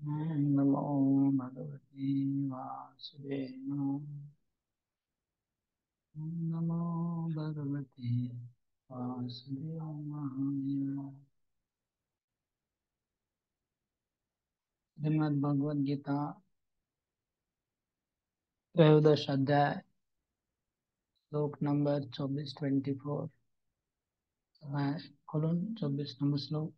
नमो भगवते वासुदेवाय। नमो भगवते वासुदेवाय। श्रीमद् भगवद गीता त्रयोदश अध्याय श्लोक नंबर 24-24। खोलून 24 नंबर श्लोक।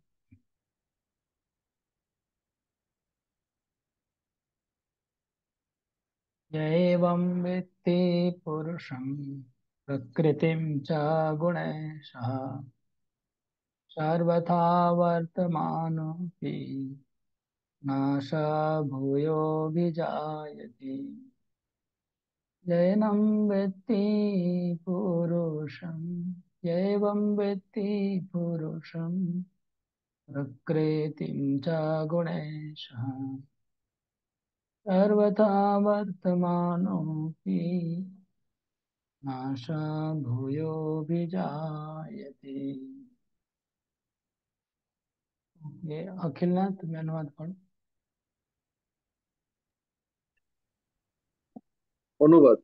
य एवं वेत्ति पुरुषं प्रकृतिं च गुणैः सर्वथा वर्तमानोऽपि नाश भूयोऽभिजायते। यैनं वेत्ति पुरुषं यैवं वेत्ति पुरुषं प्रकृतिं च गुणैः सर्वथा वर्तमानोऽपि नाश भूयोऽभिजायते। ये अखिलनाथ तुम्हें अनुवाद पढ़ो। অনুবাদ।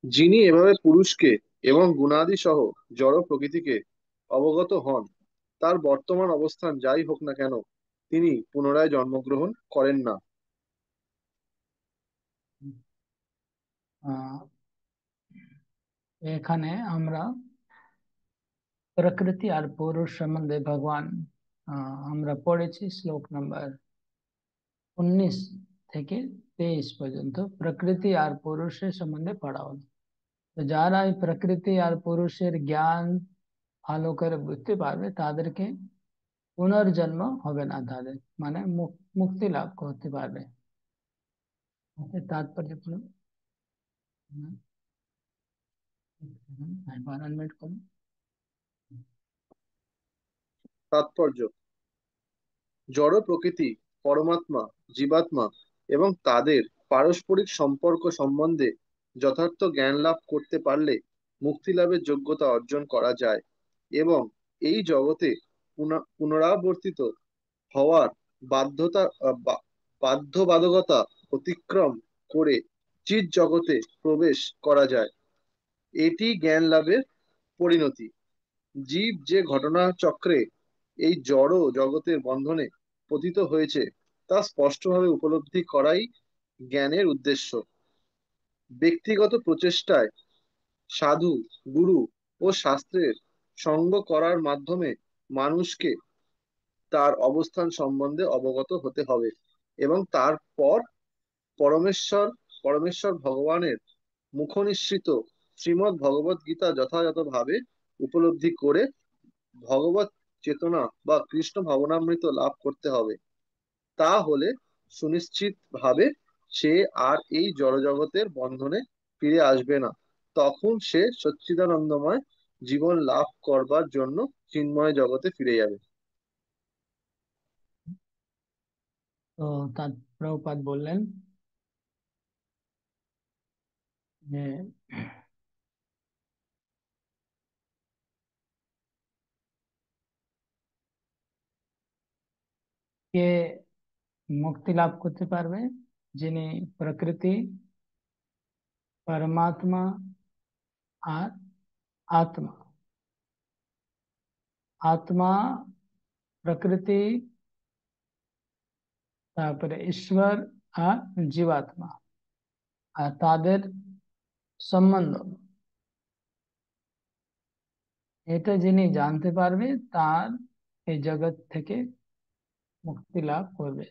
যিনি এভাবে পুরুষকে এবং গুণাদি সহ জড় প্রকৃতিকে অবগত হন, তার বর্তমান অবস্থান যাই হোক না কেন, তিনি পুনরায় জন্মগ্রহণ করেন না। আহ, এখানে আমরা প্রকৃতি আর পুরুষ সম্বন্ধে ভগবান আমরা পড়েছি শ্লোক নাম্বার 19 থেকে 23 পর্যন্ত প্রকৃতি আর পুরুষের সম্বন্ধে পড়া হলো। তো যারা এই প্রকৃতি আর পুরুষের জ্ঞান ভালো করে বুঝতে পারবে তাদেরকে পুনর্জন্ম হবে না, তাদের মানে মুক্তি লাভ করতে পারবে। এর তাৎপর্য হলো, এনভায়রনমেন্ট করুন। তাৎপর্য: জড় প্রকৃতি, পরমাত্মা, জীবাত্মা এবং তাদের পারস্পরিক সম্পর্ক সম্বন্ধে যথার্থ জ্ঞান লাভ করতে পারলে মুক্তি লাভের যোগ্যতা অর্জন করা যায় এবং এই জগতে পুনরাবর্তিত হওয়ার বাধ্যতা বাধ্যবাধকতা অতিক্রম করে চিৎ জগতে প্রবেশ করা যায়। এটি জ্ঞান লাভের পরিণতি। জীব যে ঘটনা চক্রে এই জড় জগতের বন্ধনে পতিত হয়েছে তা স্পষ্টভাবে উপলব্ধি করাই জ্ঞানের উদ্দেশ্য। ব্যক্তিগত প্রচেষ্টায় সাধু, গুরু ও শাস্ত্রের সঙ্গ করার মাধ্যমে মানুষকে তার অবস্থান সম্বন্ধে অবগত হতে হবে এবং তারপর পরমেশ্বর পরমেশ্বর ভগবানের মুখনিসৃত শ্রীমদ্ ভগবত গীতা যথাযথভাবে উপলব্ধি করে ভগবত চেতনা বা কৃষ্ণ ভাবনামৃত লাভ করতে হবে। তা হলে সুনিশ্চিত ভাবে সে আর এই জড়জগতের বন্ধনে ফিরে আসবে না। তখন সে সচ্চিদানন্দময় জীবন লাভ করবার জন্য চিন্ময় জগতে ফিরে যাবে। তো তার প্রভুপাদ বললেন যে কে মুক্তি লাভ করতে পারবে? যিনি প্রকৃতি, পরমাত্মা আর আত্মা, আত্মা, প্রকৃতি, তারপরে ঈশ্বর আর জীবাত্মা আর তাদের সম্বন্ধ, এটা যিনি জানতে পারবে তার এই জগৎ থেকে মুক্তি লাভ করবে।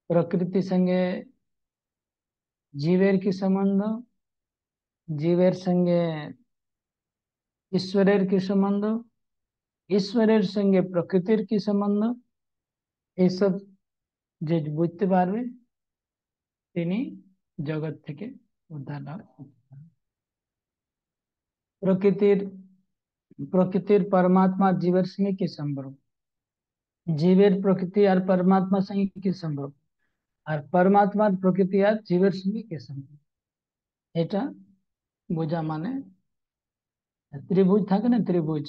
প্রকৃতির সঙ্গে জীবের কি সম্বন্ধ, জীবের সঙ্গে ঈশ্বরের কি সম্বন্ধ, ঈশ্বরের সঙ্গে প্রকৃতির কি সম্বন্ধ, এইসব যে বুঝতে পারবে তিনি জগৎ থেকে উদ্ধার লাভ করতে পারবেন। প্রকৃতির প্রকৃতির পরমাত্মা জীবের সঙ্গে কি সম্পর্ক, জীবের প্রকৃতি আর পরমাত্মার সঙ্গে কি সম্পর্ক, আর পরমাত্মার প্রকৃতি আর জীবের সঙ্গে কি সম্পর্ক, এটা বোঝা মানে ত্রিভুজ থাকে না, ত্রিভুজ,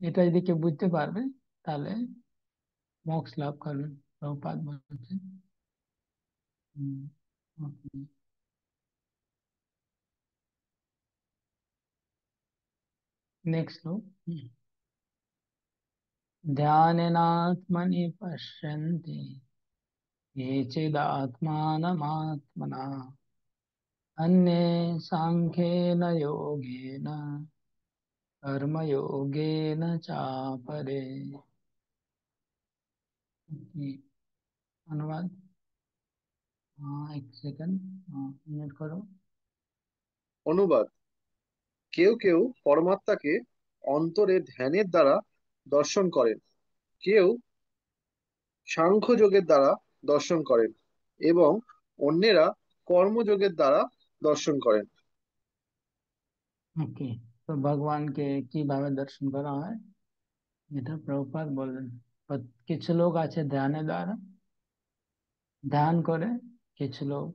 এটা যদি কেউ বুঝতে পারবে তাহলে मोक्ष लाभ करবেন प्रभुपाद বলছেন। नेक्स्ट लो। ध्यानेनात्मनि पश्यन्ति केचिदात्मानमात्मना अन्ये सांख्येन योगेन कर्मयोगेन चापरे। ये अनुवाद। हाँ एक सेकंड। हाँ नोट करो। অনুবাদ: কেউ কেউ পরমাত্মাকে অন্তরে ধ্যানের দ্বারা দর্শন করেন, কেউ সাংখ্যযোগের দ্বারা দর্শন করেন এবং অন্যেরা কর্মযোগের দ্বারা দর্শন করেন। ওকে। তো ভগবান কে কিভাবে দর্শন করা হয় এটা প্রভুপাদ বললেন। কিছু লোক আছে ধ্যানের দ্বারা ধ্যান করে, কিছু লোক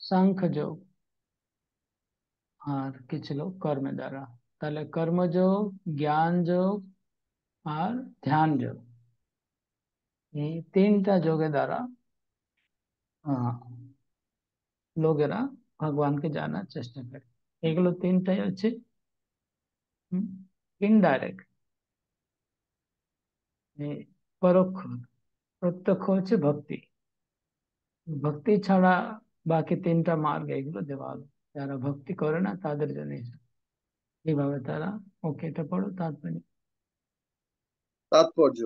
সাংখ্য যোগ, আর কিছু লোক কর্মের দ্বারা। তাহলে কর্মযোগ, জ্ঞান যোগ আর ধ্যান যোগ, এই তিনটা যোগের দ্বারা আহ, লোকেরা ভগবানকে জানার চেষ্টা করে। এগুলো তিনটাই হচ্ছে ইনডাইরেক্ট, পরোক্ষ। প্রত্যক্ষ হচ্ছে ভক্তি। ভক্তি ছাড়া বাকি তিনটা মার্গ এগুলো দেওয়া হলো। যারা ভক্তি করে না তাদের জন্য এইভাবে তারা। ওকে, এটা পড়ো তারপরে। তাৎপর্য: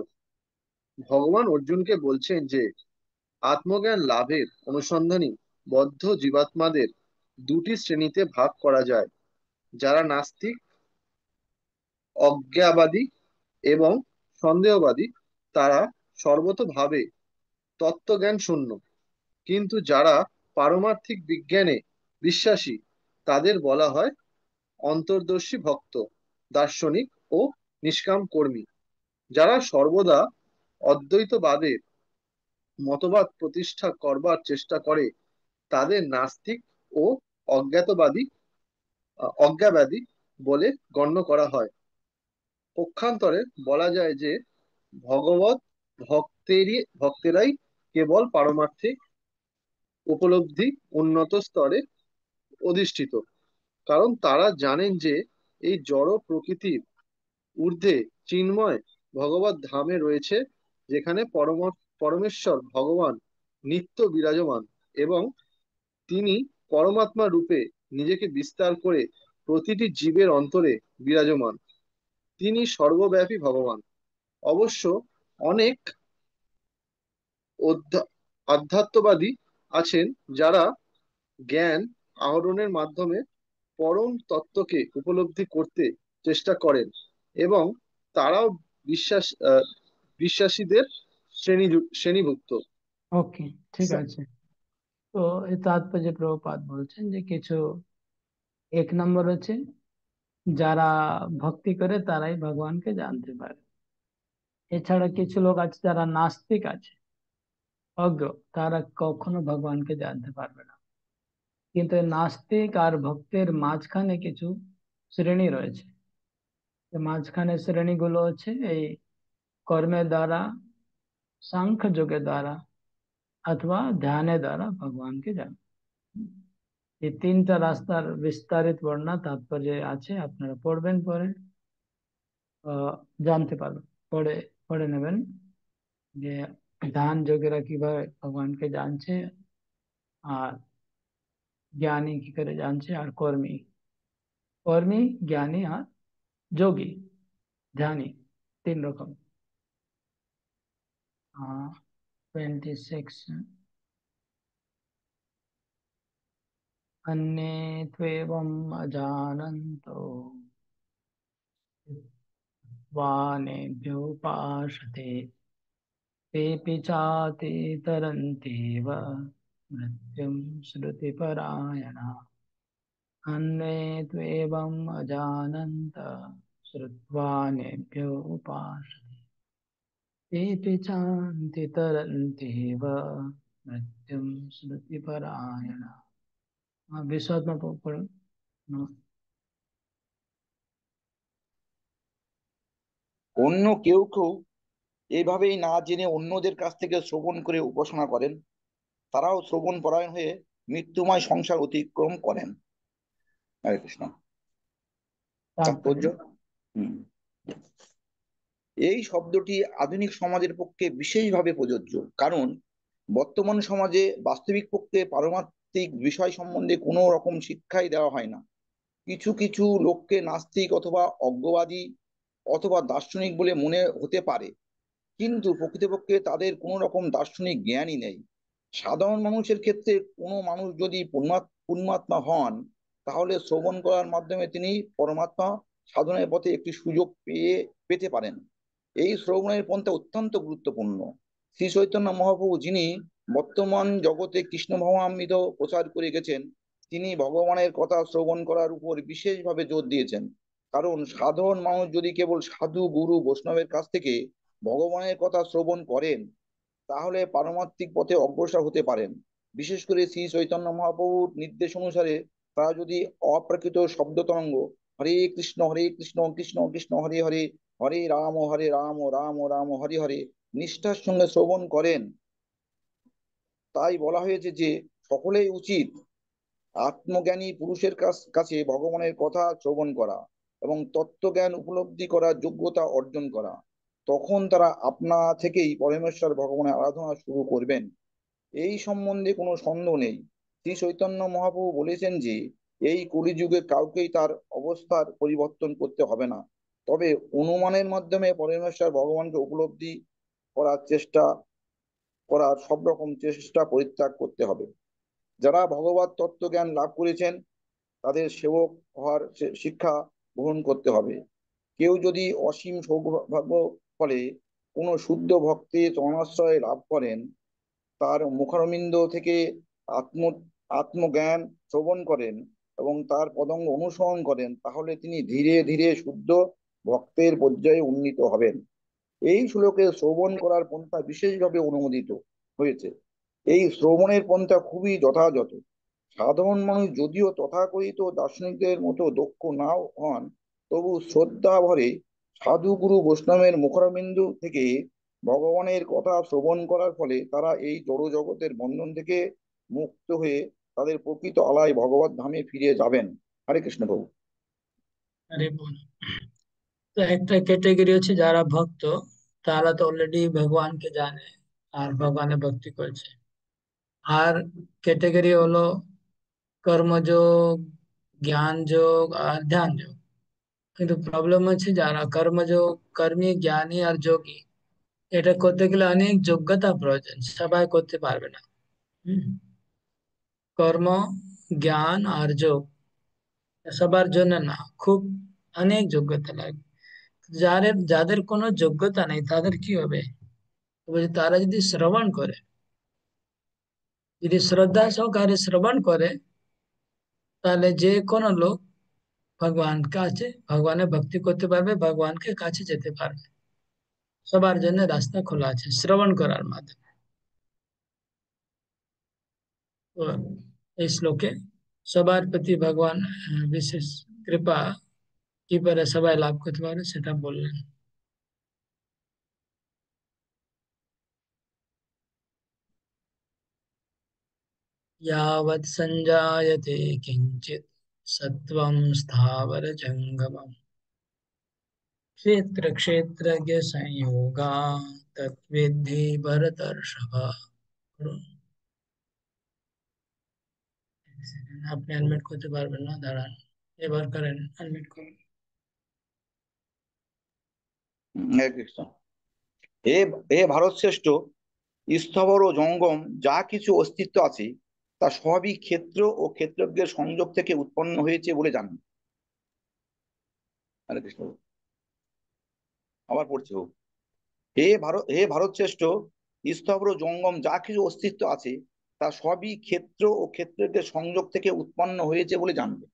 ভগবান অর্জুনকে বলছেন যে আত্মজ্ঞান লাভের অনুসন্ধানী বদ্ধ জীবাত্মাদের দুটি শ্রেণীতে ভাগ করা যায়: যারা নাস্তিক, অজ্ঞাবাদী এবং সন্দেহবাদী, তারা সর্বতোভাবে তত্ত্বজ্ঞান শূন্য। কিন্তু যারা পারমার্থিক বিজ্ঞানে বিশ্বাসী, তাদের বলা হয় অন্তর্দর্শী ভক্ত, দার্শনিক ও নিষ্কাম কর্মী। যারা সর্বদা অদ্বৈতবাদের মতবাদ প্রতিষ্ঠা করবার চেষ্টা করে, তাদের নাস্তিক ও অজ্ঞাতবাদী অজ্ঞাবাদী বলে গণ্য করা হয়। পক্ষান্তরে বলা যায় যে ভগবত ভক্তেরাই কেবল পারমার্থিক উপলব্ধি উন্নত স্তরে অধিষ্ঠিত, কারণ তারা জানেন যে এই জড় প্রকৃতির ঊর্ধ্বে চিন্ময় ভগবত ধামে রয়েছে, যেখানে পরমেশ্বর ভগবান নিত্য বিরাজমান এবং তিনি পরমাত্মা রূপে নিজেকে বিস্তার করে প্রতিটি জীবের অন্তরে বিরাজমান। তিনি সর্বব্যাপী ভগবান। অবশ্য অনেক আধ্যাত্মবাদী আছেন যারা জ্ঞান আহরণের মাধ্যমে পরম তত্ত্বকে উপলব্ধি করতে চেষ্টা করেন এবং তারাও বিশ্বাস বিশ্বাসীদের শ্রেণীভুক্ত। ওকে, ঠিক আছে। তো এই তাৎপর্য প্রভুপাদ বলছেন যে কিছু এক নম্বর হচ্ছে যারা ভক্তি করে তারাই ভগবানকে জানতে পারে। এছাড়া কিছু লোক আছে যারা নাস্তিক আছে, অজ্ঞ, তারা কখনো ভগবানকে জানতে পারবে না। কিন্তু এই নাস্তিক আর ভক্তের মাঝখানে কিছু শ্রেণী রয়েছে। এই মাঝখানে শ্রেণীগুলো হচ্ছে এই কর্মের দ্বারা, সাংখ্য যোগের দ্বারা অথবা ধ্যানের দ্বারা ভগবানকে জানা। এই তিনটা রাস্তার বিস্তারিত বর্ণনা তাৎপর্যে আছে, আপনারা পড়বেন, পরে আহ, জানতে পারবেন। পড়ে পড়ে নেবেন যে ধ্যান যোগীরা কিভাবে ভগবানকে জানছে, আর জ্ঞানী কি করে জানছে, আর কর্মী, কর্মী, জ্ঞানী আর যোগী, ধ্যানী, তিন রকম। 26। अन्ये त्वेवम् अजानन्तो वानेभ्योपासते तेऽपि चातितरन्त्येव मृत्युं श्रुतिपरायणा। अन्ये त्वेवम् अजानन्त श्रुत्वा नेभ्यो उपासते तेऽपि चातितरन्त्येव मृत्युं श्रुतिपरायणा। विश्वात्मा पढ़ो। অন্য কেউ কেউ এইভাবেই না জেনে অন্যদের কাছ থেকে শ্রবণ করে উপাসনা করেন, তারাও শ্রবণ পরায়ণ হয়ে মৃত্যুময় সংসার অতিক্রম করেন। হরে কৃষ্ণ। তাৎপর্য। তাৎপর্য। হুম। এই শব্দটি আধুনিক সমাজের পক্ষে বিশেষভাবে প্রযোজ্য, কারণ বর্তমান সমাজে বাস্তবিক পক্ষে পারমার্থিক বিষয় সম্বন্ধে কোনো রকম শিক্ষাই দেওয়া হয় না। কিছু কিছু লোককে নাস্তিক অথবা অজ্ঞবাদী অথবা দার্শনিক বলে মনে হতে পারে, কিন্তু প্রকৃতপক্ষে তাদের কোনো রকম দার্শনিক জ্ঞানই নেই। সাধারণ মানুষের ক্ষেত্রে কোনো মানুষ যদি পুণ্যাত্মা হন, তাহলে শ্রবণ করার মাধ্যমে তিনি পরমাত্মা সাধনের পথে একটি সুযোগ পেতে পারেন। এই শ্রবণের পন্থা অত্যন্ত গুরুত্বপূর্ণ। শ্রী চৈতন্য মহাপ্রভু, যিনি বর্তমান জগতে কৃষ্ণ ভগবামৃত প্রচার করে গেছেন, তিনি ভগবানের কথা শ্রবণ করার উপর বিশেষভাবে জোর দিয়েছেন। কারণ সাধারণ মানুষ যদি কেবল সাধু গুরু বৈষ্ণবের কাছ থেকে ভগবানের কথা শ্রবণ করেন, তাহলে পারমার্থিক পথে অগ্রসর হতে পারেন। বিশেষ করে শ্রী চৈতন্য মহাপ্রভুর নির্দেশ অনুসারে তারা যদি অপ্রাকৃত শব্দ তরঙ্গ হরে কৃষ্ণ কৃষ্ণ কৃষ্ণ হরে হরে, হরে রাম রাম রাম হরে হরে নিষ্ঠার সঙ্গে শ্রবণ করেন, তাই বলা হয়েছে যে সকলেই উচিত আত্মজ্ঞানী পুরুষের কাছে ভগবানের কথা শ্রবণ করা এবং তত্ত্বজ্ঞান উপলব্ধি করার যোগ্যতা অর্জন করা। তখন তারা আপনা থেকেই পরমেশ্বর ভগবানের আরাধনা শুরু করবেন। এই সম্বন্ধে কোনো সন্দেহ নেই। শ্রী চৈতন্য মহাপ্রভু বলেছেন যে এই কলিযুগে কাউকেই তার অবস্থার পরিবর্তন করতে হবে না, তবে অনুমানের মাধ্যমে পরমেশ্বর ভগবানকে উপলব্ধি করার সব রকম চেষ্টা পরিত্যাগ করতে হবে। যারা ভগবত তত্ত্বজ্ঞান লাভ করেছেন, তাদের সেবক হওয়ার শিক্ষা গ্রহণ করতে হবে। কেউ যদি অসীম সৌভাগ্য ফলে কোনো শুদ্ধ ভক্তের চরণাশ্রয় লাভ করেন, তার মুখারবিন্দ থেকে আত্ম আত্মজ্ঞান শ্রবণ করেন এবং তার পদঙ্গ অনুসরণ করেন, তাহলে তিনি ধীরে ধীরে শুদ্ধ ভক্তের পর্যায়ে উন্নীত হবেন। এই শ্লোকে শ্রবণ করার পন্থা বিশেষভাবে অনুমোদিত হয়েছে। এই শ্রবণের পন্থা খুবই যথাযথ। সাধারণ মানুষ যদিও তথাকথিত দার্শনিকদের মতো দক্ষ নাও হন, তবু শ্রদ্ধা ভরে সাধু গুরু বৈষ্ণবের মুখরবিন্দু থেকে ভগবানের কথা শ্রবণ করার ফলে তারা এই জড় জগতের বন্ধন থেকে মুক্ত হয়ে তাদের প্রকৃত আলায় ভগবত ধামে ফিরে যাবেন। হরে কৃষ্ণ প্রভু। আরে বল। তো একটা ক্যাটেগরি হচ্ছে যারা ভক্ত, তারা তো অলরেডি ভগবানকে জানে আর ভগবানের ভক্তি করছে। আর ক্যাটেগরি হলো কর্মযোগ, জ্ঞান যোগ আর ধ্যান যোগ। কিন্তু প্রবলেম হচ্ছে যারা কর্মযোগ, কর্মী, জ্ঞানী আর যোগী, এটা করতে গেলে অনেক যোগ্যতা প্রয়োজন, সবাই করতে পারবে না। হুম। কর্ম, জ্ঞান আর যোগ সবার জন্য না, খুব অনেক যোগ্যতা লাগে। যাদের যাদের কোনো যোগ্যতা নেই তাদের কি হবে? বলছে তারা যদি শ্রবণ করে, যদি শ্রদ্ধা সহকারে শ্রবণ করে, তাহলে যে কোনো লোক ভগবান কাছে ভগবানের ভক্তি করতে পারবে, ভগবানকে কাছে যেতে পারবে। সবার জন্য রাস্তা খোলা আছে শ্রবণ করার মাধ্যমে। তো এই শ্লোকে সবার প্রতি ভগবান বিশেষ কৃপা কি করে সবাই লাভ করতে পারে সেটা বললেন। यावत् सञ्जायते किञ्चित् सत्त्वं स्थावर जङ्गमम् क्षेत्र क्षेत्रज्ञ संयोगा तद्विद्धि भरतर्षभ। আপনি আনমিউট করতে পারবেন না, দাঁড়ান। এবার করেন, আনমিউট করুন। হরে কৃষ্ণ। হে হে ভারত শ্রেষ্ঠ, স্থবর ও জঙ্গম যা কিছু অস্তিত্ব আছে, তা সবই ক্ষেত্র ও ক্ষেত্রজ্ঞের সংযোগ থেকে উৎপন্ন হয়েছে বলে জানেন। হরে কৃষ্ণ। আবার পড়ছি হোক। হে ভারত শ্রেষ্ঠ, স্থবর ও জঙ্গম যা কিছু অস্তিত্ব আছে, তা সবই ক্ষেত্র ও ক্ষেত্রজ্ঞের সংযোগ থেকে উৎপন্ন হয়েছে বলে জানবে।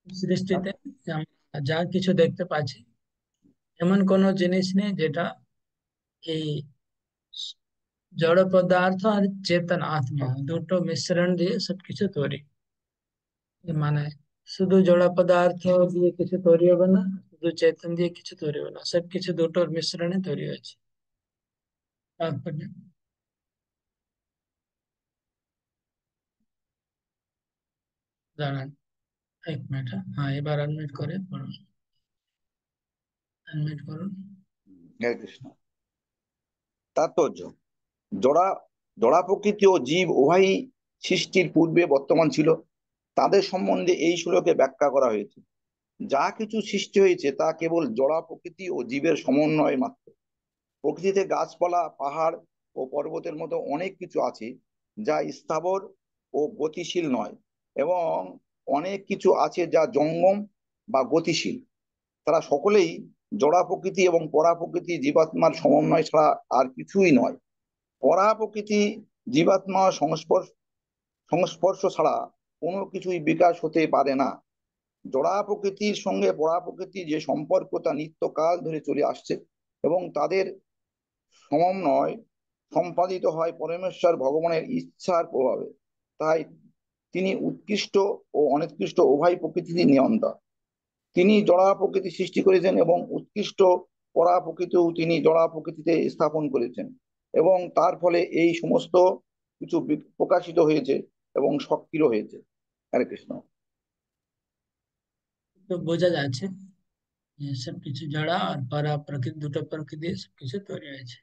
সৃষ্টিতে আমরা যা কিছু দেখতে পাচ্ছি, এমন কোনো জিনিস নেই যেটা এই জড় পদার্থ আর চেতন আত্মা দুটো মিশ্রণ দিয়ে সবকিছু তৈরি। মানে শুধু জড় পদার্থ দিয়ে কিছু তৈরি হবে না, শুধু চেতন দিয়ে কিছু তৈরি হবে না, সবকিছু দুটোর মিশ্রণে তৈরি হয়েছে। তারপরে দাঁড়ান, 1 মিনিট। হ্যাঁ, এবার আনমিউট করে পড়ুন। আনমিউট করুন। হরে কৃষ্ণ। তাৎপর্য: জড়া জড়া প্রকৃতি ও জীব উভয়ই সৃষ্টির পূর্বে বর্তমান ছিল। তাদের সম্বন্ধে এই শ্লোকে ব্যাখ্যা করা হয়েছে। যা কিছু সৃষ্টি হয়েছে তা কেবল জড়া প্রকৃতি ও জীবের সমন্বয় মাত্র। প্রকৃতিতে গাছপালা, পাহাড় ও পর্বতের মতো অনেক কিছু আছে যা স্থাবর ও গতিশীল নয়, এবং অনেক কিছু আছে যা জঙ্গম বা গতিশীল। তারা সকলেই জড়া প্রকৃতি এবং পরা প্রকৃতি জীবাত্মার সমন্বয় ছাড়া আর কিছুই নয়। পরা প্রকৃতি জীবাত্মা সংস্পর্শ ছাড়া কোনো কিছুই বিকাশ হতে পারে না। জড়া প্রকৃতির সঙ্গে পরা প্রকৃতির যে সম্পর্ক তা নিত্যকাল ধরে চলে আসছে, এবং তাদের সমন্বয় সম্পাদিত হয় পরমেশ্বর ভগবানের ইচ্ছার প্রভাবে। তাই তিনি উৎকৃষ্ট ও অনিৎকৃষ্ট উভয় প্রকৃতির নিয়ন্তা। তিনি জড়া প্রকৃতি সৃষ্টি করেছেন এবং উৎকৃষ্ট পরা প্রকৃতিও তিনি জড়া প্রকৃতিতে স্থাপন করেছেন, এবং তার ফলে এই সমস্ত কিছু প্রকাশিত হয়েছে এবং সক্রিয় হয়েছে। হরে কৃষ্ণ। তো বোঝা যাচ্ছে যে সবকিছু জড়া আর পরা প্রকৃতি, দুটো প্রকৃতি দিয়ে সবকিছু তৈরি হয়েছে।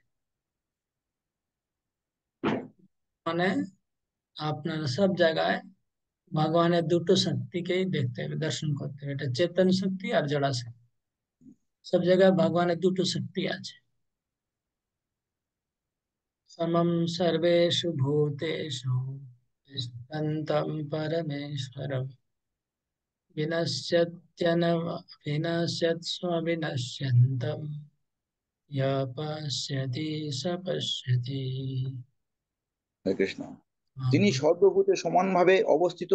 মানে আপনার সব জায়গায় ভগবানের দুটো শক্তিকেই দেখতে হবে, দর্শন করতে হবে। এটা চেতন শক্তি আর জড়া শক্তি। সব জায়গায় ভগবানের দুটো শক্তি আছে। समं सर्वेषु भूतेषु तिष्ठन्तं परमेश्वरं विनश्यत्यन विनश्यत्स्व विनश्यन्तं यः पश्यति स पश्यति। হরে কৃষ্ণ। তিনি সর্বভূতে সমানভাবে অবস্থিত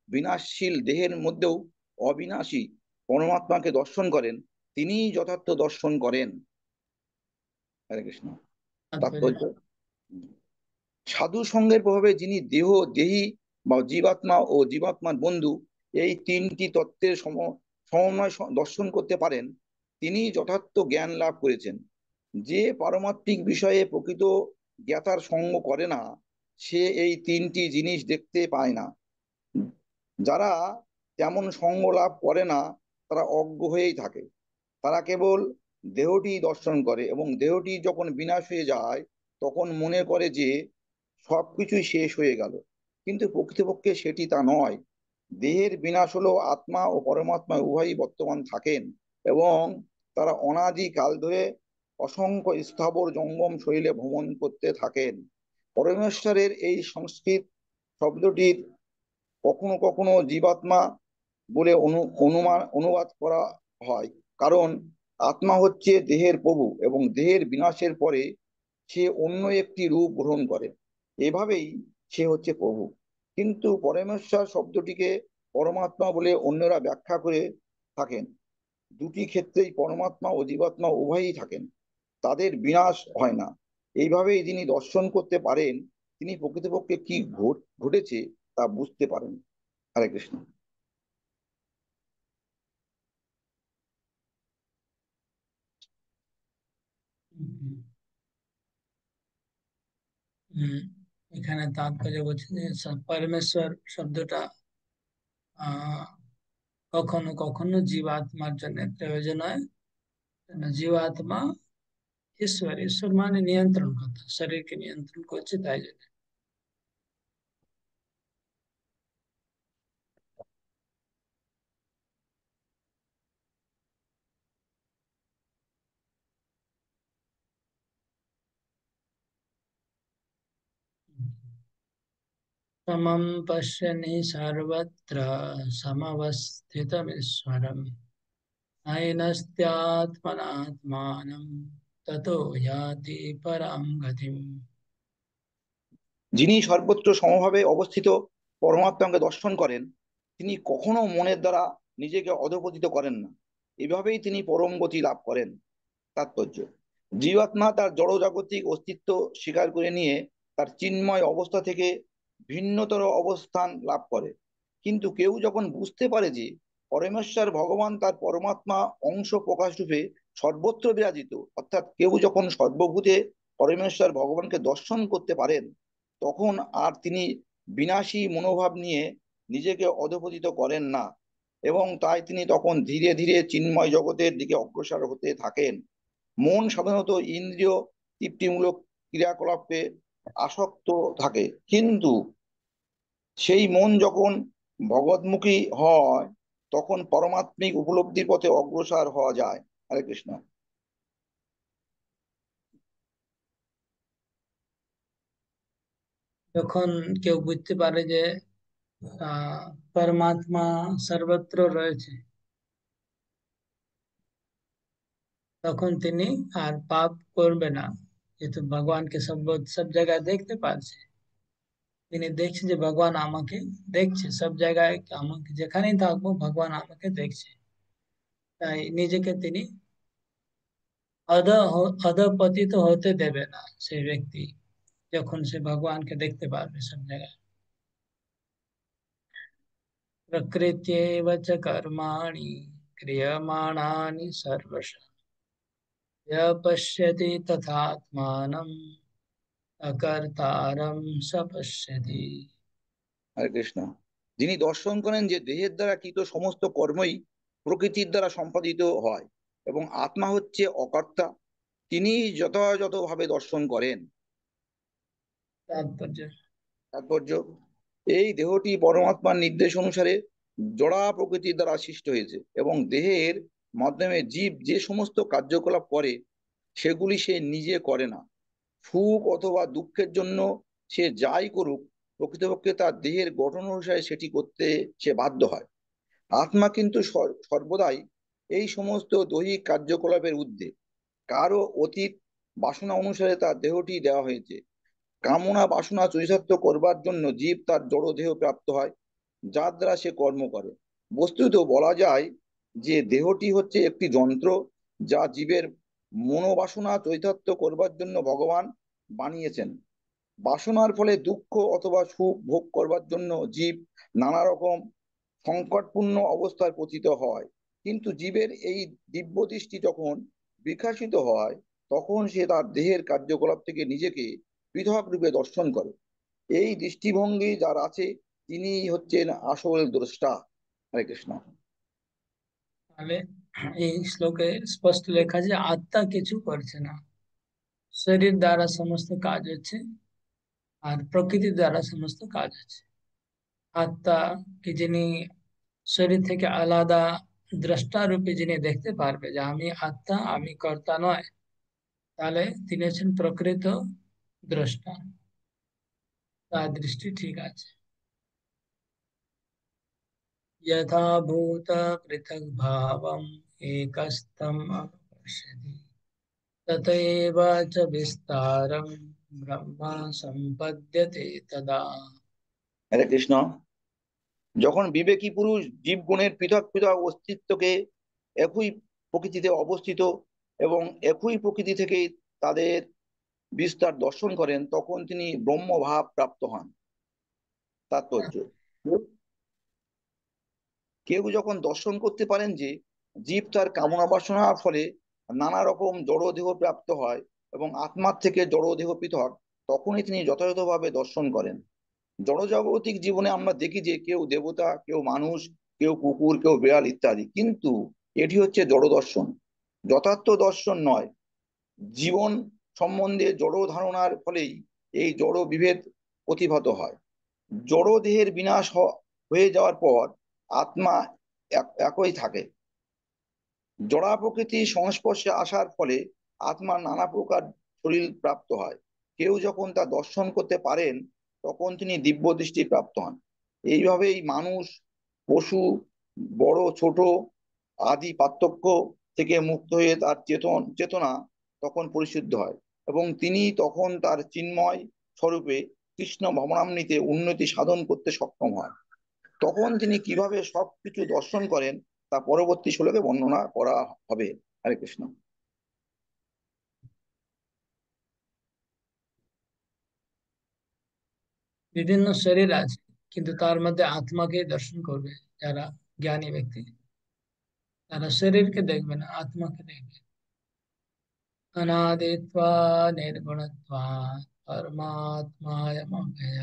বিনাশশীল দেহের মধ্যেও অবিনাশী পরমাত্মাকে দর্শন করেন। তিনিই যথার্থ দর্শন করেন। হরে কৃষ্ণ। তাৎপর্য: সাধু সঙ্গের প্রভাবে যিনি দেহ, দেহী বা জীবাত্মা ও জীবাত্মার বন্ধু, এই তিনটি তত্ত্বের সমন্বয় দর্শন করতে পারেন, তিনি যথার্থ জ্ঞান লাভ করেছেন। যে পারমাত্মিক বিষয়ে প্রকৃত জ্ঞাতার সঙ্গ করে না, সে এই তিনটি জিনিস দেখতে পায় না। যারা তেমন সঙ্গ লাভ করে না তারা অজ্ঞ হয়েই থাকে। তারা কেবল দেহটি দর্শন করে, এবং দেহটি যখন বিনাশ হয়ে যায় তখন মনে করে যে সবকিছুই শেষ হয়ে গেল, কিন্তু প্রকৃতপক্ষে সেটি তা নয়। দেহের বিনাশ হলেও আত্মা ও পরমাত্মা উভয়ই বর্তমান থাকেন, এবং তারা অনাদি কাল ধরে অসংখ্য স্থাবর জঙ্গম শৈলে ভ্রমণ করতে থাকেন। পরমেশ্বরের এই সংস্কৃত শব্দটির কখনো কখনো জীবাত্মা বলে অনুবাদ করা হয়, কারণ আত্মা হচ্ছে দেহের প্রভু, এবং দেহের বিনাশের পরে সে অন্য একটি রূপ গ্রহণ করে। এভাবেই সে হচ্ছে প্রভু। কিন্তু পরমেশ্বর শব্দটিকে পরমাত্মা বলে অন্যরা ব্যাখ্যা করে থাকেন। দুটি ক্ষেত্রেই পরমাত্মা ও জীবাত্মা উভয়ই থাকেন, তাদের বিনাশ হয় না। এইভাবেই যিনি দর্শন করতে পারেন, তিনি প্রকৃতপক্ষে কি ঘটেছে তা বুঝতে পারেন। হরে কৃষ্ণ। হুম, এখানে তাৎপর্য বলছে যে পরমেশ্বর শব্দটা আহ কখনো কখনো জীবাত্মার জন্য প্রয়োজন হয়। জীবাত্মা ঈশ্বর, ঈশ্বর মানে নিয়ন্ত্রণ করতে, শরীরকে নিয়ন্ত্রণ করছে, তাই জন্য। समं पश्यन् सर्वत्र समवस्थितमीश्वरम् नैनस्त्यात्मनात्मानं ततो याति परां गतिम्। যিনি সর্বত্র সমভাবে অবস্থিত পরমাত্মাকে দর্শন করেন, তিনি কখনো মনের দ্বারা নিজেকে অধঃপতিত করেন না। এভাবেই তিনি পরম গতি লাভ করেন। তাৎপর্য: জীবাত্মা তার জড়জাগতিক অস্তিত্ব স্বীকার করে নিয়ে তার চিন্ময় অবস্থা থেকে ভিন্নতর অবস্থান লাভ করে। কিন্তু কেউ যখন বুঝতে পারে যে পরমেশ্বর ভগবান তার পরমাত্মা অংশ প্রকাশ রূপে সর্বত্র বিরাজিত, অর্থাৎ কেউ যখন সর্বভূতে পরমেশ্বর ভগবানকে দর্শন করতে পারেন, তখন আর তিনি বিনাশী মনোভাব নিয়ে নিজেকে অধঃপতিত করেন না, এবং তাই তিনি তখন ধীরে ধীরে চিন্ময় জগতের দিকে অগ্রসর হতে থাকেন। মন সাধারণত ইন্দ্রিয় তৃপ্তিমূলক ক্রিয়াকলাপে আসক্ত থাকে, কিন্তু সেই মন যখন ভগৎমুখী হয়, তখন পরমাত্মিক উপলব্ধির পথে অগ্রসর হওয়া যায়। হরে কৃষ্ণ। যখন কেউ বুঝতে পারে যে পরমাত্মা সর্বত্র রয়েছে, তখন তিনি আর পাপ করবে না, যেহেতু ভগবানকে সব জায়গায় দেখতে পাচ্ছে। তিনি দেখছেন যে ভগবান আমাকে দেখছে সব জায়গায়, আমাকে যেখানেই থাকবো ভগবান আমাকে দেখছে। তাই নিজেকে তিনি অধপতিত হতে দেবে না সেই ব্যক্তি, যখন সে ভগবানকে দেখতে পারবে সব জায়গায়। প্রকৃত্যেব চ কর্মাণি ক্রিয়মাণানি সর্বশঃ য় পশ্যতি তথাত্মানম অকর্তারম স পশ্যতি। হরে কৃষ্ণ। যিনি দর্শন করেন যে দেহের দ্বারা কৃত সমস্ত কর্মই প্রকৃতির দ্বারা সম্পাদিত হয় এবং আত্মা হচ্ছে অকর্তা, তিনি যথাযথভাবে দর্শন করেন। তাৎপর্য। তাৎপর্য, এই দেহটি পরমাত্মার নির্দেশ অনুসারে জড়া প্রকৃতির দ্বারা সৃষ্ট হয়েছে এবং দেহের মাধ্যমে জীব যে সমস্ত কার্যকলাপ করে সেগুলি সে নিজে করে না। সুখ অথবা দুঃখের জন্য সে যাই করুক, প্রকৃতপক্ষে তার দেহের গঠন অনুসারে সেটি করতে সে বাধ্য হয়। আত্মা কিন্তু সর্বদাই এই সমস্ত দৈহিক কার্যকলাপের ঊর্ধ্বে। কারো অতীত বাসনা অনুসারে তার দেহটি দেওয়া হয়েছে। কামনা বাসনা চরিতার্থ করবার জন্য জীব তার জড় দেহ প্রাপ্ত হয়, যার দ্বারা সে কর্ম করে। বস্তুত বলা যায় যে দেহটি হচ্ছে একটি যন্ত্র, যা জীবের মনোবাসনা চরিতার্থ করবার জন্য ভগবান বানিয়েছেন। বাসনার ফলে দুঃখ অথবা সুখ ভোগ করবার জন্য জীব নানা রকম সংকটপূর্ণ অবস্থায় পতিত হয়, কিন্তু জীবের এই দিব্য দৃষ্টি যখন বিকশিত হয়, তখন সে তার দেহের কার্যকলাপ থেকে নিজেকে পৃথক রূপে দর্শন করে। এই দৃষ্টিভঙ্গি যার আছে, তিনি হচ্ছেন আসল দ্রষ্টা। হরে কৃষ্ণ। তাহলে এই শ্লোকে স্পষ্ট লেখা যে আত্মা কিছু করছে না, শরীর দ্বারা সমস্ত কাজ হচ্ছে আর প্রকৃতির দ্বারা সমস্ত কাজ হচ্ছে। আত্মা কি যিনি শরীর থেকে আলাদা দ্রষ্টা রূপে যিনি দেখতে পারবে যে আমি আত্মা, আমি কর্তা নয়, তাহলে তিনি হচ্ছেন প্রকৃত দ্রষ্টা, তার দৃষ্টি ঠিক আছে। यथा भूत पृथक् भावम् एकस्थम् अपश्यति तथैव च विस्तारं ब्रह्म सम्पद्यते तदा। হরে কৃষ্ণ। যখন বিবেকী পুরুষ জীবগুণের পৃথক পৃথক অস্তিত্বকে একই প্রকৃতিতে অবস্থিত এবং একই প্রকৃতি থেকে তাদের বিস্তার দর্শন করেন, তখন তিনি ব্রহ্মভাব প্রাপ্ত হন। তাৎপর্য, কেউ যখন দর্শন করতে পারেন যে জীব তার কামনা বাসনার ফলে নানা রকম জড় দেহ প্রাপ্ত হয় এবং আত্মার থেকে জড় দেহ পৃথক, তখনই তিনি যথাযথভাবে দর্শন করেন। জড়জাগতিক জীবনে আমরা দেখি যে কেউ দেবতা, কেউ মানুষ, কেউ কুকুর, কেউ বিড়াল ইত্যাদি, কিন্তু এটি হচ্ছে জড় দর্শন, যথার্থ দর্শন নয়। জীবন সম্বন্ধে জড় ধারণার ফলেই এই জড় বিভেদ প্রতিভাত হয়। জড় দেহের বিনাশ হয়ে যাওয়ার পর আত্মা একই থাকে। জড়া প্রকৃতির সংস্পর্শে আসার ফলে আত্মা নানা প্রকার শরীর প্রাপ্ত হয়। কেউ যখন তা দর্শন করতে পারেন, তখন তিনি দিব্য দৃষ্টি প্রাপ্ত হন। এইভাবেই মানুষ, পশু, বড় ছোট আদি পার্থক্য থেকে মুক্ত হয়ে তার চেতনা তখন পরিশুদ্ধ হয় এবং তিনি তখন তার চিন্ময় স্বরূপে কৃষ্ণ ভবনামৃতে উন্নতি সাধন করতে সক্ষম হয়। তখন তিনি কিভাবে সবকিছু দর্শন করেন তা পরবর্তী শ্লোকে বর্ণনা করা হবে। হরে কৃষ্ণ। বিভিন্ন শরীর আছে, কিন্তু তার মধ্যে আত্মাকে দর্শন করবে যারা জ্ঞানী ব্যক্তি। তারা শরীরকে দেখবে না, আত্মাকে দেখবে। অনাদিত্বা নির্গুণত্বা পরমাত্মায়মভ্যয়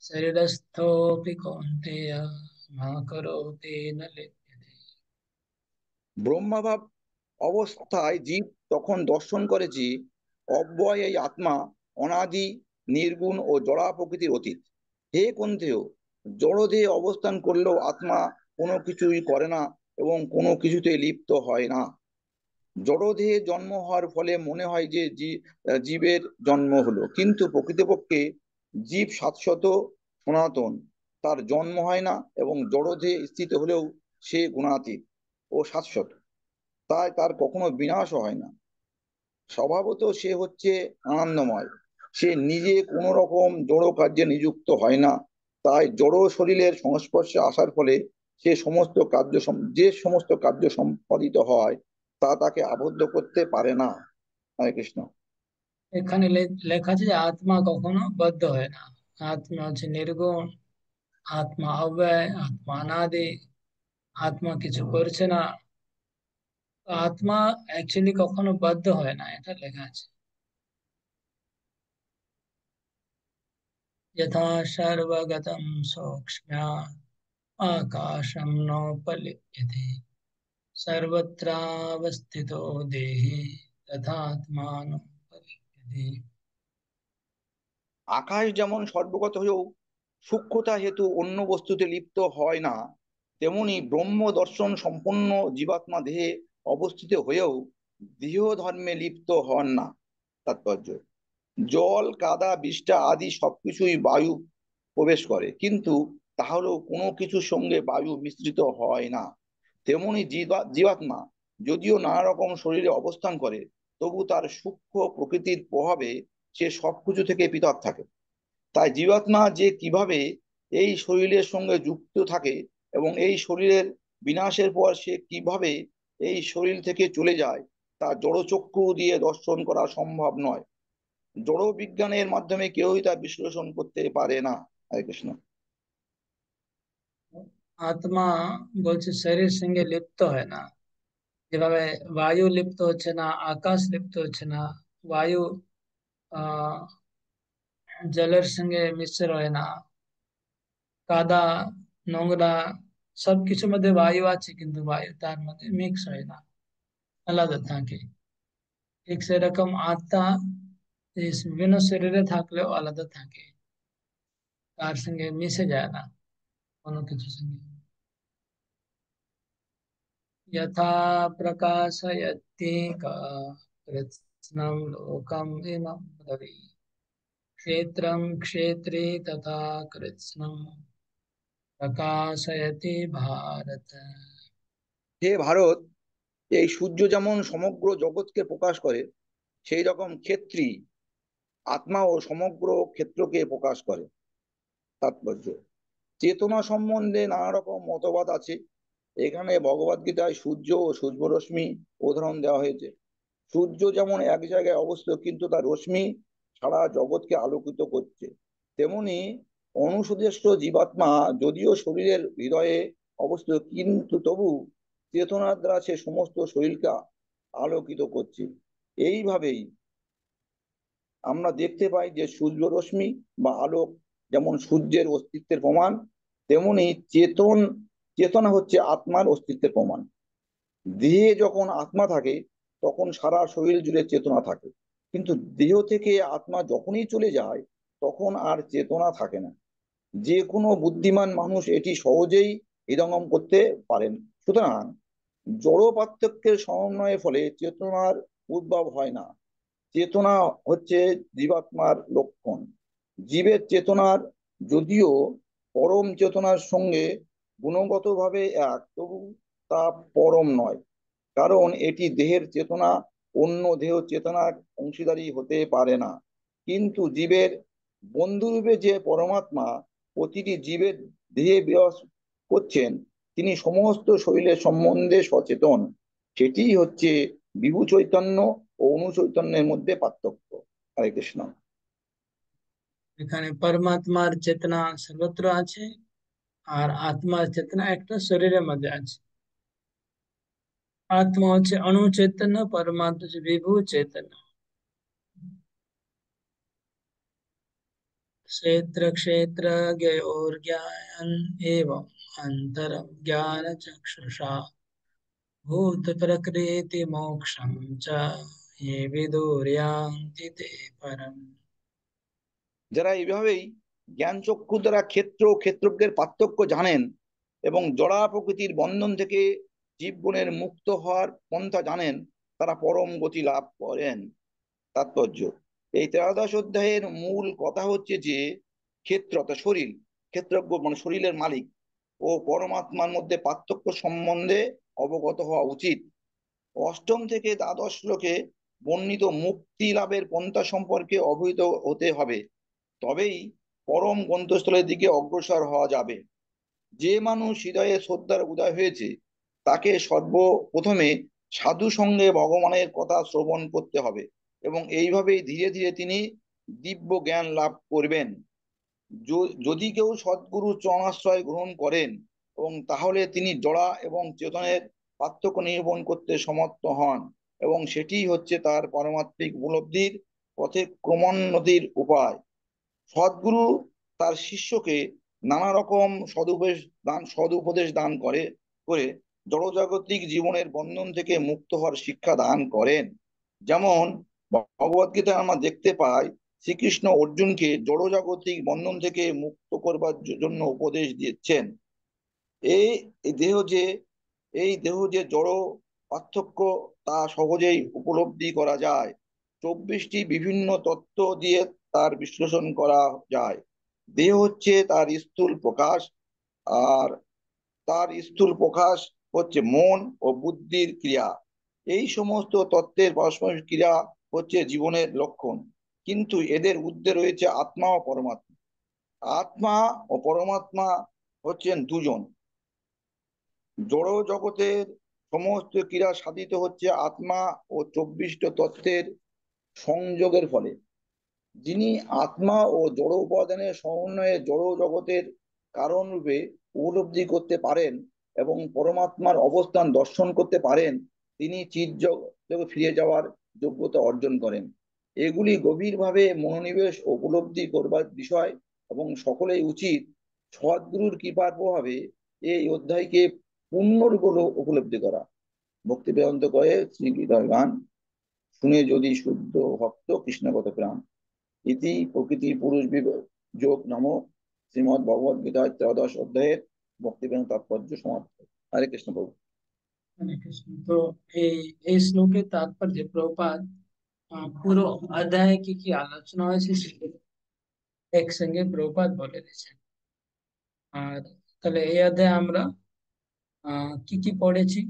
শরীরস্থোপি কৌন্তেয় মা করোতি ন লিপ্যতে। ব্রহ্মভাব অবস্থায় জীব তখন দর্শন করে যে অব্যয় এই আত্মা অনাদি, নির্গুণ ও জড়া প্রকৃতির অতীত। হে কন্তেয়, জড়দেহে অবস্থান করলেও আত্মা কোনো কিছুই করে না এবং কোনো কিছুতে লিপ্ত হয় না। জড়দেহে জন্ম হওয়ার ফলে মনে হয় যে জীবের জন্ম হলো, কিন্তু প্রকৃতপক্ষে জীব শাশ্বত, সনাতন। তার জন্ম হয় না এবং জড়দেহে স্থিত হলেও সে গুণাতীত ও শাশ্বত, তাই তার কখনো বিনাশও হয় না। স্বভাবত সে হচ্ছে আনন্দময়, সে নিজে কোনো রকম জড় কার্যে নিযুক্ত হয় না। তাই জড় শরীরের সংস্পর্শে আসার ফলে যে সমস্ত কার্য সম্পাদিত হয় তা তাকে আবদ্ধ করতে পারে না। হরে কৃষ্ণ। এখানে লেখা আছে যে আত্মা কখনো বদ্ধ হয় না। আত্মা হচ্ছে নির্গুণ, আত্মা অব্যয়, আত্মা অনাদি, আত্মা কিছু করছে না। তো আত্মা অ্যাকচুয়ালি কখনো বদ্ধ হয় না, এটা লেখা আছে। यथा सर्वगतं सौक्ष्म्यात् आकाशं नोपलिप्यते सर्वत्रावस्थितो देहे तथात्मानोपलिप्यते। আকাশ যেমন সর্বগত হয়েও সূক্ষ্মতা হেতু অন্য বস্তুতে লিপ্ত হয় না, তেমনি ব্রহ্ম দর্শন সম্পন্ন জীবাত্মা দেহে অবস্থিত হয়েও দেহ ধর্মে লিপ্ত হন না। তাৎপর্য: জল, কাদা, বিষ্ঠা আদি সবকিছুই বায়ু প্রবেশ করে, কিন্তু তাহলেও কোনো কিছুর সঙ্গে বায়ু মিশ্রিত হয় না। তেমনি জীবাত্মা যদিও নানা রকম শরীরে অবস্থান করে, তবু তার সূক্ষ্ম প্রকৃতির প্রভাবে সে সবকিছু থেকে পৃথক থাকে। তাই জীবাত্মা যে কিভাবে এই শরীরের সঙ্গে যুক্ত থাকে এবং এই শরীরের বিনাশের পর সে কিভাবে এই শরীর থেকে চলে যায়, তা জড়চক্ষু দিয়ে দর্শন করা সম্ভব নয়। জড় বিজ্ঞানের মাধ্যমে কেউই তা বিশ্লেষণ করতে পারে না। হরে কৃষ্ণ। আত্মা বলছে শরীর সঙ্গে লিপ্ত হয় না, যেভাবে বায়ু লিপ্ত হচ্ছে না, আকাশ লিপ্ত হচ্ছে না, বায়ু আহ জলের সঙ্গে মিশ্র হয় না, কাদা, নোংরা, সবকিছুর মধ্যে বায়ু আছে কিন্তু বায়ু তার মধ্যে মিক্স হয় না, আলাদা থাকে। ঠিক সেরকম আত্মা এই বিভিন্ন শরীরে থাকলেও আলাদা থাকে, তার সঙ্গে মিশে যায় না কোনো কিছুর সঙ্গে। यथा प्रकाशयत्येकः कृत्स्नं लोकम् इमं रविः क्षेत्रं क्षेत्री तथा कृत्स्नं प्रकाशयति भारत। হে ভারত, এই সূর্য যেমন সমগ্র জগৎকে প্রকাশ করে, সেই রকম ক্ষেত্রী আত্মা ও সমগ্র ক্ষেত্রকে প্রকাশ করে। তাৎপর্য: চেতনা সম্বন্ধে নানা রকম মতবাদ আছে। এখানে ভগবদ গীতায় সূর্য ও সূর্যরশ্মি উদাহরণ দেওয়া হয়েছে। সূর্য যেমন এক জায়গায় অবস্থিত কিন্তু তার রশ্মি সারা জগৎকে আলোকিত করছে, তেমনি অনুসুদেষ্ট জীবাত্মা যদিও শরীরের হৃদয়ে অবস্থিত কিন্তু তবু চেতনার দ্বারা সে সমস্ত শরীরকে আলোকিত করছে। এইভাবেই আমরা দেখতে পাই যে সূর্য রশ্মি বা আলোক যেমন সূর্যের অস্তিত্বের প্রমাণ, তেমনি চেতনা হচ্ছে আত্মার অস্তিত্বের প্রমাণ। দেহে যখন আত্মা থাকে তখন সারা শরীর জুড়ে চেতনা থাকে, কিন্তু দেহ থেকে আত্মা যখনই চলে যায় তখন আর চেতনা থাকে না। যে কোনো বুদ্ধিমান মানুষ এটি সহজেই হৃদয়ঙ্গম করতে পারেন। সুতরাং জড় পার্থক্যের সমন্বয়ের ফলে চেতনার উদ্ভব হয় না। চেতনা হচ্ছে জীবাত্মার লক্ষণ। জীবের চেতনার যদিও পরম চেতনার সঙ্গে গুণগতভাবে এক, তবু তা পরম নয়, কারণ এটি দেহের চেতনা অন্য দেহ চেতনার অংশীদারি হতে পারে না। কিন্তু জীবের বন্ধুরূপে যে পরমাত্মা প্রতিটি জীবের দেহে বিরাজ করছেন, তিনি সমস্ত শরীরের সম্বন্ধে সচেতন। সেটিই হচ্ছে বিভু চৈতন্য ও অনু চৈতন্যের মধ্যে পার্থক্য। হরে কৃষ্ণ। এখানে পরমাত্মার চেতনা সর্বত্র আছে, আর আত্মার চেতনা একটা শরীরের মধ্যে আছে। आत्मा হচ্ছে अणु चैतन्य, परमात्मा হচ্ছে विभू चैतन्य। क्षेत्र क्षेत्रज्ञयोर्ज्ञान एवं अंतरं ज्ञान चक्षुषा भूत प्रकृति मोक्षं च ये विदुर्यान्ति ते परम। যারা এইভাবেই জ্ঞান চক্ষু দ্বারা ক্ষেত্র ও ক্ষেত্রজ্ঞের পার্থক্য জানেন এবং জড়া প্রকৃতির বন্ধন থেকে জীবগণের মুক্ত হওয়ার পন্থা জানেন, তারা পরম গতি লাভ করেন। তাৎপর্য: এই 13 অধ্যায়ের মূল কথা হচ্ছে যে ক্ষেত্র অর্থাৎ শরীর, ক্ষেত্রজ্ঞ মানে শরীরের মালিক, ও পরমাত্মার মধ্যে পার্থক্য সম্বন্ধে অবগত হওয়া উচিত। অষ্টম থেকে দ্বাদশ শ্লোকে বর্ণিত মুক্তি লাভের পন্থা সম্পর্কে অবহিত হতে হবে, তবেই পরম গন্তব্যস্থলের দিকে অগ্রসর হওয়া যাবে। যে মানুষ হৃদয়ে শ্রদ্ধার উদয় হয়েছে, তাকে সর্বপ্রথমে সাধু সঙ্গে ভগবানের কথা শ্রবণ করতে হবে এবং এইভাবেই ধীরে ধীরে তিনি দিব্য জ্ঞান লাভ করবেন। যদি কেউ সদ্গুরু চরণাশ্রয় গ্রহণ করেন এবং তাহলে তিনি জড়া এবং চেতনের পার্থক্য নিরূপণ করতে সমর্থ হন এবং সেটি হচ্ছে তার পারমাত্মিক উপলব্ধির পথে ক্রমোন্নতির উপায়। সদ্গুরু তার শিষ্যকে নানা রকম সদুপদেশ দান করে করে জড়জাগতিক জীবনের বন্ধন থেকে মুক্ত হওয়ার শিক্ষা দান করেন। যেমন ভগবত গীতায় আমরা দেখতে পাই শ্রীকৃষ্ণ অর্জুনকে জড়জাগতিক বন্ধন থেকে মুক্ত করবার জন্য উপদেশ দিচ্ছেন। এই এই দেহ যে জড় পার্থক্য তা সহজেই উপলব্ধি করা যায়। 24টি বিভিন্ন তত্ত্ব দিয়ে তার বিশ্লেষণ করা যায়। দেহ হচ্ছে তার স্থূল প্রকাশ, আর তার স্থূল প্রকাশ হচ্ছে মন ও বুদ্ধির ক্রিয়া। এই সমস্ত তত্ত্বের পারস্পরিক ক্রিয়া হচ্ছে জীবনের লক্ষণ, কিন্তু এদের ঊর্ধ্বে রয়েছে আত্মা ও পরমাত্মা। আত্মা ও পরমাত্মা হচ্ছেন দুজন। জড় জগতের সমস্ত ক্রিয়া সাধিত হচ্ছে আত্মা ও 24টি তত্ত্বের সংযোগের ফলে। যিনি আত্মা ও জড় উপাদানের সমন্বয়ে জড় জগতের কারণ রূপে উপলব্ধি করতে পারেন এবং পরমাত্মার অবস্থান দর্শন করতে পারেন, তিনি চিৎজগতে ফিরে যাওয়ার যোগ্যতা অর্জন করেন। এগুলি গভীরভাবে মনোনিবেশ ও উপলব্ধি করবার বিষয় এবং সকলেই উচিত সদ্গুরুর কৃপার প্রভাবে এই অধ্যায়কে পূর্ণরূপে উপলব্ধি করা। ভক্তি বেদান্ত কয়ে শ্রী গীতার গান শুনে যদি শুদ্ধ ভক্ত কৃষ্ণগত প্রাণ। ইতি প্রকৃতি পুরুষ যোগ নাম শ্রীমদ ভগবদ গীতার 13 অধ্যায়ের ভক্তি বেদান্ত তাৎপর্য সমাপ্ত। হরে কৃষ্ণ প্রভু। হরে কৃষ্ণ। তো এই এই শ্লোকের তাৎপর্য প্রভুপাদ পুরো অধ্যায়ে কি কি আলোচনা হয়েছে সেটা একসঙ্গে প্রভুপাদ বলে দিয়েছেন। আর তাহলে এই অধ্যায়ে আমরা কি কি পড়েছি?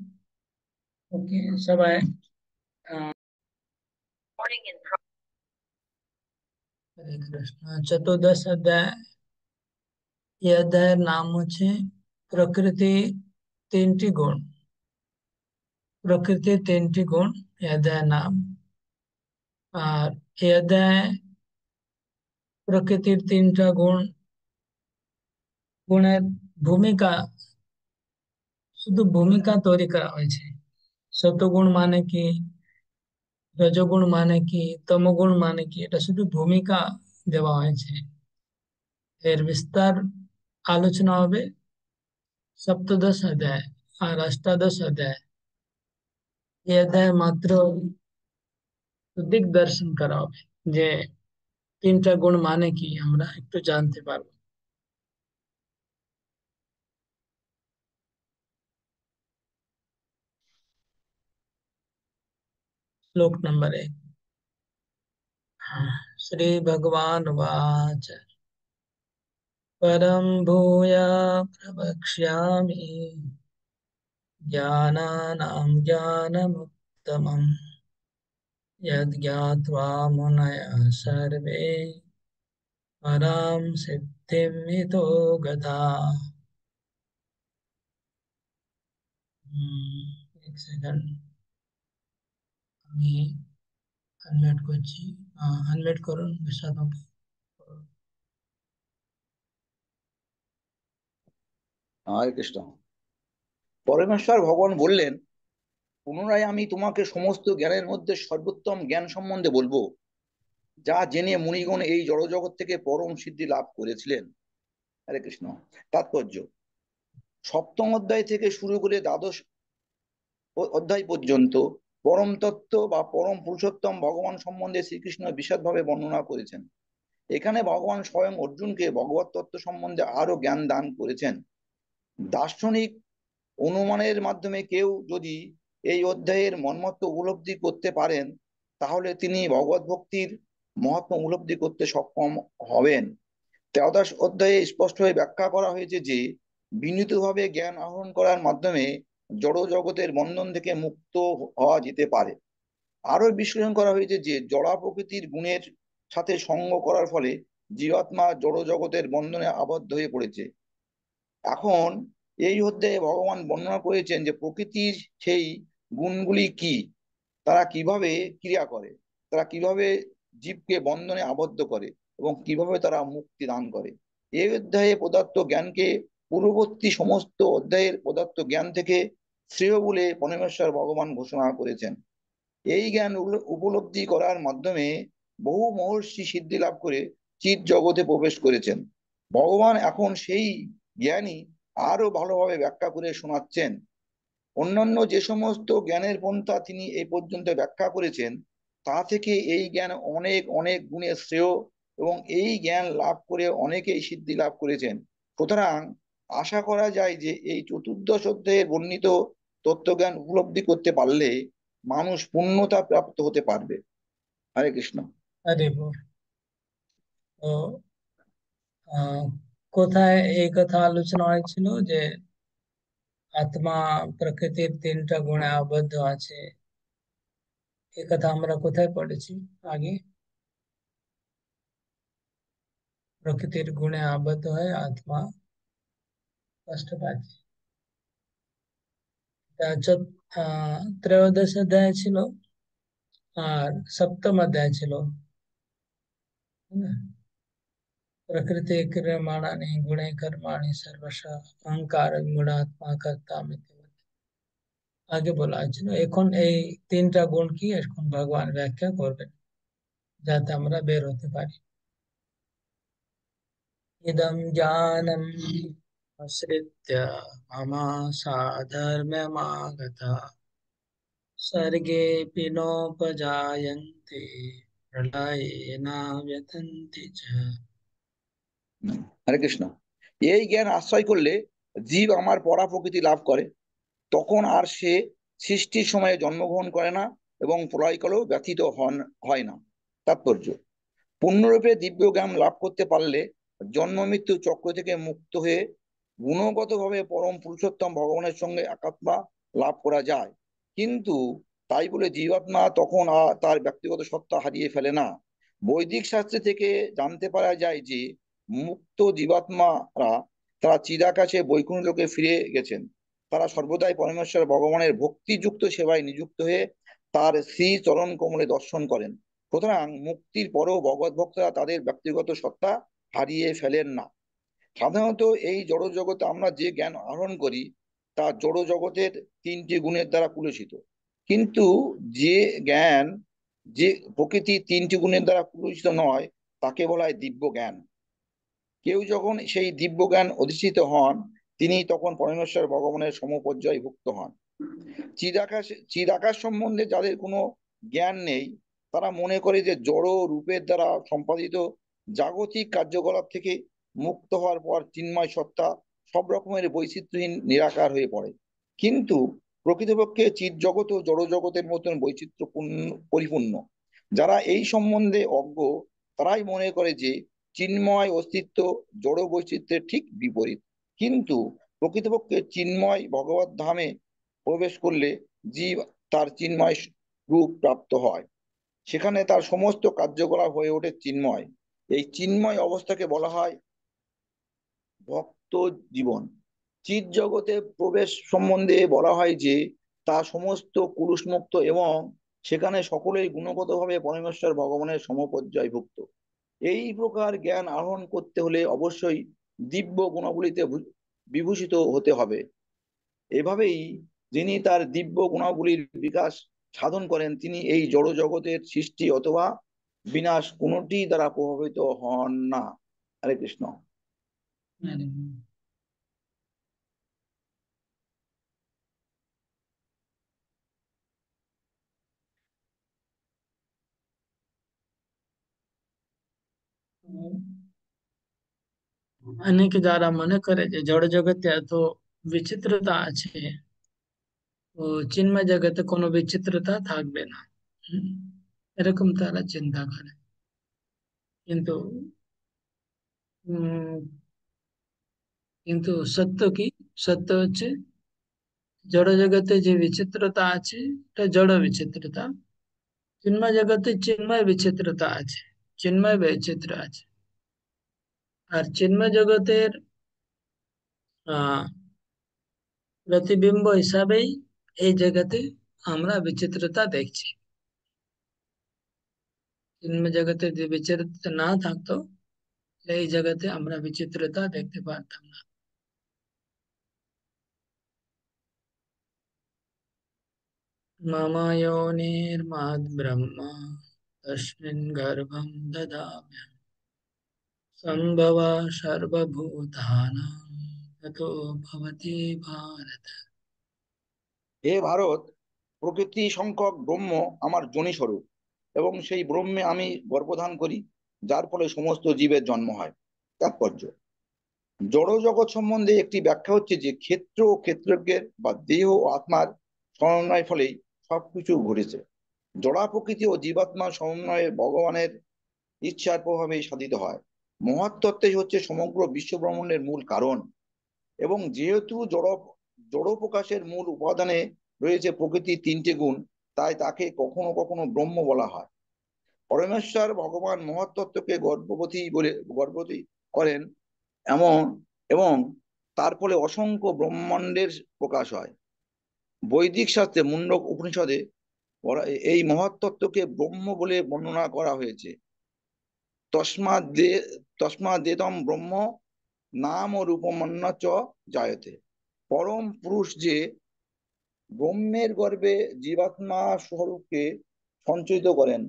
ওকে সবাই, হরে কৃষ্ণ। চতুর্দশ অধ্যায়, এই অধ্যায়ের নাম হচ্ছে প্রকৃতি তিনটি গুণ। প্রকৃতির তিনটি গুণ এই অধ্যায়ের নাম। আর এই অধ্যায়ে প্রকৃতির তিনটা গুণের ভূমিকা, শুধু ভূমিকা তৈরি করা হয়েছে। সত্যগুণ মানে কি, রজগুণ মানে কি, তমগুণ মানে কি, এটা শুধু ভূমিকা দেওয়া হয়েছে। এর বিস্তার আলোচনা হবে সপ্তদশ অধ্যায় আর অষ্টাদশ অধ্যায়। এই অধ্যায়ে মাত্র দিক দর্শন করা হবে যে তিনটা গুণ মানে কি আমরা একটু জানতে পারবো। श्लोक नंबर 1। श्री भगवान वाच परम भूय प्रवक्ष्यामि ज्ञानानां ज्ञानमुत्तमम् यद्ज्ञात्वा मुनयः सर्वे परां सिद्धिमितो गताः। एक सेकंड, আমি আনমিউট করছি। আনমিউট করুন বিশাদকে। হরে কৃষ্ণ। পরমেশ্বর ভগবান বললেন, পুনরায় আমি তোমাকে সমস্ত জ্ঞানের মধ্যে সর্বোত্তম জ্ঞান সম্বন্ধে বলবো, যা জেনে মুনিগণ এই জড়জগৎ থেকে পরম সিদ্ধি লাভ করেছিলেন। হরে কৃষ্ণ। তাৎপর্য: সপ্তম অধ্যায় থেকে শুরু করে দ্বাদশ অধ্যায় পর্যন্ত পরম তত্ত্ব বা পরম পুরুষোত্তম ভগবান সম্বন্ধে শ্রীকৃষ্ণ বিশদভাবে বর্ণনা করেছেন। এখানে ভগবান স্বয়ং অর্জুনকে ভগবত তত্ত্ব সম্বন্ধে আরো জ্ঞান দান করেছেন। দার্শনিক অনুমানের মাধ্যমে কেউ যদি এই অধ্যায়ের মর্মত্ব উপলব্ধি করতে পারেন, তাহলে তিনি ভগবত ভক্তির মহাত্ম উপলব্ধি করতে সক্ষম হবেন। ত্রয়োদশ অধ্যায়ে স্পষ্টভাবে ব্যাখ্যা করা হয়েছে যে বিনীতভাবে জ্ঞান আহরণ করার মাধ্যমে জড় জগতের বন্ধন থেকে মুক্ত হওয়া যেতে পারে। আরো বিশ্লেষণ করা হয়েছে যে জড়া প্রকৃতির গুণের সাথে সঙ্গ করার ফলে জীবাত্মা জড় জগতের বন্ধনে আবদ্ধ হয়ে পড়েছে। এখন এই অধ্যায়ে ভগবান বর্ণনা করেছেন যে প্রকৃতির সেই গুণগুলি কি, তারা কিভাবে ক্রিয়া করে, তারা কিভাবে জীবকে বন্ধনে আবদ্ধ করে এবং কিভাবে তারা মুক্তি দান করে। এই অধ্যায়ে পদার্থ জ্ঞানকে পূর্ববর্তী সমস্ত অধ্যায়ের পদার্থ জ্ঞান থেকে শ্রেয় বলে পরমেশ্বর ভগবান ঘোষণা করেছেন। এই জ্ঞান উপলব্ধি করার মাধ্যমে বহু মহর্ষি সিদ্ধি লাভ করে চিৎ জগতে প্রবেশ করেছেন। ভগবান এখন সেই জ্ঞানই আরো ভালোভাবে ব্যাখ্যা করে শোনাচ্ছেন। অন্যান্য যে সমস্ত জ্ঞানের পন্থা তিনি এই পর্যন্ত ব্যাখ্যা করেছেন, তা থেকে এই জ্ঞান অনেক অনেক গুণে শ্রেয় এবং এই জ্ঞান লাভ করে অনেকেই সিদ্ধি লাভ করেছেন। সুতরাং আশা করা যায় যে এই চতুর্দশ অধ্যায়ে বর্ণিত তত্ত্বজ্ঞান উপলব্ধি করতে পারলে মানুষ পূর্ণতা প্রাপ্ত হতে পারবে। হরে কৃষ্ণ। আরে বাহ! তো আহ, কোথায় এই কথা আলোচনা হয়েছিল যে আত্মা প্রকৃতির তিনটা গুণে আবদ্ধ আছে? এই কথা আমরা কোথায় পড়েছি আগে? প্রকৃতির গুণে আবদ্ধ হয়ে আত্মা কষ্ট পাচ্ছে। তা ত্রয়োদশ অধ্যায় ছিল আর সপ্তম অধ্যায় ছিল, তাই না? प्रकृति क्रियमाणानि गुणे कर्माणि सर्वशः अहंकार गुणात्मा कर्ता আগে বলা হয়েছিল। এখন এই তিনটা গুণ কি এখন ভগবান ব্যাখ্যা করবেন, যাতে আমরা বের হতে পারি। ইদম জ্ঞানম আশ্রিত্য মম সাধর্ম্যমাগতা सर्गेऽपि नोपजायन्ते प्रलये न व्यथन्ति च। হরে কৃষ্ণ। এই জ্ঞান আশ্রয় করলে জীব আমার পরা প্রকৃতি লাভ করে, তখন আর সে সৃষ্টির সময়ে জন্মগ্রহণ করে না এবং প্রলয়কালেও ব্যথিত হয় না। তাৎপর্য: পূর্ণরূপে দিব্য জ্ঞান লাভ করতে পারলে জন্ম মৃত্যু চক্র থেকে মুক্ত হয়ে গুণগতভাবে পরম পুরুষোত্তম ভগবানের সঙ্গে একাত্মা লাভ করা যায়। কিন্তু তাই বলে জীবাত্মা তখন আর তার ব্যক্তিগত সত্তা হারিয়ে ফেলে না। বৈদিক শাস্ত্র থেকে জানতে পারা যায় যে মুক্ত জীবাত্মারা তারা চিদাকাশে বৈকুণ্ঠ লোকে ফিরে গেছেন। তারা সর্বদাই পরমেশ্বর ভগবানের ভক্তিযুক্ত সেবায় নিযুক্ত হয়ে তার শ্রী চরণ কমলে দর্শন করেন। সুতরাং মুক্তির পরেও ভগবত ভক্তরা তাদের ব্যক্তিগত সত্তা হারিয়ে ফেলেন না। সাধারণত এই জড় জগতে আমরা যে জ্ঞান আহরণ করি তা জড় জগতের তিনটি গুণের দ্বারা কুলসিত। কিন্তু যে জ্ঞান যে প্রকৃতির তিনটি গুণের দ্বারা কুলসিত নয়, তাকে বলা হয় দিব্য জ্ঞান। কেউ যখন সেই দিব্য জ্ঞান অধিষ্ঠিত হন, তিনি তখন পরমেশ্বর ভগবানের সমপর্যায়ে ভুক্ত হন। চিদাকাশ সম্বন্ধে যাদের কোনো জ্ঞান নেই, তারা মনে করে যে জড় রূপের দ্বারা সম্পাদিত জাগতিক কার্যকলাপ থেকে মুক্ত হওয়ার পর চিন্ময় সত্তা সব রকমের বৈচিত্র্যহীন নিরাকার হয়ে পড়ে। কিন্তু প্রকৃতপক্ষে চিৎ জগৎ ও জড় জগতের মতন বৈচিত্র্যপূর্ণ পরিপূর্ণ। যারা এই সম্বন্ধে অজ্ঞ, তারাই মনে করে যে চিন্ময় অস্তিত্ব জড় বৈচিত্র্যের ঠিক বিপরীত। কিন্তু প্রকৃতপক্ষে চিন্ময় ভগবত ধামে প্রবেশ করলে জীব তার চিন্ময় রূপ প্রাপ্ত হয়। সেখানে তার সমস্ত কার্যকলাপ হয়ে ওঠে চিন্ময়। এই চিন্ময় অবস্থাকে বলা হয় ভক্ত জীবন। চিৎ জগতে প্রবেশ সম্বন্ধে বলা হয় যে তা সমস্ত কুলুষমুক্ত এবং সেখানে সকলেই গুণগতভাবে পরমেশ্বর ভগবানের সমপর্যায়ভুক্ত। এই প্রকার জ্ঞান আহরণ করতে হলে অবশ্যই দিব্য গুণাবলীতে বিভূষিত হতে হবে। এভাবেই যিনি তার দিব্য গুণাবলীর বিকাশ সাধন করেন, তিনি এই জড় জগতের সৃষ্টি অথবা বিনাশ কোনটি দ্বারা প্রভাবিত হন না। হরে কৃষ্ণ। অনেকে যারা মনে করে যে জড় জগতে এত বিচিত্রতা আছে, ও চিন্ময় জগতে কোনো বিচিত্রতা থাকবে না, হুম, এরকম তারা চিন্তা করে। কিন্তু উম, কিন্তু সত্য কি? সত্য হচ্ছে জড় জগতে যে বিচিত্রতা আছে এটা জড় বিচিত্রতা, চিন্ময় জগতে চিন্ময় বিচিত্রতা আছে, চিন্ময় বৈচিত্র্য আছে। আর চিন্ময় জগতের আহ প্রতিবিম্ব হিসাবেই এই জগতে আমরা বিচিত্রতা দেখছি। চিন্ময় জগতে যে বিচিত্রতা না থাকতো, এই জগতে আমরা বিচিত্রতা দেখতে পারতাম না। मम योनिर्महद्ब्रह्म तस्मिन् गर्भं ददाम्यहम् सम्भव सर्वभूतानां ततो भवति भारत। হে ভারত, প্রকৃতি সংখ্যক ব্রহ্ম আমার যোনি স্বরূপ, এবং সেই ব্রহ্মে আমি গর্ভধান করি, যার ফলে সমস্ত জীবের জন্ম হয়। তাৎপর্য: জড় জগৎ সম্বন্ধে একটি ব্যাখ্যা হচ্ছে যে ক্ষেত্র ও ক্ষেত্রজ্ঞের বা দেহ ও আত্মার সমন্বয়ের ফলেই সবকিছু ঘটেছে। জড়া প্রকৃতি ও জীবাত্মার সমন্বয়ে ভগবানের ইচ্ছার প্রভাবে সাধিত হয়। মহাতত্ত্বই হচ্ছে সমগ্র বিশ্ব ব্রহ্মাণ্ডের মূল কারণ, এবং যেহেতু জড় প্রকাশের মূল উপাদানে রয়েছে প্রকৃতির তিনটে গুণ, তাই তাকে কখনো কখনো ব্রহ্ম বলা হয়। পরমেশ্বর ভগবান মহাতত্ত্বকে গর্ভবতী করেন এমন, এবং তার ফলে অসংখ্য ব্রহ্মাণ্ডের প্রকাশ হয়। বৈদিক শাস্ত্রে মুন্ডক উপনিষদে এই মহাতত্ত্বকে ব্রহ্ম বলে বর্ণনা করা হয়েছে। তস্মাৎ দে তস্মাৎ দেতম ব্রহ্ম নাম ও রূপমন্য চ জায়তে। পরম পুরুষ যে ব্রহ্মের গর্ভে জীবাত্মা স্বরূপকে সঞ্চয়িত করেন।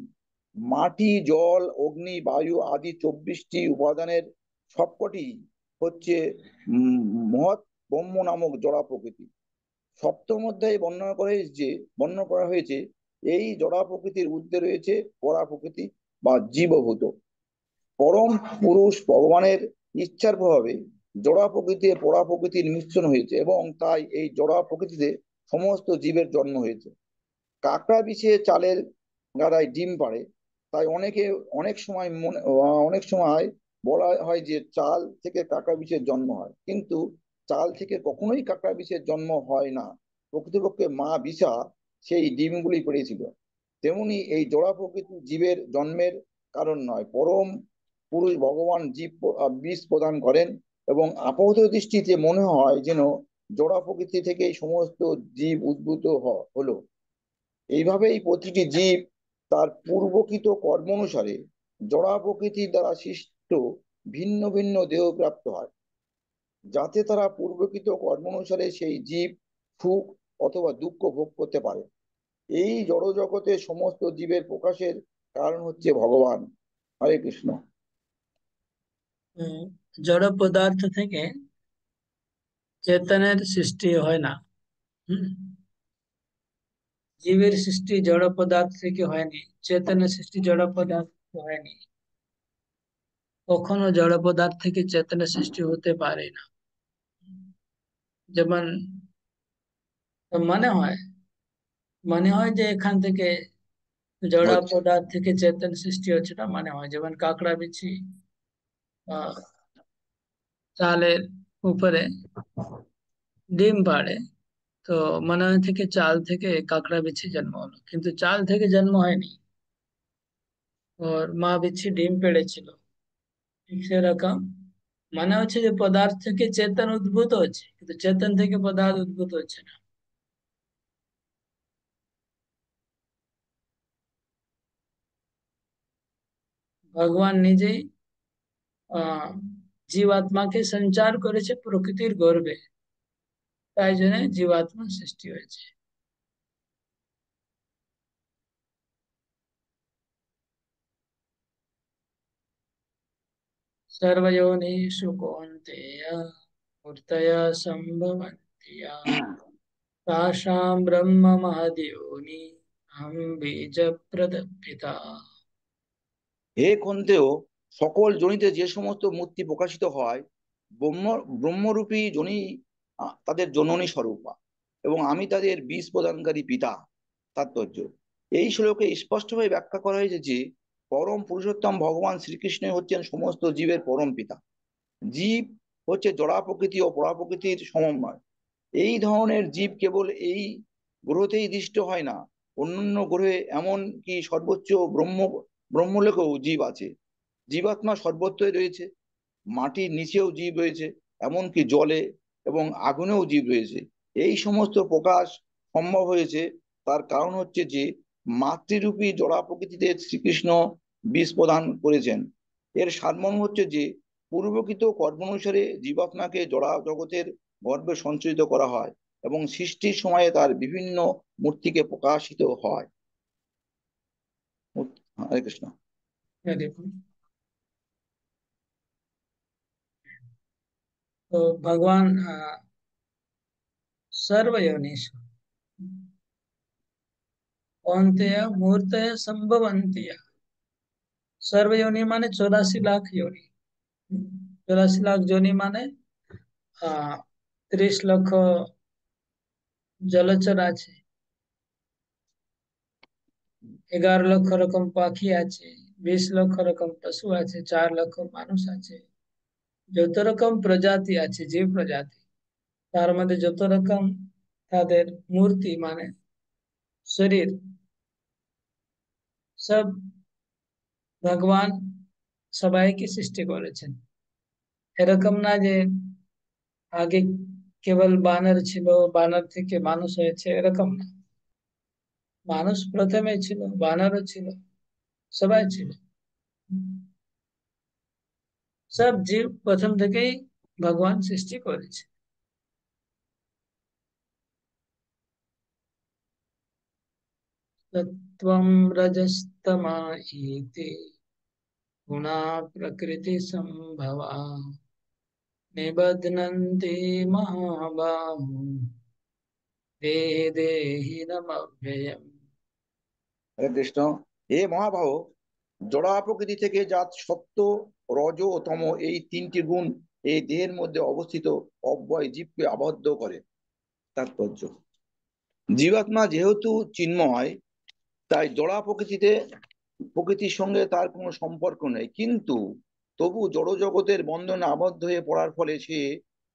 মাটি, জল, অগ্নি, বায়ু আদি 24টি উপাদানের সবকটি হচ্ছে মহৎ ব্রহ্ম নামক জড়া প্রকৃতি। সপ্তম অধ্যায়ে বর্ণনা করা হয়েছে এই জড়া প্রকৃতির ঊর্ধ্বে রয়েছে পরা প্রকৃতি বা জীবভূত। পরম পুরুষ ভগবানের ইচ্ছার প্রভাবে জড়া প্রকৃতি ও পরা প্রকৃতির মিশ্রণ হয়েছে, এবং তাই এই জড়া প্রকৃতিতে সমস্ত জীবের জন্ম হয়েছে। কাঁকড়া বিছে চালের গাদায় ডিম পাড়ে, তাই অনেক সময় বলা হয় যে চাল থেকে কাঁকড়া বিছের জন্ম হয়, কিন্তু চাল থেকে কখনোই কাঁকড়া বিছের জন্ম হয় না। প্রকৃতপক্ষে মা বিছা সেই ডিমগুলি পেড়েছিল। তেমনি এই জোড়া প্রকৃতি জীবের জন্মের কারণ নয়, পরম পুরুষ ভগবান বীজ প্রদান করেন, এবং আপাত দৃষ্টিতে মনে হয় যেন জোড়া প্রকৃতি থেকেই সমস্ত জীব উদ্ভূত হলো। এইভাবেই প্রতিটি জীব তার পূর্বকৃত কর্ম অনুসারে জড়া প্রকৃতির দ্বারা সৃষ্ট ভিন্ন ভিন্ন দেহ প্রাপ্ত হয়, যাতে তারা পূর্বকৃত কর্ম অনুসারে সেই জীব সুখ অথবা দুঃখ ভোগ করতে পারে। এই জড় জগতের সমস্ত জীবের প্রকাশের কারণ হচ্ছে ভগবান। হরে কৃষ্ণ। উম, জড় পদার্থ থেকে চেতনের সৃষ্টি হয় না। হুম, জীবের সৃষ্টি জড় পদার্থ থেকে হয়নি, চেতনের সৃষ্টি জড় পদার্থ থেকে হয়নি। কখনো জড় পদার্থ থেকে চেতনের সৃষ্টি হতে পারে না। যেমন মনে হয় মনে হয় যে এখান থেকে জড় আচ্ছা। পদার্থ থেকে চেতন সৃষ্টি হচ্ছে না, মনে হয়। যেমন কাঁকড়া বিছি আহ, চালের উপরে ডিম পাড়ে, তো মনে হয় থেকে চাল থেকে কাঁকড়া বিছি জন্ম হলো, কিন্তু চাল থেকে জন্ম হয়নি। ওর মা বিছি ডিম পেড়েছিল। ঠিক সেরকম মনে হচ্ছে যে পদার্থ থেকে চেতন উদ্ভূত হচ্ছে, কিন্তু চেতন থেকে পদার্থ উদ্ভূত হচ্ছে না। ভগবান নিজেই আহ জীবাত্মাকে সঞ্চার করেছে প্রকৃতির গর্ভে। তাই জন্য জীবাত্মা সৃষ্টি হয়েছে। सर्वयोनिषु कौन्तेय मूर्तयः सम्भवन्ति याः तासां ब्रह्म महद्योनि अहं बीजप्रदपिता। হে কন্তেও, সকল যোনিতে যে সমস্ত মূর্তি প্রকাশিত হয়, ব্রহ্ম ব্রহ্মরূপী যোনি তাদের জননী স্বরূপা, এবং আমি তাদের বীজ প্রদানকারী পিতা। তাৎপর্য: এই শ্লোকে স্পষ্টভাবে ব্যাখ্যা করা হয়েছে যে পরম পুরুষোত্তম ভগবান শ্রীকৃষ্ণই হচ্ছেন সমস্ত জীবের পরম পিতা। জীব হচ্ছে জড়া প্রকৃতি ও পরা প্রকৃতির সমন্বয়। এই ধরনের জীব কেবল এই গ্রহতেই দৃষ্ট হয় না, অন্যান্য গ্রহে, এমন কি সর্বোচ্চ ব্রহ্মলোকেও জীব আছে। জীবাত্মা সর্বত্রই রয়েছে, মাটির নিচেও জীব রয়েছে, এমনকি জলে এবং আগুনেও জীব রয়েছে। এই সমস্ত প্রকাশ সম্ভব হয়েছে, তার কারণ হচ্ছে যে মাতৃরূপী জড়া প্রকৃতিতে শ্রীকৃষ্ণ বীজ প্রদান করেছেন। এর সারমর্ম হচ্ছে যে পূর্বকৃত কর্মানুসারে জীবাত্মাকে জড়া জগতের গর্ভে সঞ্চারিত করা হয় এবং সৃষ্টির সময়ে তার বিভিন্ন মূর্তিকে প্রকাশিত হয়। হরে কৃষ্ণ। ये देखो, तो भगवान सर्वयोनिषु कौन्तेय मूर्तयः सम्भवन्ति याः। सर्वयोनि माने 84 लाख योनि। 84 लाख योनि माने 30 লক্ষ জলচর আছে, 11 লক্ষ রকম পাখি আছে, 20 লক্ষ রকম পশু আছে, 4 লক্ষ মানুষ আছে। যত রকম প্রজাতি আছে, জীব প্রজাতি, তার মধ্যে যত রকম তাদের মূর্তি মানে শরীর, সব ভগবান সবাইকে সৃষ্টি করেছেন। এরকম না যে আগে কেবল বানর ছিল, বানর থেকে মানুষ হয়েছে, এরকম না। মানুষ প্রথমে ছিল, বানরও ছিল, সবাই ছিল। সব জীব প্রথম থেকেই ভগবান সৃষ্টি করেছে। तत्त्वं रजस्तमा इति गुणा प्रकृति संभवा निबध्नन्ति महाबाहो देहे देहिनमव्ययम्। হরে কৃষ্ণ। হে মহাবাহ, জড়া প্রকৃতি থেকে যা সত্য, রজ ও তম, এই তিনটি গুণ এই দেহের মধ্যে অবস্থিত অব্যয় জীবকে আবদ্ধ করে। তাৎপর্য: জীবাত্মা যেহেতু চিন্ময়, তাই জড়া প্রকৃতির সঙ্গে তার কোনো সম্পর্ক নেই, কিন্তু তবু জড় জগতের বন্ধনে আবদ্ধ হয়ে পড়ার ফলে সে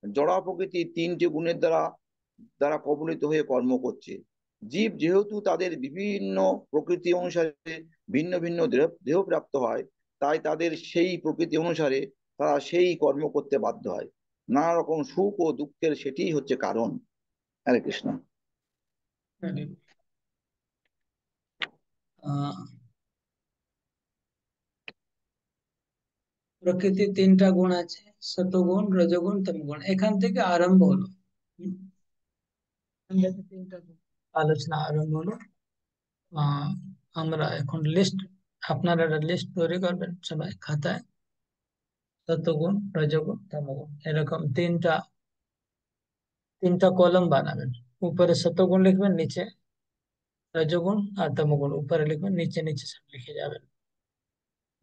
জড়া প্রকৃতির তিনটি গুণের দ্বারা দ্বারা কবলিত হয়ে কর্ম করছে। জীব যেহেতু তাদের বিভিন্ন প্রকৃতি অনুসারে ভিন্ন ভিন্ন দেহ প্রাপ্ত হয়, তাই তাদের সেই প্রকৃতি অনুসারে তারা সেই কর্ম করতে বাধ্য হয়। নানা রকম সুখ ও দুঃখের সেটিই হচ্ছে কারণ। হরে কৃষ্ণ। প্রকৃতির তিনটা গুণ আছে, সতগুণ, রজগুণ, তমগুণ। এখান থেকে আরম্ভ হলো। হুম, এখান থেকে তিনটা গুণ আলোচনা আরম্ভ হলো। আহ, আমরা এখন লিস্ট, আপনারা লিস্ট তৈরি করবেন সবাই খাতায়। সতগুণ, রজগুণ, তমগুণ, এরকম তিনটা তিনটা কলম বানাবেন। উপরে সতগুণ লিখবেন, নিচে রজগুণ আর তমগুণ উপরে লিখবেন, নিচে নিচে সব লিখে যাবেন।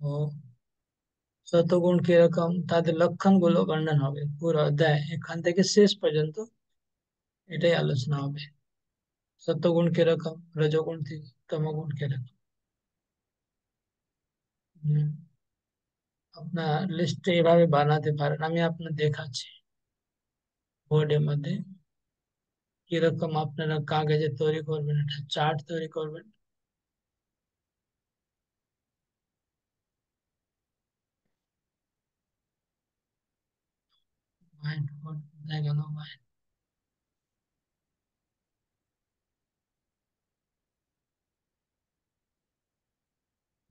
ও শতগুণ কিরকম, তাদের লক্ষণ গুলো বর্ণন হবে পুরো অধ্যায়, এখান থেকে শেষ পর্যন্ত এটাই আলোচনা হবে। সত্যগুণ কিরকম, রজগুণ থেকে তমগুণ কিরকম। হম, আপনার লিস্ট এইভাবে বানাতে পারেন, আমি আপনার দেখাচ্ছি বোর্ডের মধ্যে কিরকম আপনারা কাগজে তৈরি করবেন, এটা চার্ট তৈরি করবেন। হোয়াইট বোর্ড কোথায় গেল, হোয়াইট।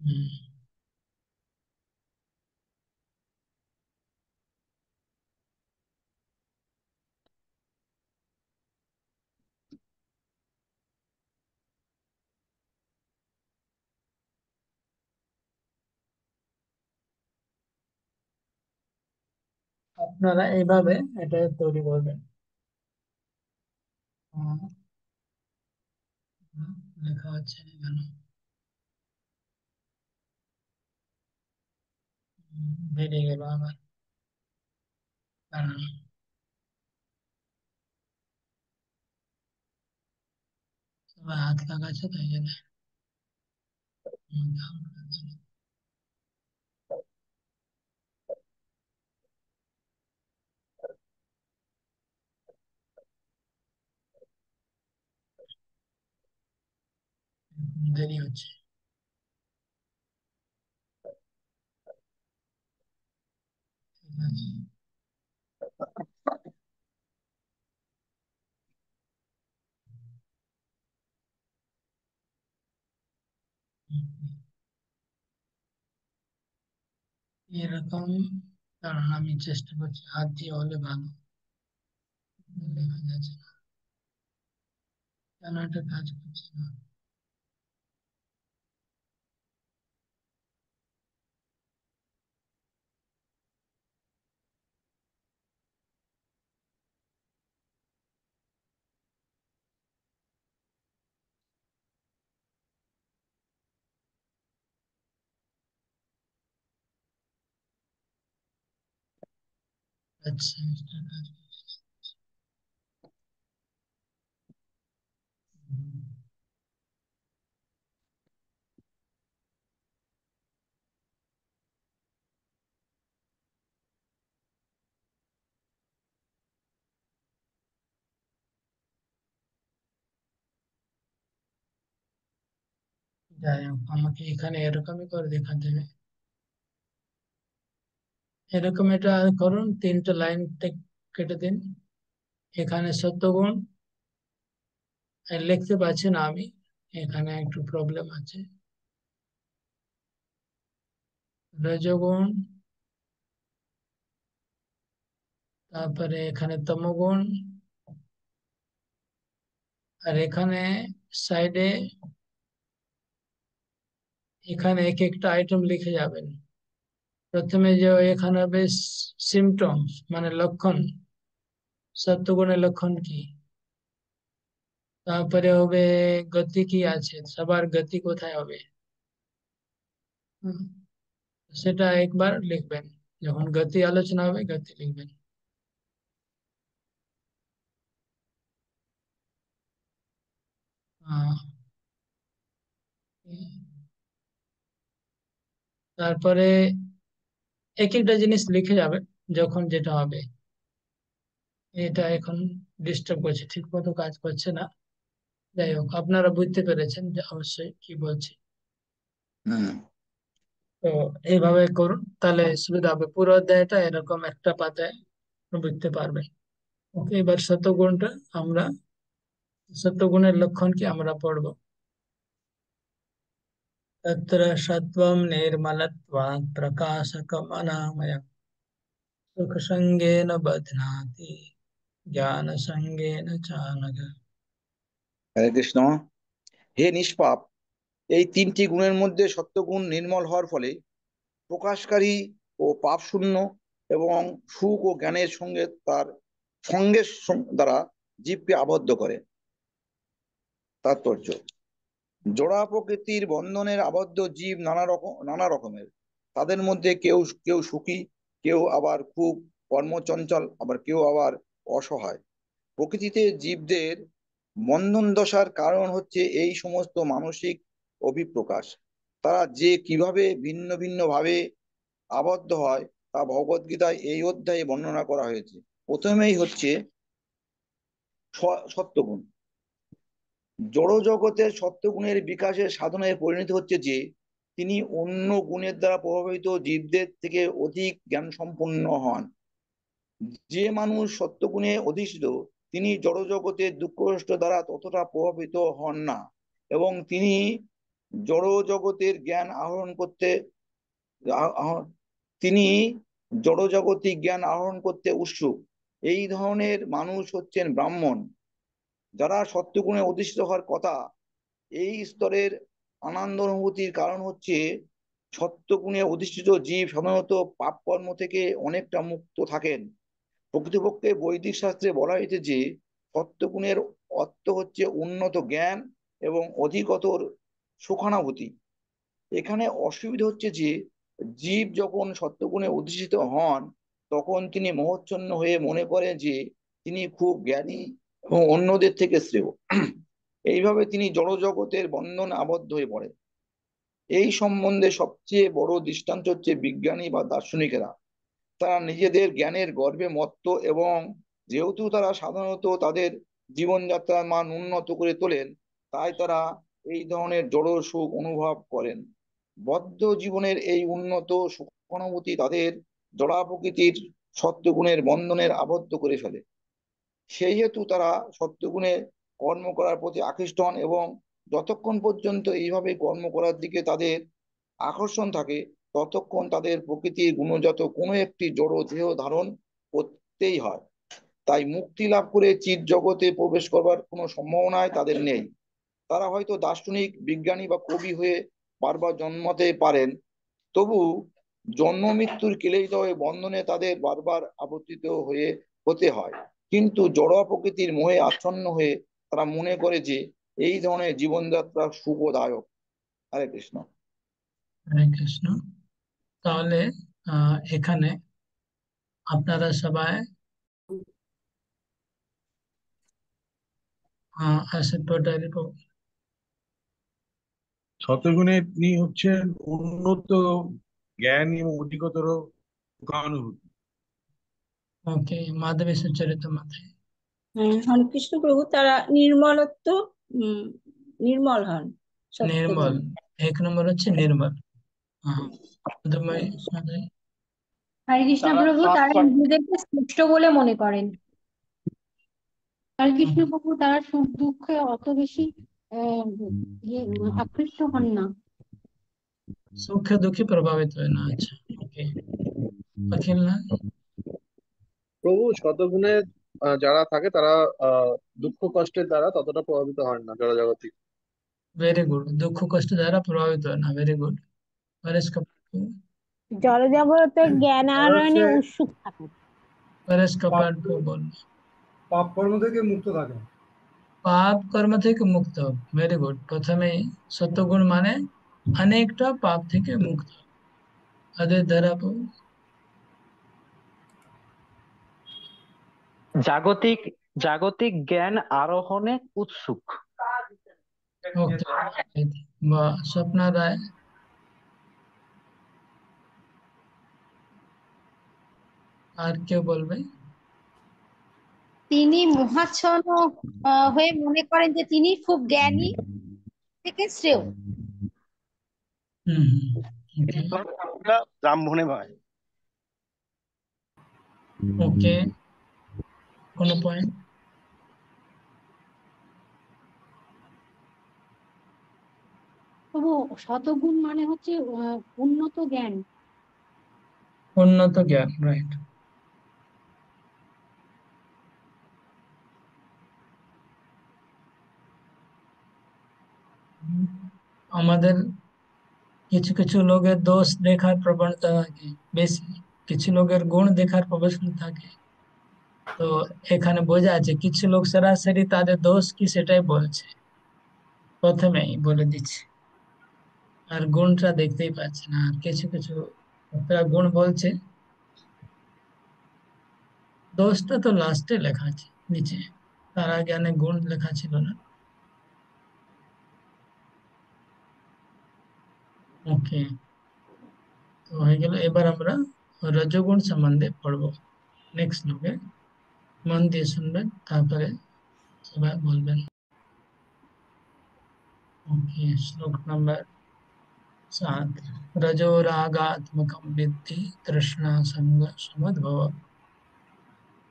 হম, আপনারা এইভাবে এটা তৈরি করবেন। আহ, লেখা আছে এখানে, বেরিয়ে গেল আবার, কারণ সবাই হাত লাগাচ্ছে তাই জন্য দেরি হচ্ছে। ঠিক আছে। এরকম, কারণ আমি চেষ্টা করছি হাত দিয়ে হলে ভালো, লেখা যাচ্ছে না, কেন এটা কাজ করছে না। আচ্ছা, এটা কাজ করছে। হুম, যাই হোক, আমাকে এখানে এরকমই করে দেখাতে হবে। এরকম এটা করুন, 3টে লাইন কেটে দিন। এখানে সত্যগুণ লিখতে পারছি না আমি, এখানে একটু প্রবলেম আছে। রজগুণ, তারপরে এখানে তমগুণ, আর এখানে সাইডে এখানে এক একটা আইটেম লিখে যাবেন। প্রথমে যে এখানে হবে সিমটমস, মানে লক্ষণ, সত্যগুণের লক্ষণ কি। তারপরে হবে গতি কি আছে, সবার গতি কোথায় হবে, হুম, সেটা একবার লিখবেন। যখন গতি আলোচনা হবে গতি লিখবেন। আহ, তারপরে এক একটা জিনিস লিখে যাবেন যখন যেটা হবে। এটা এখন ডিস্টার্ব করছে, ঠিক মতো কাজ করছে না। যাই হোক, আপনারা বুঝতে পেরেছেন যে অবশ্যই কি বলছি। হুম। তো এইভাবে করুন, তাহলে সুবিধা হবে। পুরো অধ্যায়টা এরকম একটা পাতায় বুঝতে পারবেন। ওকে, এবার শতগুণটা আমরা, শতগুণের লক্ষণ কি আমরা পড়বো। তত্র সত্ত্বম নির্মলত্বাৎ প্রকাশকম অনাময়ম সুখ সঙ্গেন বধ্নাতি জ্ঞান সঙ্গেন চানঘ। হরে কৃষ্ণ। হে নিষ্পাপ, এই তিনটি গুণের মধ্যে সত্ত্বগুণ নির্মল হওয়ার ফলে প্রকাশকারী ও পাপ শূন্য এবং সুখ ও জ্ঞানের সঙ্গে তার সঙ্গের দ্বারা জীবকে আবদ্ধ করে। তাৎপর্য: জোড়া প্রকৃতির বন্ধনের আবদ্ধ জীব নানা রকমের। তাদের মধ্যে কেউ কেউ সুখী, কেউ আবার খুব কর্মচঞ্চল, আবার কেউ আবার অসহায়। প্রকৃতিতে জীবদের বন্ধন দশার কারণ হচ্ছে এই সমস্ত মানসিক অভিপ্রকাশ। তারা যে কিভাবে ভিন্ন ভিন্ন ভাবে আবদ্ধ হয় তা ভগবদ্গীতায় এই অধ্যায়ে বর্ণনা করা হয়েছে। প্রথমেই হচ্ছে সত্যগুণ। জড় জগতের সত্যগুণের বিকাশের সাধনায় পরিণত হচ্ছে যে তিনি অন্য গুণের দ্বারা প্রভাবিত জীবদের থেকে অধিক জ্ঞান সম্পন্ন হন। যে মানুষ সত্যগুণে অধিষ্ঠিত তিনি জড় জগতের দুঃখ কষ্ট দ্বারা ততটা প্রভাবিত হন না, এবং তিনি জড় জগতের জ্ঞান আহরণ করতে তিনি জড়জাগতিক জ্ঞান আহরণ করতে উৎসুক। এই ধরনের মানুষ হচ্ছেন ব্রাহ্মণ। যারা সত্যগুণে অধিষ্ঠিত হওয়ার কথা, এই স্তরের আনন্দ অনুভূতির কারণ হচ্ছে সত্যগুণে অধিষ্ঠিত জীব সাধারণত পাপ কর্ম থেকে অনেকটা মুক্ত থাকেন। প্রকৃতপক্ষে বৈদিক শাস্ত্রে বলা হয়েছে যে সত্যগুণের অর্থ হচ্ছে উন্নত জ্ঞান এবং অধিকতর সুখানুভূতি। এখানে অসুবিধা হচ্ছে যে জীব যখন সত্যগুণে অধিষ্ঠিত হন তখন তিনি মোহচ্ছন্ন হয়ে মনে করেন যে তিনি খুব জ্ঞানী এবং অন্যদের থেকে শ্রেয়। এইভাবে তিনি জড়জগতের বন্ধনে আবদ্ধ হয়ে পড়ে। এই সম্বন্ধে সবচেয়ে বড় দৃষ্টান্ত হচ্ছে বিজ্ঞানী বা দার্শনিকেরা। তারা নিজেদের জ্ঞানের গর্বে মত্ত এবং যেহেতু তারা সাধারণত তাদের জীবনযাত্রার মান উন্নত করে তোলেন, তাই তারা এই ধরনের জড় সুখ অনুভব করেন। বদ্ধ জীবনের এই উন্নত সুখানুভূতি তাদের জড়া প্রকৃতির সত্যগুণের বন্ধনের আবদ্ধ করে ফেলে। সেই হেতু তারা সত্যগুণে কর্ম করার প্রতি আকৃষ্ট হন এবং যতক্ষণ পর্যন্ত এইভাবে কর্ম করার দিকে তাদের আকর্ষণ থাকে ততক্ষণ তাদের প্রকৃতির গুণজাত কোনো একটি জড় দেহ ধারণ করতেই হয়। তাই মুক্তি লাভ করে চিৎ জগতে প্রবেশ করবার কোনো সম্ভাবনাই তাদের নেই। তারা হয়তো দার্শনিক, বিজ্ঞানী বা কবি হয়ে বারবার জন্মাতে পারেন, তবু জন্ম মৃত্যুর ক্লেশদ্বয় বন্ধনে তাদের বারবার আবর্তিত হতে হয়। কিন্তু জড় প্রকৃতির মোহে আচ্ছন্ন হয়ে তারা মনে করে যে এই ধরনের জীবনযাত্রা সুখদায়ক। হরে কৃষ্ণ। হরে কৃষ্ণ। তাহলে এখানে আপনারা সবাই আসেন টোটালি। শতগুণে তিনি হচ্ছেন উন্নত জ্ঞান এবং অধিকতর সুখানুভূতি। ওকে, মাধবী সুচরিত মাথায় হরে কৃষ্ণ প্রভু, তারা নির্মলত্ব উম নির্মল হন নির্মল, সত্যগুণ। 1 নম্বর হচ্ছে নির্মল। মাধবী মাথায় হরে কৃষ্ণ তারা প্রভু, পাপ তারা করে। নিজেদেরকে শ্রেষ্ঠ বলে মনে করেন। হরে কৃষ্ণ প্রভু, তারা সুখ দুঃখে অত বেশি আকৃষ্ট হন না। সুখে দুঃখে প্রভাবিত হয় না। আচ্ছা, ওকে। অখিল না? প্রভু শতগুণে যারা থাকে তারা দুঃখ কষ্টের দ্বারা ততটা প্রভাবিত হয় না জড়জাগতিক। Very good. দুঃখ কষ্ট দ্বারা প্রভাবিত হয় না। Very good. পরেশ কাপুর। জড়জগতের জ্ঞান তারা হচ্ছে আহরণে উৎসুক থাকে। পরেশ পাপ কাপুর বল। পাপ কর্ম থেকে মুক্ত থাকে। পাপ কর্ম থেকে মুক্ত। Very good. প্রথমেই সত্যগুণ মানে অনেকটা পাপ থেকে মুক্ত। আদের ধারা জাগতিক জাগতিক জ্ঞান আরোহণে উৎসুক। ওকে। বা স্বপ্না রায়। আর কেউ বলবে? তিনি মোহাচ্ছন্ন হয়ে মনে করেন যে তিনি খুব জ্ঞানী থেকে শ্রেয়। ওকে। ব্রাহ্মণে ভাই। ওকে, কোনো পয়েন্ট? প্রভু, শতগুণ মানে হচ্ছে উন্নত জ্ঞান। উন্নত জ্ঞান, রাইট। আমাদের কিছু কিছু লোকের দোষ দেখার প্রবণতা থাকে বেশি, কিছু লোকের গুণ দেখার প্রবণতা থাকে। তো এখানে বোঝা আছে কিছু লোক সরাসরি তাদের দোষ কি সেটাই বলছে, প্রথমেই বলে দিচ্ছে, আর গুণটা দেখতেই পাচ্ছে না। আর কিছু কিছু লোকেরা গুণ বলছে, দোষটা তো লাস্টে লেখা আছে নিচে, তার আগে অনেক গুণ লেখা ছিল না। ওকে, তো হয়ে গেল। এবার আমরা রজগুণ সম্বন্ধে পড়বো। নেক্সট লোকে মন দিয়ে শুনবেন, তারপরে সবাই বলবেন। ओके, श्लोक नंबर 7। रजोरागात्मकं विद्धि तृष्णा संग समुद्भव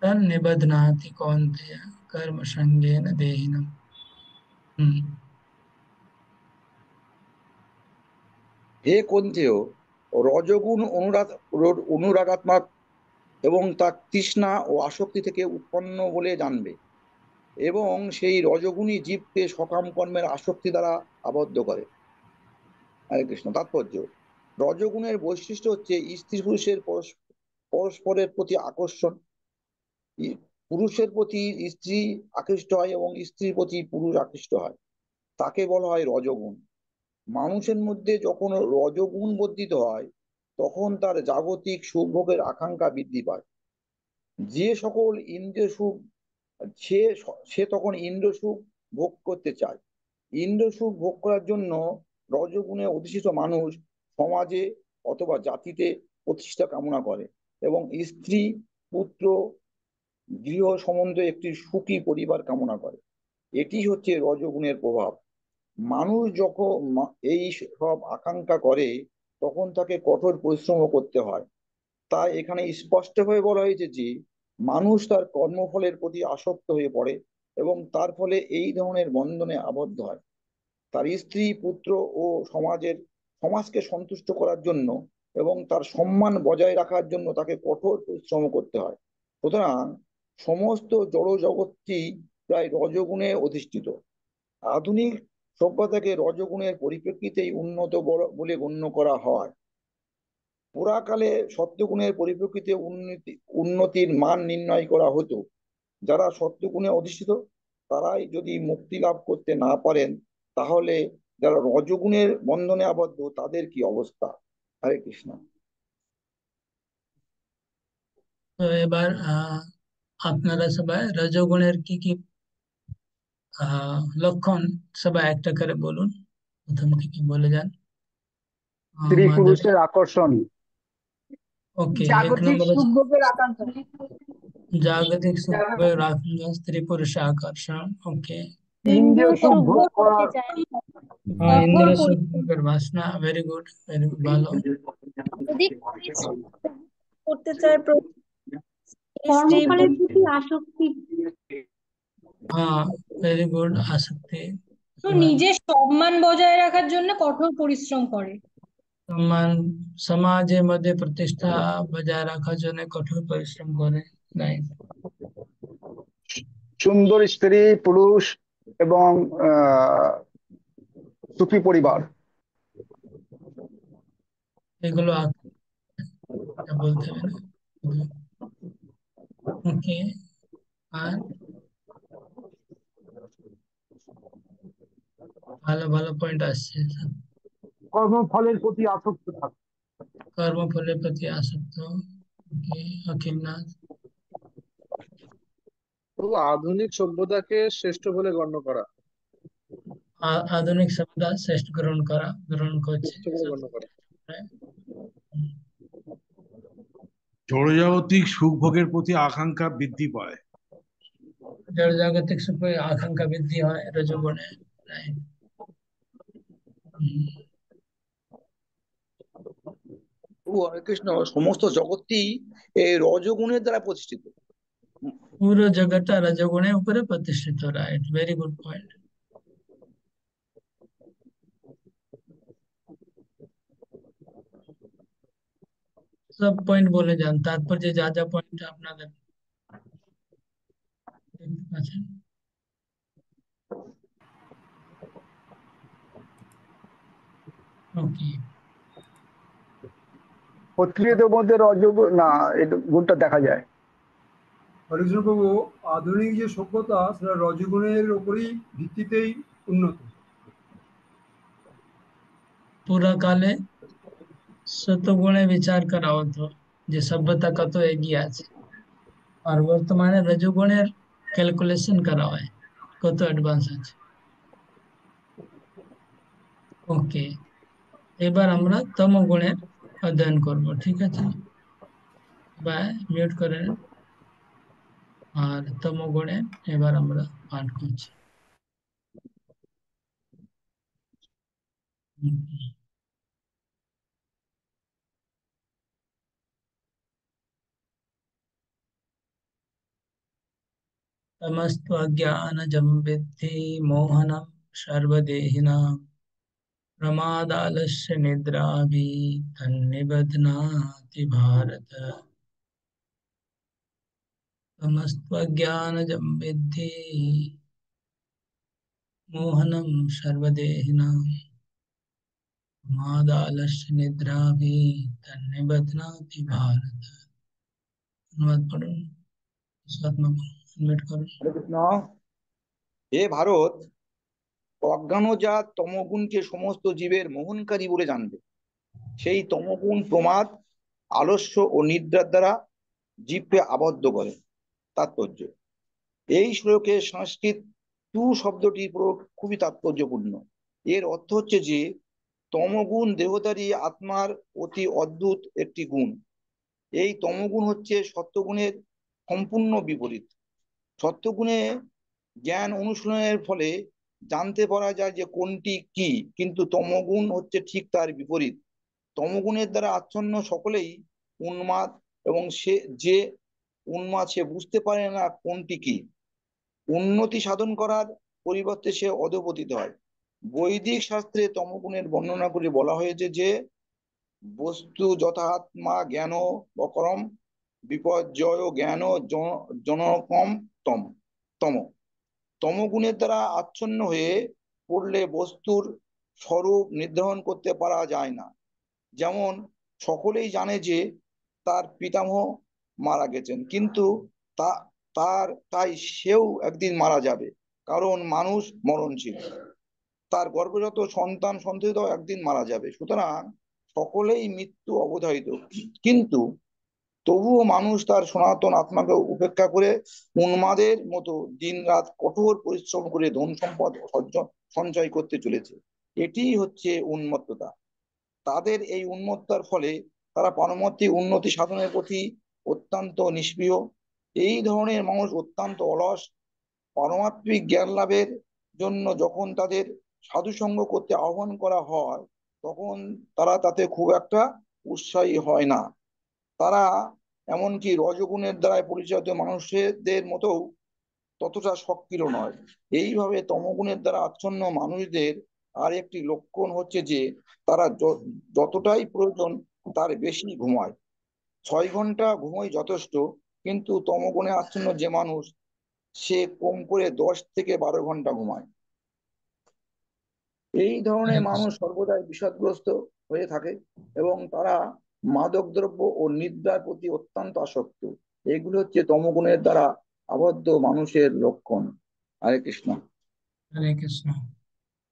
तन्निबध्नाति कौन्तेय कर्म संगेन देहिनम्। হে কন্তেয়, রজগুণ অনুরাগাত্মক এবং তা তৃষ্ণা ও আসক্তি থেকে উৎপন্ন বলে জানবে, এবং সেই রজগুণী জীবকে সকাম কর্মের আসক্তি দ্বারা আবদ্ধ করে। হরে কৃষ্ণ। তাৎপর্য: রজগুণের বৈশিষ্ট্য হচ্ছে স্ত্রী পুরুষের পরস্পরের প্রতি আকর্ষণ। পুরুষের প্রতি স্ত্রী আকৃষ্ট হয় এবং স্ত্রীর প্রতি পুরুষ আকৃষ্ট হয়, তাকে বলা হয় রজগুণ। মানুষের মধ্যে যখন রজগুণ বর্ধিত হয় তখন তার জাগতিক সুখ ভোগের আকাঙ্ক্ষা বৃদ্ধি পায়। যে সকল ইন্দ্রিয় সুখ সে সে তখন ইন্দ্র সুখ ভোগ করতে চায়। ইন্দ্র সুখ ভোগ করার জন্য রজগুণে অধিষ্ঠিত মানুষ সমাজে অথবা জাতিতে প্রতিষ্ঠা কামনা করে এবং স্ত্রী পুত্র গৃহ সম্বন্ধে একটি সুখী পরিবার কামনা করে। এটি হচ্ছে রজগুণের প্রভাব। মানুষ যখন এই সব আকাঙ্ক্ষা করে তখন তাকে কঠোর পরিশ্রম করতে হয়। তাই এখানে স্পষ্টভাবে বলা হয়েছে যে মানুষ তার কর্মফলের প্রতি আসক্ত হয়ে পড়ে এবং তার ফলে এই ধরনের বন্ধনে আবদ্ধ হয়। তার স্ত্রী পুত্র ও সমাজকে সন্তুষ্ট করার জন্য এবং তার সম্মান বজায় রাখার জন্য তাকে কঠোর পরিশ্রম করতে হয়। সুতরাং সমস্ত জড় জগৎটি প্রায় রজগুণে অধিষ্ঠিত। আধুনিক সভ্যতাকে রজগুণের পরিপ্রেক্ষিতেই উন্নত বলে গণ্য করা হয়। পুরাকালে সত্যগুণের পরিপ্রেক্ষিতে উন্নতির মান নির্ণয় করা হতো। যারা সত্যগুণে অধিষ্ঠিত তারাই যদি মুক্তি লাভ করতে না পারেন তাহলে যারা রজগুণের বন্ধনে আবদ্ধ তাদের কি অবস্থা। হরে কৃষ্ণ। তো এবার আপনারা সবাই রজগুণের কি কি লক্ষণ সবাই একটা করে বলুন, প্রথম থেকে বলে যান। স্ত্রী মাধব, পুরুষের আকর্ষণ, ওকে। এক জাগতিক নম্বর সুখ ভোগের আকাঙ্ক্ষা, জাগতিক সুখের আকাঙ্ক্ষা, স্ত্রী পুরুষ আকর্ষণ, ওকে। ইন্দ্রিয় ইন্দ্রিয় সুখ সুখ ভোগ ভোগ করা, করতে চায়, ইন্দ্র কঠোর সুখের বাসনা, ভেরি গুড ভালো। অধিক পরিশ্রম করতে চায়, স্ত্রী কর্মফলের প্রতি আসক্তি, হ্যাঁ ভেরি গুড, আসক্তি। তো নিজের সম্মান বজায় রাখার জন্য কঠোর পরিশ্রম করে। সম্মান, সমাজের মধ্যে প্রতিষ্ঠা বজায় রাখার জন্য কঠোর পরিশ্রম করে। রাইট। সুন্দর স্ত্রী পুরুষ এবং সুখী পরিবার। এগুলো বলতে হবে না, ওকে। আর ভালো ভালো পয়েন্ট আসছে। কর্মফলের প্রতি আসক্ত থাকে। কর্মফলের প্রতি আসক্ত, ওকে। অখিলনাথ। তো আধুনিক সভ্যতাকে শ্রেষ্ঠ বলে গণ্য করা, আধুনিক সভ্যতা শ্রেষ্ঠ গ্রহণ করছে। শ্রেষ্ঠ বলে গণ্য করা। জড়জাগতিক সুখ ভোগের প্রতি আকাঙ্ক্ষা বৃদ্ধি পায়। জড়জাগতিক সুখে আকাঙ্ক্ষা বৃদ্ধি হয় রজগুণে। রাইট। হরে কৃষ্ণ। সমস্ত জগৎটি এই রজগুণের দ্বারা প্রতিষ্ঠিত। পুরো জগৎটা রজগুণে উপরে প্রতিষ্ঠিত। Right, very good point. সব পয়েন্ট বলে যান, তারপর যে যা যা পয়েন্ট আপনাদের দেখতে পাচ্ছেন। ওকে। ক্ষত্রিয়দের মধ্যে রজগুণ না, এই গুণটা দেখা যায়। হরিকৃষ্ণ প্রভু, আধুনিক যে সভ্যতা সেটা রজগুণের ওপরই ভিত্তিতেই উন্নত। পুরাকালে সতগুণে বিচার করা হতো যে সভ্যতা কত এগিয়ে আছে, আর বর্তমানে রজগুণের ক্যালকুলেশন করা হয় কত অ্যাডভান্স আছে। ওকে, এবার আমরা তমগুণের অধ্যয়ন করব, ঠিক আছে? বা মিউট করে নেন। আর তমগুণে এবার আমরা পাঠ করছি। तमस्तु अज्ञानजं विद्धि मोहनं सर्वदेहिनां प्रमादालस्य निद्राभि तन्निबध्नाति भारत। तमस्तु अज्ञानजं विद्धि मोहनं सर्वदेहिनां मादालस्य निद्राभि तन्निबध्नाति भारत। অনুবাদ করুন, admit করুন। হরে কৃষ্ণ। হে ভারত, অজ্ঞানজাত তমগুণকে সমস্ত জীবের মোহনকারী বলে জানবে। সেই তমগুণ প্রমাদ, আলস্য ও নিদ্রার দ্বারা জীবকে আবদ্ধ করে। তাৎপর্য: এই শ্লোকে সংস্কৃত তু শব্দটির প্রয়োগ খুবই তাৎপর্যপূর্ণ। এর অর্থ হচ্ছে যে তমগুণ দেহধারী আত্মার অতি অদ্ভুত একটি গুণ। এই তমগুণ হচ্ছে সত্যগুণের সম্পূর্ণ বিপরীত। সত্যগুণে জ্ঞান অনুশীলনের ফলে জানতে পারা যায় যে কোনটি কি, কিন্তু তমগুণ হচ্ছে ঠিক তার বিপরীত। তমগুণের দ্বারা আচ্ছন্ন সকলেই উন্মাদ, এবং যে উন্মাদ সে বুঝতে পারে না কোনটি কি। উন্নতি সাধন করার পরিবর্তে সে অধঃপতিত হয়। বৈদিক শাস্ত্রে তমগুণের বর্ণনা করে বলা হয়েছে যে বস্তু যথাত্মা জ্ঞান বকরম বিপর্যয় জ্ঞান জনকম তম তম। তমগুণের দ্বারা আচ্ছন্ন হয়ে পড়লে বস্তুর স্বরূপ নির্ধারণ করতে পারা যায় না। যেমন সকলেই জানে যে তার পিতামহ মারা গেছেন, কিন্তু তাই সেও একদিন মারা যাবে, কারণ মানুষ মরণশীল। তার গর্ভজাত সন্তান সন্ততিও একদিন মারা যাবে। সুতরাং সকলেই মৃত্যু অবধারিত, কিন্তু তবুও মানুষ তার সনাতন আত্মাকে উপেক্ষা করে উন্মাদের মতো দিন রাত কঠোর পরিশ্রম করে ধন সম্পদ সঞ্চয় করতে চলেছে। এটিই হচ্ছে উন্মত্ততা। তাদের এই উন্মত্তার ফলে তারা পারমার্থিক উন্নতি সাধনের প্রতি অত্যন্ত নিষ্ক্রিয়। এই ধরনের মানুষ অত্যন্ত অলস। পারমার্থিক জ্ঞান লাভের জন্য যখন তাদের সাধুসঙ্গ করতে আহ্বান করা হয়, তখন তারা তাতে খুব একটা উৎসাহী হয় না। তারা এমনকি রজগুণের দ্বারা পরিচালিত মানুষদের মতো ততটা সক্রিয় নয়। এইভাবে তমগুণের দ্বারা আচ্ছন্ন মানুষদের আর একটি লক্ষণ হচ্ছে যে তারা যতটাই প্রয়োজন তার বেশি ঘুমায়। 6 ঘন্টা ঘুমোই যথেষ্ট, কিন্তু তমগুণে আচ্ছন্ন যে মানুষ সে কম করে 10 থেকে 12 ঘন্টা ঘুমায়। এই ধরনের মানুষ সর্বদাই বিষাদগ্রস্ত হয়ে থাকে এবং তারা মাদক দ্রব্য ও নিদ্রার প্রতি অত্যন্ত আসক্ত। এগুলো হচ্ছে তমগুণের দ্বারা আবদ্ধ মানুষের লক্ষণ। হরে কৃষ্ণ। হরে কৃষ্ণ।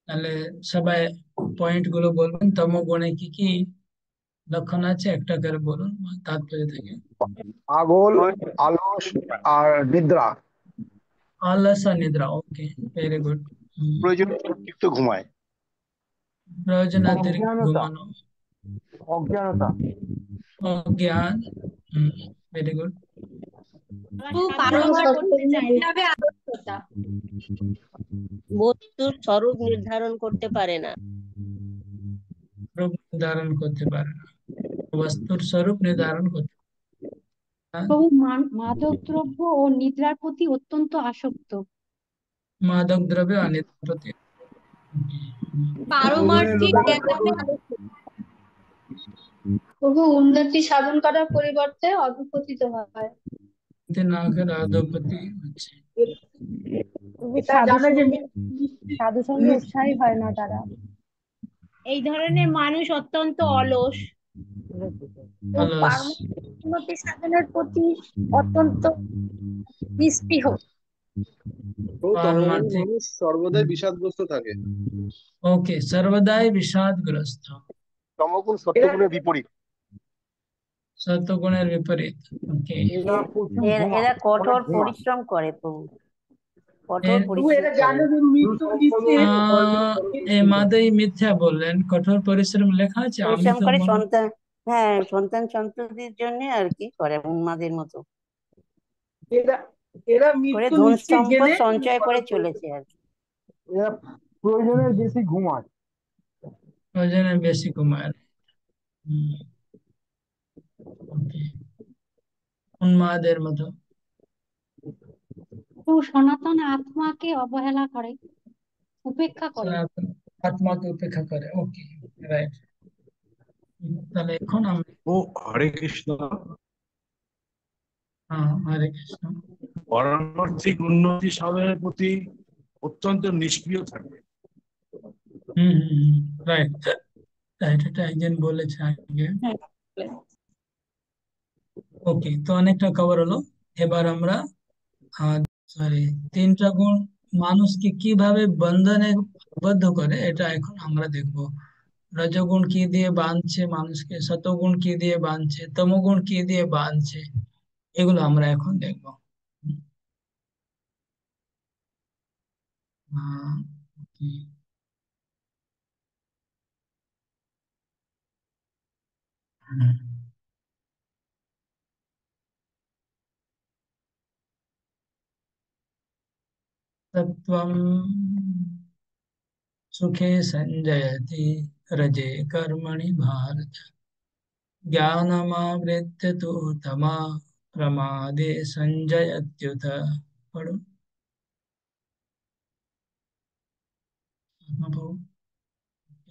তাহলে সবাই পয়েন্ট গুলো বলবেন, তমগুণে কি কি লক্ষণ আছে একটা করে বলুন তাৎপর্য থেকে। পাগল, আলস আর নিদ্রা। অলস আর নিদ্রা, ওকে, ভেরি গুড। প্রয়োজনে অতিরিক্ত ঘুমায়। প্রয়োজনাতিরিক্ত অজ্ঞানতা, ঘুমানো, অজ্ঞানতা। অজ্ঞান, ভেরি গুড। পারমার্থিক লাভে আলস্যতা। বস্তুর স্বরূপ নির্ধারণ করতে পারে না। রূপ নির্ধারণ করতে পারে না, বস্তুর স্বরূপ নির্ধারণ করতে প্রভু মাদক দ্রব্য ও নিদ্রার প্রতি অত্যন্ত আসক্ত। মাদক দ্রব্য আর নিদ্রার প্রতি। পারমার্থিক জ্ঞান লাভে আলস্যতা। প্রভু উন্নতি সাধন করার পরিবর্তে অধঃপতিত হয়। না করে অধঃপতি হচ্ছে। সাধু সঙ্গে উৎসাহী হয় না তারা। এই ধরনের মানুষ অত্যন্ত অলস ও অলস, উন্নতি সাধনের প্রতি অত্যন্ত নিস্পৃহ। পারমার্থিক, মানুষ সর্বদাই বিষাদগ্রস্ত থাকে। ওকে, সর্বদাই বিষাদগ্রস্ত। তমগুণ সত্যগুণের বিপরীত। সত্যগুণের বিপরীত, ওকে। এরা কঠোর পরিশ্রম করে প্রভু, কঠোর এর পরিশ্রম করে। এই মাদেই মিথ্যা বললেন, কঠোর পরিশ্রম লেখা আছে, আমি পরিশ্রম তো করে সন্তান, হ্যাঁ সন্তান সন্ততির জন্য আর কি করে উন্মাদের মতো করে ধন সম্পদ সঞ্চয় করে চলেছে আর কি। এরা প্রয়োজনের বেশি ঘুমায়। প্রয়োজনের বেশি ঘুমায়। ওকে, উন্মাদের মতো। তো সনাতন আত্মাকে অবহেলা করে, উপেক্ষা করে। সনাতন আত্মাকে উপেক্ষা করে, ওকে, রাইট। তাহলে এখন আমরা, ও হরে কৃষ্ণ। হরে কৃষ্ণ। পারমার্থিক উন্নতি সাধনের প্রতি অত্যন্ত নিষ্ক্রিয় থাকে। রাইট। এটা একজন বলেছে আগে। হ্যাঁ ওকে, তো অনেকটা কভার হলো। এবার আমরা সরি, তিনটা গুণ মানুষকে কিভাবে বন্ধনে আবদ্ধ করে এটা এখন আমরা দেখব। রজগুণ কি দিয়ে বাঁধছে মানুষকে, সতগুণ কি দিয়ে বাঁধছে, তমগুণ কি দিয়ে বাঁধছে, এগুলো আমরা এখন দেখব। আহ, okay, হুম। सत्वं सुखे संजयति रजे कर्मणि भारत, ज्ञानमावृत्य तु तमा प्रमादे संजयत्युत। पढ़ो बाबू,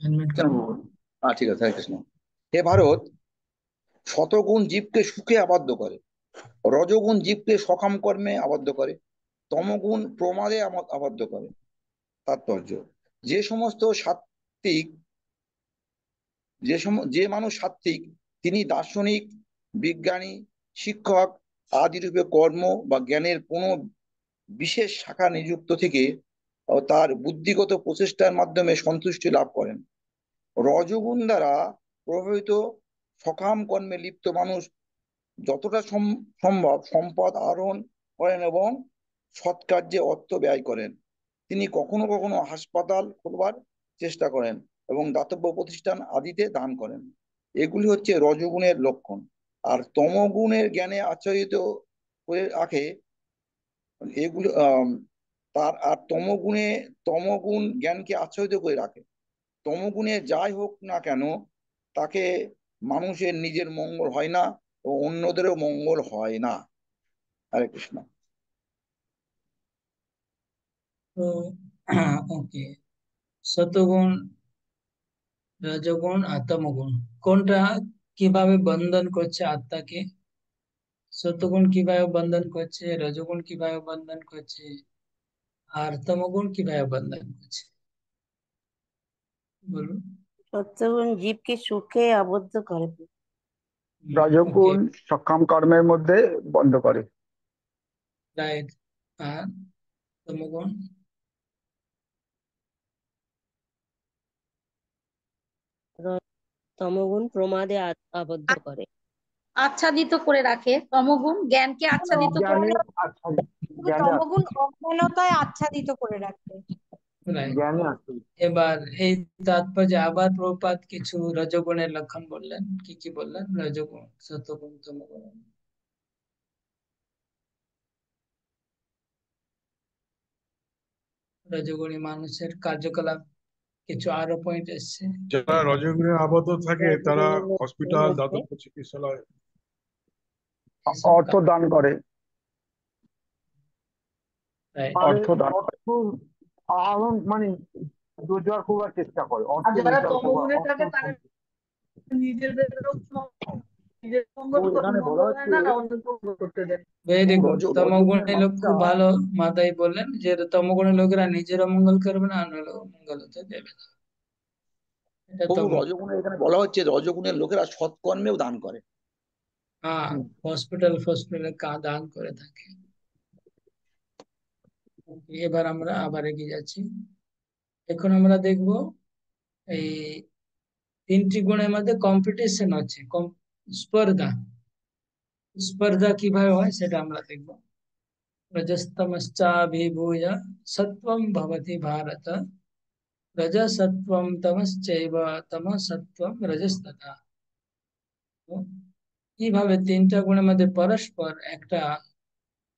हेलमेट কেন करो। বলবো? ঠিক আছে, হরে কৃষ্ণ। হে ভারত, শতগুণ জীবকে সুখে আবদ্ধ করে, রজগুণ জীবকে সকাম কর্মে আবদ্ধ করে, তমগুণ প্রমাদে আবদ্ধ করে। তাৎপর্য: যে সমস্ত সাত্ত্বিক যে মানুষ সাত্ত্বিক, তিনি দার্শনিক, বিজ্ঞানী, শিক্ষক আদি রূপে কর্ম বা জ্ঞানের কোনো বিশেষ শাখা নিযুক্ত থেকে তার বুদ্ধিগত প্রচেষ্টার মাধ্যমে সন্তুষ্টি লাভ করেন। রজগুণ দ্বারা প্রভাবিত সকাম কর্মে লিপ্ত মানুষ যতটা সম্ভব সম্পদ আহরণ করেন এবং সৎকার্যে অর্থ ব্যয় করেন। তিনি কখনো কখনো হাসপাতাল খোলবার চেষ্টা করেন এবং দাতব্য প্রতিষ্ঠান আদিতে দান করেন। এগুলি হচ্ছে রজগুণের লক্ষণ। আর তমগুণের জ্ঞানে আচ্ছাদিত করে রাখে এগুলো আর তমগুণ জ্ঞানকে আচ্ছাদিত করে রাখে। তমগুণে যাই হোক না কেন, তাকে মানুষের নিজের মঙ্গল হয় না ও অন্যদেরও মঙ্গল হয় না। হরে কৃষ্ণ। তো ওকে, সতগুণ, রজগুণ আর তমগুণ কোনটা কিভাবে বন্ধন করছে আত্মাকে, সতগুণ কিভাবে বন্ধন করছে, রজগুণ কিভাবে বন্ধন করছে, আর তমগুণ কিভাবে বন্ধন করছে, বলুন। সত্যগুণ জীবকে সুখে আবদ্ধ করে। ওকে, রজগুণ সকাম কর্মের মধ্যে বন্ধ করে। রাইট। আর তমগুণ? তমগুণ প্রমাদে আবদ্ধ করে। আচ্ছাদিত করে রাখে, তমগুণ জ্ঞানকে আচ্ছাদিত করে জ্ঞানে রাখে, কিন্তু জ্ঞানে তমগুণ অজ্ঞানতায় আচ্ছাদিত করে রাখে। রাইট। জ্ঞানে আসে। এবার এই তাৎপর্যে আবার প্রভুপাদ কিছু রজগুণের লক্ষণ বললেন। কি কি বললেন? রজগুণ, সতগুণ, তমগুণ। রজগুণী মানুষের কার্যকলাপ কিছু আরো পয়েন্ট এসছে। যারা রজগুণে আবদ্ধ থাকে তারা রজগুণের লক্ষণ হসপিটাল, হচ্ছে দাতব্য চিকিৎসালয়, এসব অর্থ দান করে। রাইট। অর্থ দান করে। আহরণ মানে রোজগার করবার চেষ্টা করে, আর অর্থ যারা রোজগার করবার, তমগুণে অর্থ থাকে তারা নিজেদেরও নিজের মঙ্গল এখানে বলা মঙ্গল হয় হচ্ছে না, অন্যকে মঙ্গল করতে দেয়। Very good. রজগুণের তমগুণী লোক মানুষরা খুব ভালো মাথায় বললেন যে তমগুণী লোকেরা নিজেরও মঙ্গল করবে না, অন্য মঙ্গল হতে দেবে না। এটা প্রভু তমগুণ। রজগুণের এখানে বলা হচ্ছে রজগুণের লোকেরা সৎকর্মেও দান করে। হ্যাঁ, হসপিটালে দান করে থাকে। এবার আমরা আবার এগিয়ে যাচ্ছি। এখন আমরা দেখব এই তিনটি গুণের মধ্যে কম্পিটিশন হচ্ছে, স্পর্ধা। স্পর্ধা কিভাবে হয় সেটা আমরা দেখব। রজস্তমশ্চাভিভূয় সত্ত্বম ভবতি ভারত, রজসত্ত্বম তমশ্চৈব তমসত্ত্বম রজস্তথা। তো কিভাবে তিনটা গুণের মধ্যে পরস্পর একটা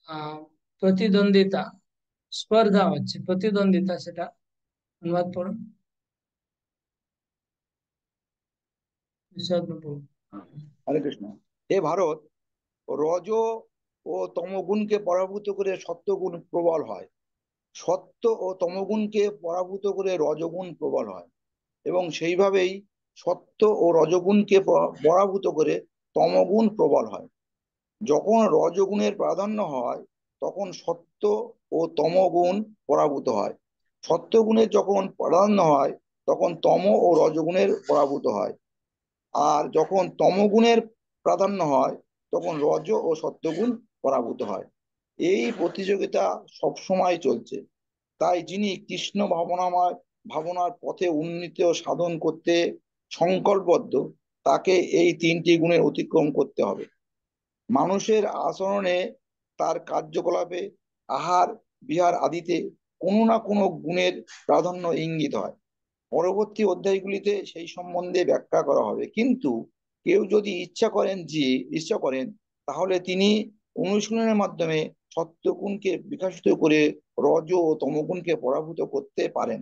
আহ প্রতিদ্বন্দ্বিতা, স্পর্ধা হচ্ছে, প্রতিদ্বন্দ্বিতা, সেটা অনুবাদ পড়ুন বিশদ বাবু। হরে কৃষ্ণ। হে ভারত, রজ ও তমগুণকে পরাভূত করে সত্যগুণ প্রবল হয়, সত্য ও তমগুণকে পরাভূত করে রজগুণ প্রবল হয়, এবং সেইভাবেই সত্য ও রজগুণকে পরাভূত করে তমগুণ প্রবল হয়। যখন রজগুণের প্রাধান্য হয় তখন সত্য ও তমগুণ পরাভূত হয়, সত্যগুণের যখন প্রাধান্য হয় তখন তম ও রজগুণের পরাভূত হয়, আর যখন তমগুণের প্রাধান্য হয় তখন রজ ও সত্যগুণ পরাভূত হয়। এই প্রতিযোগিতা সবসময় চলছে। তাই যিনি কৃষ্ণ ভাবনার পথে উন্নতি ও সাধন করতে সংকল্পবদ্ধ, তাকে এই তিনটি গুণের অতিক্রম করতে হবে। মানুষের আচরণে, তার কার্যকলাপে, আহার বিহার আদিতে কোনো না কোনো গুণের প্রাধান্য ইঙ্গিত হয়। পরবর্তী অধ্যায়গুলিতে সেই সম্বন্ধে ব্যাখ্যা করা হবে। কিন্তু কেউ যদি ইচ্ছা করেন তাহলে তিনি অনুশীলনের মাধ্যমে সত্যগুণকে বিকশিত করে রজ ও তমগুণকে পরাভূত করতে পারেন।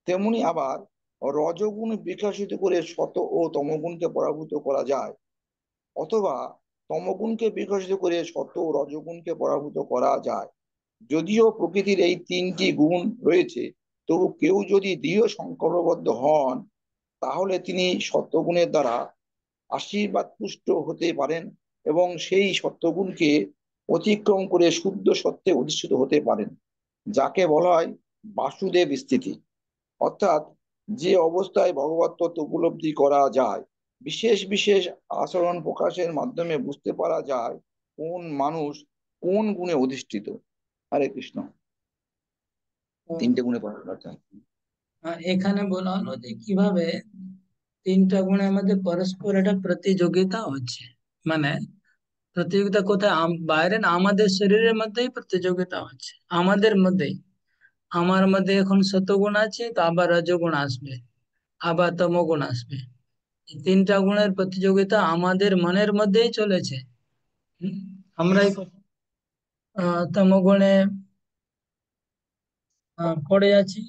তেমনি আবার রজগুণ বিকশিত করে সত ও তমগুণকে পরাভূত করা যায়, অথবা তমগুণকে বিকশিত করে সত ও রজগুণকে পরাভূত করা যায়। যদিও প্রকৃতির এই তিনটি গুণ রয়েছে, তবু কেউ যদি দৃঢ় সংকল্পবদ্ধ হন তাহলে তিনি সত্যগুণের দ্বারা আশীর্বাদ পুষ্ট হতে পারেন এবং সেই সত্যগুণকে অতিক্রম করে শুদ্ধ সত্যে অধিষ্ঠিত হতে পারেন, যাকে বলা হয় বাসুদেব স্থিতি। অর্থাৎ যে অবস্থায় ভগবত তত্ত্ব উপলব্ধি করা যায়, বিশেষ বিশেষ আচরণ প্রকাশের মাধ্যমে বুঝতে পারা যায় কোন মানুষ কোন গুণে অধিষ্ঠিত। হরে কৃষ্ণ। তিনটে গুণে পড়া যায়। এখানে বলা হলো যে কিভাবে তিনটা গুণের মধ্যে পরস্পর একটা প্রতিযোগিতা হচ্ছে। মানে প্রতিযোগিতা কোথায়? বাইরে না, আমাদের শরীরের মধ্যেই প্রতিযোগিতা হচ্ছে, আমাদের মধ্যেই। আমার মধ্যে এখন সতগুণ আছে, তো আবার রজগুণ আসবে, আবার তমগুণ আসবে। এই তিনটা গুণের প্রতিযোগিতা আমাদের মনের মধ্যেই চলেছে। আমরাই তমগুণে পড়ে আছি,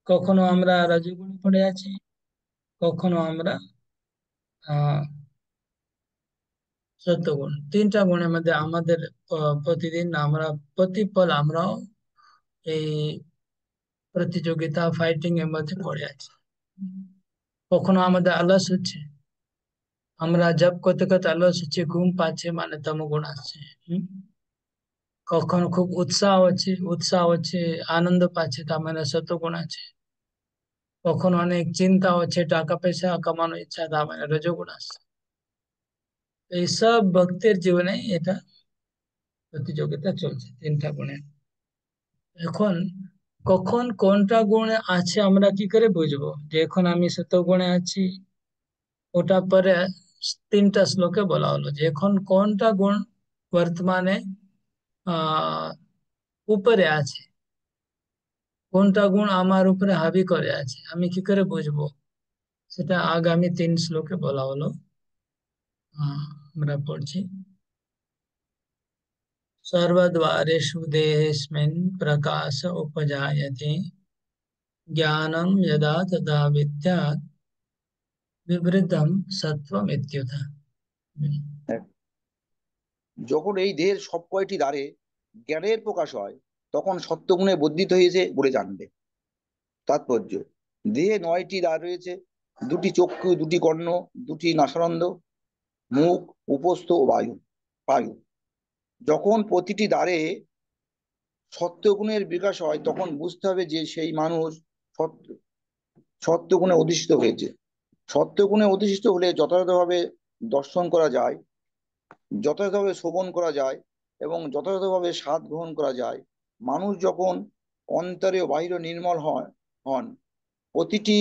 কখনো আমরা রজগুণে পড়ে আছি, কখনো আমরা আহ সত্যগুণ। তিনটা গুণের মধ্যে আমাদের প্রতিদিন আমরা প্রতিপল আমরাও এই প্রতিযোগিতা ফাইটিং এর মধ্যে পড়ে আছি। কখনো আমাদের আলস হচ্ছে, আমরা জব করতে করতে আলস হচ্ছে, ঘুম পাচ্ছে, মানে তমগুণ আসছে। কখনো খুব উৎসাহ হচ্ছে, আনন্দ পাচ্ছে, তার মানে সত্যগুণ আছে। কখনো অনেক চিন্তা হচ্ছে, টাকা পয়সা কামানোর ইচ্ছা, তার মানে রজগুণ আসছে। এইসব ভক্তের জীবনে এটা প্রতিযোগিতা চলছে তিনটা গুণে। এখন কখন কোনটা গুণে আছে আমরা কি করে বুঝবো যে এখন আমি সত্যগুণে আছি? ওটা পরে তিনটা শ্লোকে বলা হলো যে এখন কোনটা গুণ বর্তমানে আহ উপরে আছে, কোনটা গুণ আমার উপরে হাবি করে আছে, আমি কি করে বুঝবো? সেটা আগামী 3 শ্লোকে বলা হলো। আমরা পড়ছি। सर्वद्वारेषु देहेऽस्मिन् प्रकाश उपजायते ज्ञानं यदा तदा विद्यात् विवृद्धं सत्त्वमित्युत। যখন এই দেহের সব কয়টি দ্বারে জ্ঞানের প্রকাশ হয় তখন সত্যগুণে বর্ধিত হয়েছে বলে জানবে। তাৎপর্য: দেহে 9টি দ্বার রয়েছে, 2টি চক্ষু, 2টি কর্ণ, 2টি নাসারন্ধ্র, মুখ, উপস্থ ও বায়ু। যখন প্রতিটি দ্বারে সত্যগুণের বিকাশ হয় তখন বুঝতে হবে যে সেই মানুষ সত্যগুণে অধিষ্ঠিত হয়েছে। সত্যগুণে অধিষ্ঠিত হলে যথাযথভাবে দর্শন করা যায়, যথাযথভাবে শ্রবণ করা যায় এবং যথাযথভাবে স্বাদ গ্রহণ করা যায়। মানুষ যখন অন্তরে ও বাহিরে নির্মল হন, প্রতিটি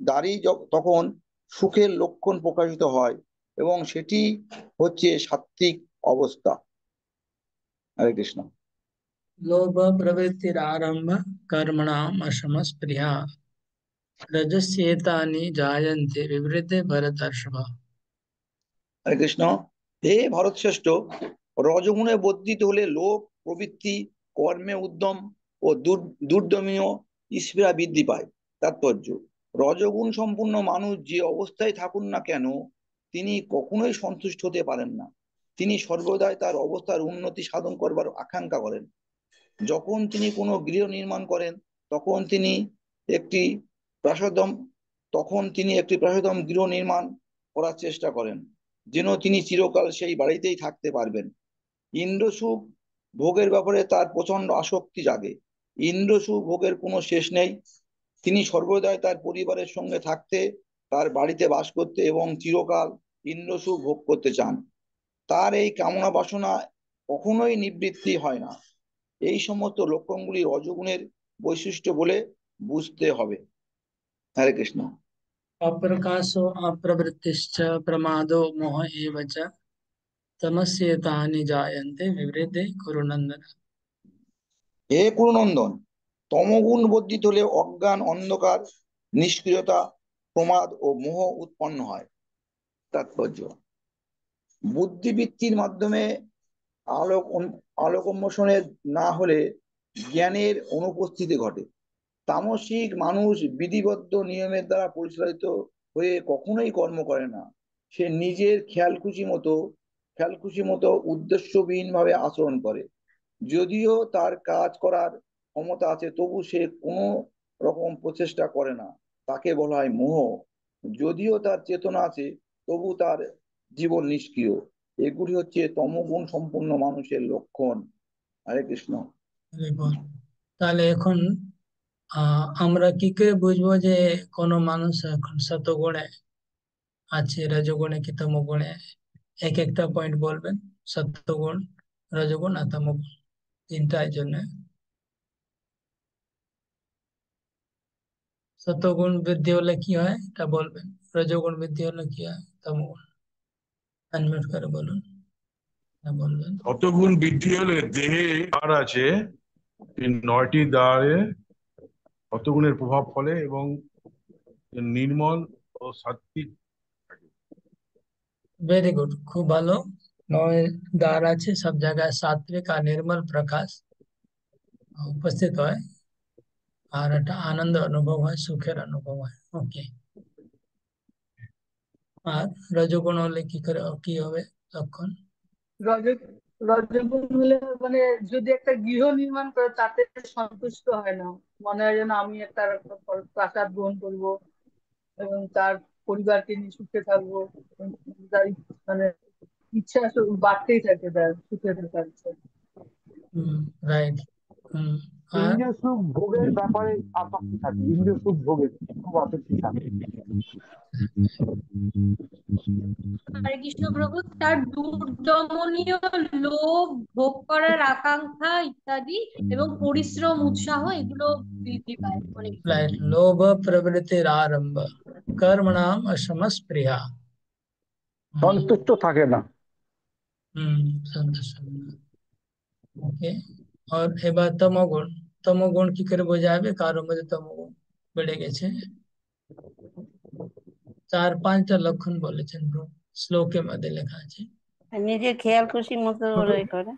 দ্বারই তখন সুখের লক্ষণ প্রকাশিত হয় এবং সেটি হচ্ছে সাত্ত্বিক অবস্থা। হরে কৃষ্ণ। लोभ प्रवृत्तिरारम्भ कर्मणाम् अशमस्पृहा रजस्येतानि जायन्ते विवृते भरतर्षभ। হরে কৃষ্ণ। হে ভরত শ্রেষ্ঠ, রজগুণে বর্ধিত হলে লোভ প্রবৃত্তি, কর্মে উদ্যম ও দুর্দমীয় স্পৃহা বৃদ্ধি পায়। তাৎপর্য: রজগুণ সম্পূর্ণ মানুষ যে অবস্থায় থাকুন না কেন, তিনি কখনোই সন্তুষ্ট হতে পারেন না। তিনি সর্বদাই তার অবস্থার উন্নতি সাধন করবার আকাঙ্ক্ষা করেন। যখন তিনি কোনো গৃহ নির্মাণ করেন তখন তিনি একটি প্রাসাদম গৃহ নির্মাণ করার চেষ্টা করেন, যেন তিনি চিরকাল সেই বাড়িতেই থাকতে পারবেন। ইন্দ্রসুখ ভোগের ব্যাপারে তার প্রচন্ড আসক্তি জাগে। ইন্দ্রসুখ ভোগের কোনো শেষ নেই। তিনি সর্বদাই তার পরিবারের সঙ্গে থাকতে, তার বাড়িতে বাস করতে এবং চিরকাল ইন্দ্রসুখ ভোগ করতে চান। তার এই কামনা বাসনা কখনোই নিবৃত্তি হয় না। এই সমস্ত লক্ষণগুলি রজগুণের বৈশিষ্ট্য বলে বুঝতে হবে। হরে কৃষ্ণ। अप्रकाशो अप्रवृत्तिश्च प्रमादो मोह एव च तमस्येतानि जायन्ते विवृद्धे कुरु नन्दन। হে কুরুনন্দন, তমগুণ বর্ধিত হলে অজ্ঞান, অন্ধকার, নিষ্ক্রিয়তা, প্রমাদ ও মোহ উৎপন্ন হয়। তাৎপর্য: বুদ্ধিবৃত্তির মাধ্যমে আলোক উন্মোচনের না হলে জ্ঞানের অনুপস্থিতি ঘটে। তামসিক মানুষ বিধিবদ্ধ নিয়মের দ্বারা পরিচালিত হয়ে কখনোই কর্ম করে না। সে নিজের খেয়ালখুশি মতো উদ্দেশ্যবিহীন ভাবে আচরণ করে। যদিও তার কাজ করার ক্ষমতা আছে, তবু সে কোনো রকম প্রচেষ্টা করে না। তাকে বলা হয় মোহ। যদিও তার চেতনা আছে, তবু তার জীবন নিষ্ক্রিয়। এগুলি হচ্ছে তমগুণ সম্পূর্ণ মানুষের লক্ষণ। হরে কৃষ্ণ। তাহলে এখন আমরা কি করে বুঝবো যে কোনো মানুষ এখন সতগুণে আছে, রজগুণে কি তমগুণে? এক একটা পয়েন্ট বলবেন। সত্যগুণ, রজগুণ আর তমগুণ, তিনটার জন্য। সত্যগুণ বৃদ্ধি হলে কি হয় এটা বলবেন, রজগুণ বৃদ্ধি হলে কি হয়, তমগুণ। আনমিউট করে বলুন, বলবেন। শতগুণ বৃদ্ধি হলে দেহে দ্বার আছে, এই 9টি দ্বারে শতগুণের প্রভাব ফলে এবং নির্মল ও সাত্বিক থাকে। ভেরি গুড, খুব ভালো। 9 দ্বার আছে, সব জায়গায় সাত্বিক আর নির্মল প্রকাশ উপস্থিত হয়, আর একটা আনন্দ অনুভব হয়, সুখের অনুভব হয়। ওকে। আর রজগুণ হলে কি করে, কি হবে লক্ষণ? রজগুণ হলে মানে যদি একটা গৃহ নির্মাণ করে তাতে সন্তুষ্ট হয় না, মনে হয় যেন আমি একটা প্রাসাদ গ্রহণ করব এবং তার পরিবারকে নিয়ে সুখে থাকবো। তার মানে ইচ্ছা বাড়তেই থাকে, তার সুখে থাকার ইচ্ছা। রাইট। আর ইন্দ্রিয় সুখ ভোগের ব্যাপারে আসক্তি থাকে, ইন্দ্রিয় সুখ ভোগের খুব আসক্তি থাকে। হরে কৃষ্ণ প্রভু, তার দুর্দমনীয় লোভ, ভোগ করার আকাঙ্ক্ষা ইত্যাদি এবং পরিশ্রম, উৎসাহ এগুলো বৃদ্ধি পায় অনেক। রাইট। লোভ প্রবৃত্তির আরম্ভ, কর্মণাম অসমস্পৃহা। সন্তুষ্ট থাকে না। সন্তুষ্ট না। ওকে। আর এবার তমগুণ, তমগুণ কি করে বোঝাবে কারোর মধ্যে তমগুণ বেড়ে গেছে? 4-5টা লক্ষণ বলেছেন শ্লোকের মধ্যে লেখা আছে। নিজের খেয়াল খুশি মতো ওরাই করে,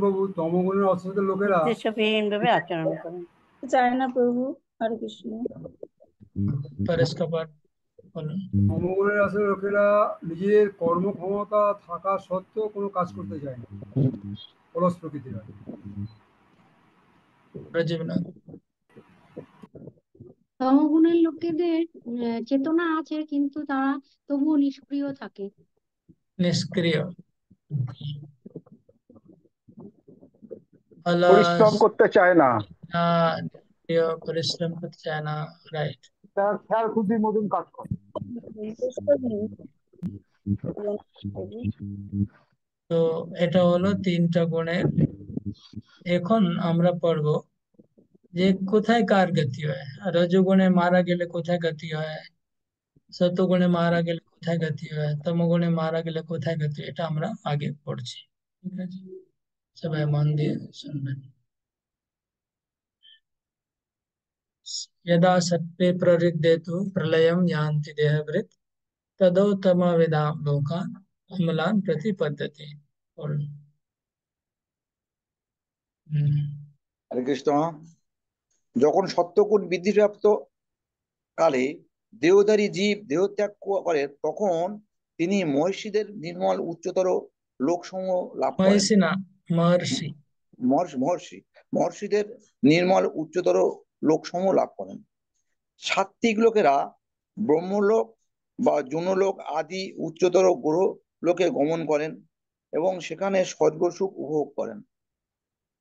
বাবু, তমগুণের অসুস্থ লোকেরা উদ্দেশ্যবিহীন ভাবে আচরণ করে। চায় না প্রভু। হরে কৃষ্ণ। পরেশ কাপাট বলুন। তমগুণের আসলে লোকেরা নিজের কর্মক্ষমতা থাকা সত্ত্বেও কোনো কাজ করতে চায় না, অলস প্রকৃতির হয়। প্রজীবনাথ। তমগুণের লোকেদের চেতনা আছে, কিন্তু তারা তবুও নিষ্ক্রিয় থাকে। নিষ্ক্রিয়, পরিশ্রম করতে চায় না, পরিশ্রম করতে চায় না। রাইট। তার খেয়াল খুশির মতন কাজ করে। তো এটা হলো 3টা গুণের। এখন আমরা পড়বো যে কোথায় কার গতি হয়। রজগুণে মারা গেলে কোথায় গতি হয়, সতগুণে মারা গেলে কোথায় গতি হয়, তমগুণে মারা গেলে কোথায় গতি হয়, এটা আমরা আগে পড়ছি। ঠিক আছে, সবাই মন দিয়ে শুনবেন। यदा सत्त्वे प्रवृद्धेतु प्रलयं यान्ति देहभृत् तदोत्तमविदां लोकान् अमलान् प्रतिपद्यते। হরে কৃষ্ণ। যখন সত্যগুণ বৃদ্ধিপ্রাপ্ত কালে দেহধারী জীব দেহত্যাগ করে, তখন তিনি মহর্ষিদের নির্মল উচ্চতর লোকসমূহ লাভ করেন। মহর্ষি না, মহর্ষি। মহর্ষিদের নির্মল উচ্চতর লোকসমূহ লাভ করেন। সাত্ত্বিক লোকেরা ব্রহ্মলোক বা জনলোক আদি উচ্চতর গ্রহ লোকে গমন করেন এবং সেখানে স্বর্গসুখ উপভোগ করেন।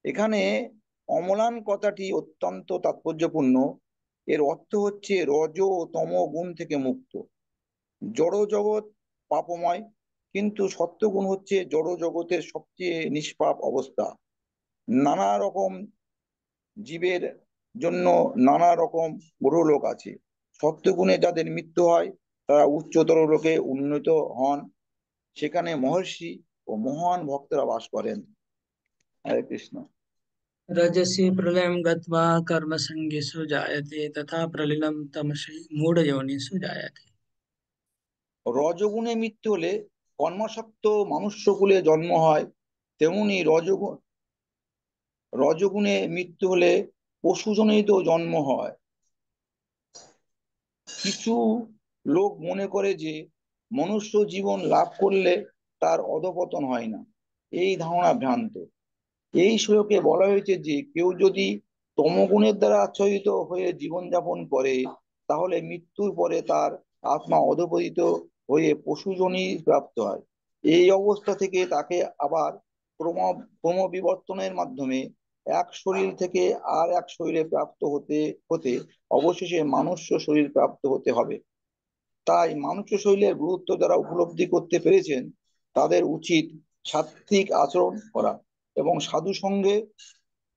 এখানে অম্লান কথাটি অত্যন্ত তাৎপর্যপূর্ণ। এর অর্থ হচ্ছে রজ ও তম গুণ থেকে মুক্ত। জড় জগৎ পাপময়, কিন্তু সত্যগুণ হচ্ছে জড় জগতের সবচেয়ে নিষ্পাপ অবস্থা। নানা রকম জীবের জন্য নানা রকম গ্রহলোক আছে। সত্যগুণে যাদের মৃত্যু হয় তারা উচ্চতর লোকে উন্নীত হন, সেখানে মহর্ষি ও মহান ভক্তরা বাস করেন। হরে কৃষ্ণ। रजसि प्रलयं गत्वा कर्मसङ्गिषु जायते तथा प्रलीनं तमसि मूढयोनिषु जायते। রজগুণে মৃত্যু হলে কর্মাসক্ত মনুষ্যকুলে জন্ম হয়, তেমনি রজগুণে মৃত্যু হলে পশুজনিত জন্ম হয়। কিছু লোক মনে করে যে মনুষ্য জীবন লাভ করলে তার অধঃপতন হয় না। এই ধারণা ভ্রান্ত। এই শ্লোকে বলা হয়েছে যে কেউ যদি তমগুণের দ্বারা আচ্ছাদিত হয়ে জীবনযাপন করে তাহলে মৃত্যুর পরে তার আত্মা অধঃপতিত হয়ে পশুজনি প্রাপ্ত হয়। এই অবস্থা থেকে তাকে আবার ক্রমবিবর্তনের মাধ্যমে এক শরীর থেকে আর এক শরীরে প্রাপ্ত হতে হতে অবশেষে মানুষ্য শরীর প্রাপ্ত হতে হবে। তাই মানুষ্য শরীরের গুরুত্ব যারা উপলব্ধি করতে পেরেছেন তাদের উচিত সাত্ত্বিক আচরণ করা এবং সাধু সঙ্গে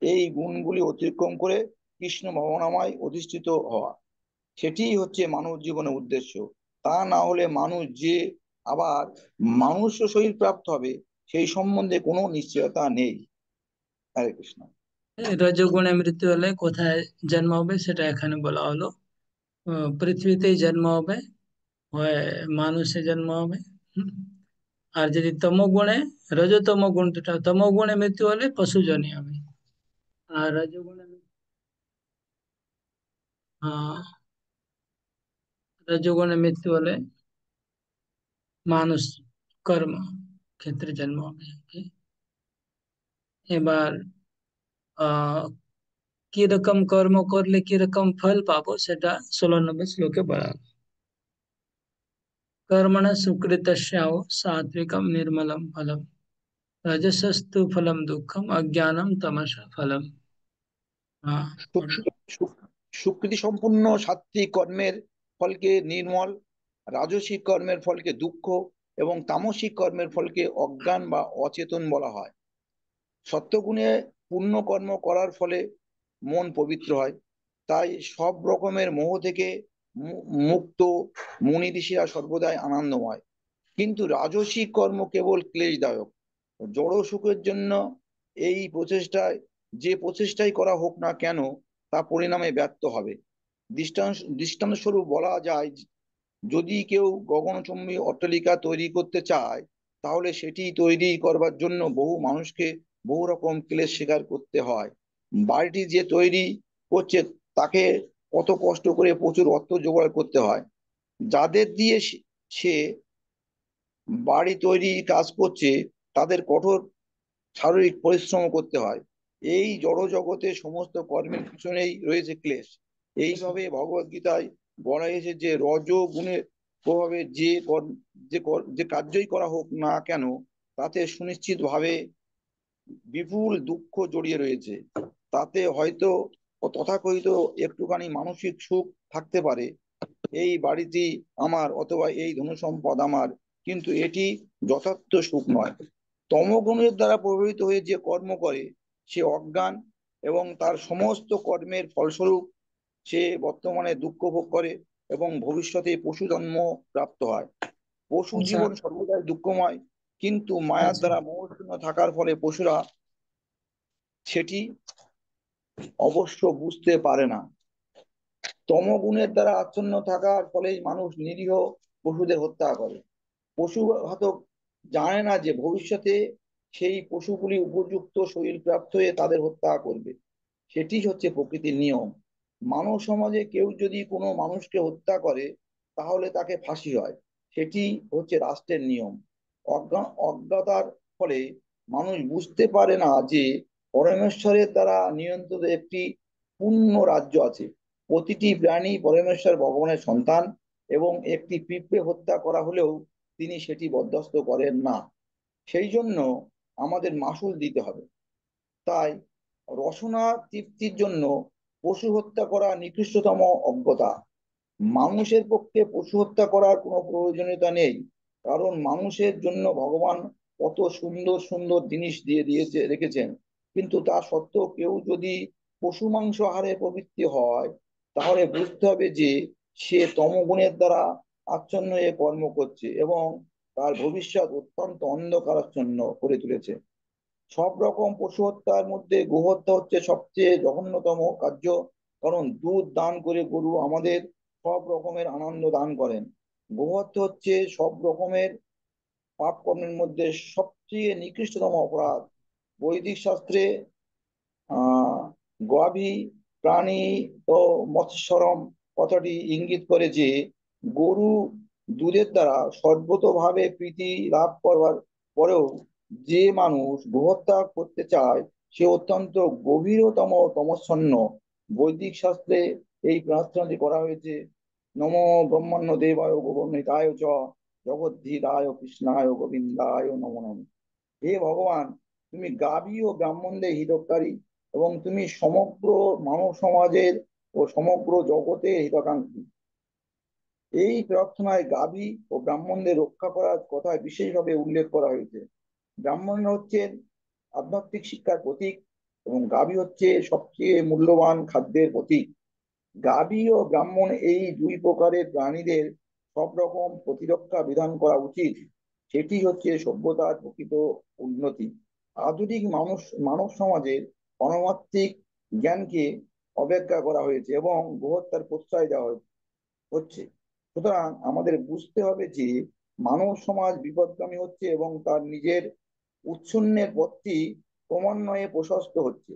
এই গুণগুলি অতিক্রম করে কৃষ্ণ ভাবনাময় অধিষ্ঠিত হওয়া। সেটিই হচ্ছে মানব জীবনের উদ্দেশ্য। তা না হলে মানুষ যে আবার মানুষ্য শরীর প্রাপ্ত হবে সেই সম্বন্ধে কোনো নিশ্চয়তা নেই। হরে কৃষ্ণ। রজগুণে মৃত্যু হলে কোথায় জন্ম হবে সেটা এখানে বলা হলো। পৃথিবীতেই জন্ম হবে, হয় মানুষে জন্ম হবে। আর যদি তমগুণে, রজতম গুণ দুটা, তমগুণে মৃত্যু হলে পশুজনি হবে। আর রজগুণে রজগুণে মৃত্যু হলে মানুষ কর্ম ক্ষেত্রে জন্ম হবে। এবার কিরকম কর্ম করলে কিরকম ফল পাবো সেটা 16 নম্বর শ্লোকে বলা হলো। कर्मण सुकृतस्याहो सात्विकम निर्मलम फलम रजसस्तु फलम दुःखम अज्ञानम तमस फलम। সুকৃতি সম্পূর্ণ সাত্বিক কর্মের ফলকে নির্মল, রাজসিক কর্মের ফলকে দুঃখ এবং তামসিক কর্মের ফলকে অজ্ঞান বা অচেতন বলা হয়। সত্যগুণে পূর্ণ কর্ম করার ফলে মন পবিত্র হয়, তাই সব রকমের মোহ থেকে মুক্ত মুনি ঋষিরা সর্বদাই আনন্দময়। কিন্তু রাজসিক কর্ম কেবল ক্লেশদায়ক। জড় সুখের জন্য এই যে প্রচেষ্টাই করা হোক না কেন তা পরিণামে ব্যর্থ হবে। দৃষ্টান্তস্বরূপ বলা যায়, যদি কেউ গগনচুম্বী অট্টালিকা তৈরি করতে চায় তাহলে সেটি তৈরি করবার জন্য বহু মানুষকে বহু রকম ক্লেশ স্বীকার করতে হয়। বাড়িটি যে তৈরি করছে তাকে কত কষ্ট করে প্রচুর অর্থ জোগাড় করতে হয়। যাদের দিয়ে সে বাড়ি তৈরি কাজ করছে তাদের কঠোর শারীরিক পরিশ্রম করতে হয়। এই জড় জগতে সমস্ত কর্মের পিছনেই রয়েছে ক্লেশ। এইভাবে ভগবদ গীতায় বলা হয়েছে যে রজ গুণের প্রভাবে যে কার্যই করা হোক না কেন তাতে সুনিশ্চিত ভাবে বিপুল দুঃখ জড়িয়ে রয়েছে। তাতে হয়তো তথাকথিত একটুখানি মানসিক সুখ থাকতে পারে, এই বাড়িটি আমার অথবা এই ধনসম্পদ আমার, কিন্তু এটি যথার্থ সুখ নয়। তমগুণের দ্বারা প্রভাবিত হয়ে যে কর্ম করে সে অজ্ঞান এবং তার সমস্ত কর্মের ফলস্বরূপ সে বর্তমানে দুঃখ ভোগ করে এবং ভবিষ্যতে পশু জন্ম প্রাপ্ত হয়। পশু জীবন সর্বদাই দুঃখময়, কিন্তু মায়ার দ্বারা মোহশূন্য থাকার ফলে পশুরা সেটি অবশ্য বুঝতে পারে না। তমগুণের দ্বারা আচ্ছন্ন থাকার ফলে মানুষ নিরীহ পশুদের হত্যা করে। পশু হয়তো জানে না যে ভবিষ্যতে সেই পশুগুলি উপযুক্ত শরীর প্রাপ্ত হয়ে তাদের হত্যা করবে। সেটি হচ্ছে প্রকৃতির নিয়ম। মানব সমাজে কেউ যদি কোনো মানুষকে হত্যা করে তাহলে তাকে ফাঁসি হয়, সেটি হচ্ছে রাষ্ট্রের নিয়ম। অজ্ঞতার ফলে মানুষ বুঝতে পারে না যে পরমেশ্বরের দ্বারা নিয়ন্ত্রিত একটি পূর্ণ রাজ্য আছে। প্রতিটি প্রাণী পরমেশ্বর ভগবানের সন্তান এবং একটি পিঁপড়ে হত্যা করা হলেও তিনি সেটি বরদাস্ত করেন না। সেই জন্য আমাদের মাসুল দিতে হবে। তাই রসনা তৃপ্তির জন্য পশু হত্যা করা নিকৃষ্টতম অজ্ঞতা। মানুষের পক্ষে পশু হত্যা করার কোনো প্রয়োজনীয়তা নেই, কারণ মানুষের জন্য ভগবান কত সুন্দর সুন্দর জিনিস দিয়েছে রেখেছেন। কিন্তু তা সত্ত্বেও কেউ যদি পশু মাংস আহারে প্রবৃত্তি হয়, তাহলে বুঝতে হবে যে সে তমগুণের দ্বারা আচ্ছন্ন হয়ে কর্ম করছে এবং তার ভবিষ্যৎ অত্যন্ত অন্ধকারাচ্ছন্ন করে তুলেছে। সব রকম পশু হত্যার মধ্যে গোহত্যা হচ্ছে সবচেয়ে জঘন্যতম কার্য, কারণ দুধ দান করে গরু আমাদের সব রকমের আনন্দ দান করেন। গোহত্যা হচ্ছে সব রকমের পাপ কর্মের মধ্যে সবচেয়ে নিকৃষ্টতম অপরাধ। বৈদিক শাস্ত্রে গাভী প্রাণী ও মৎস্যরম কথাটি ইঙ্গিত করে যে গরু দুধের দ্বারা সর্বতোভাবে প্রীতি লাভ করবার পরেও যে মানুষ গোহত্যা করতে চায় সে অত্যন্ত গভীরতম তমচ্ছন্ন। বৈদিক শাস্ত্রে এই প্রার্থনাটি করা হয়েছে, নম ব্রহ্মণ্য দেবায় গৌরবর্ণিতায় চ জগদ্ধিরায় কৃষ্ণায় গোবিন্দায় নমো নমঃ। হে ভগবান, তুমি গাভী ও ব্রাহ্মণদের হিতকারী এবং তুমি সমগ্র মানব সমাজের ও সমগ্র জগতের হিতাকাঙ্ক্ষী। এই প্রার্থনায় গাভী ও ব্রাহ্মণদের রক্ষা করার কথা বিশেষভাবে উল্লেখ করা হয়েছে। ব্রাহ্মণরা হচ্ছেন আধ্যাত্মিক শিক্ষার প্রতীক এবং গাভী হচ্ছে সবচেয়ে মূল্যবান খাদ্যের প্রতীক। গাভী ও ব্রাহ্মণ এই দুই প্রকারের প্রাণীদের সব রকম প্রতিরক্ষা বিধান করা উচিত। সেটি হচ্ছে সভ্যতার প্রকৃত উন্নতি। আধুনিক মানব সমাজের পারমার্থিক জ্ঞানকে অবজ্ঞা করা হয়েছে এবং গোহত্যার প্রশ্রয় দেওয়া হচ্ছে। সুতরাং আমাদের বুঝতে হবে যে মানব সমাজ বিপদগামী হচ্ছে এবং তার নিজের উচ্ছন্নের পথটি ক্রমান্বয়ে প্রশস্ত হচ্ছে।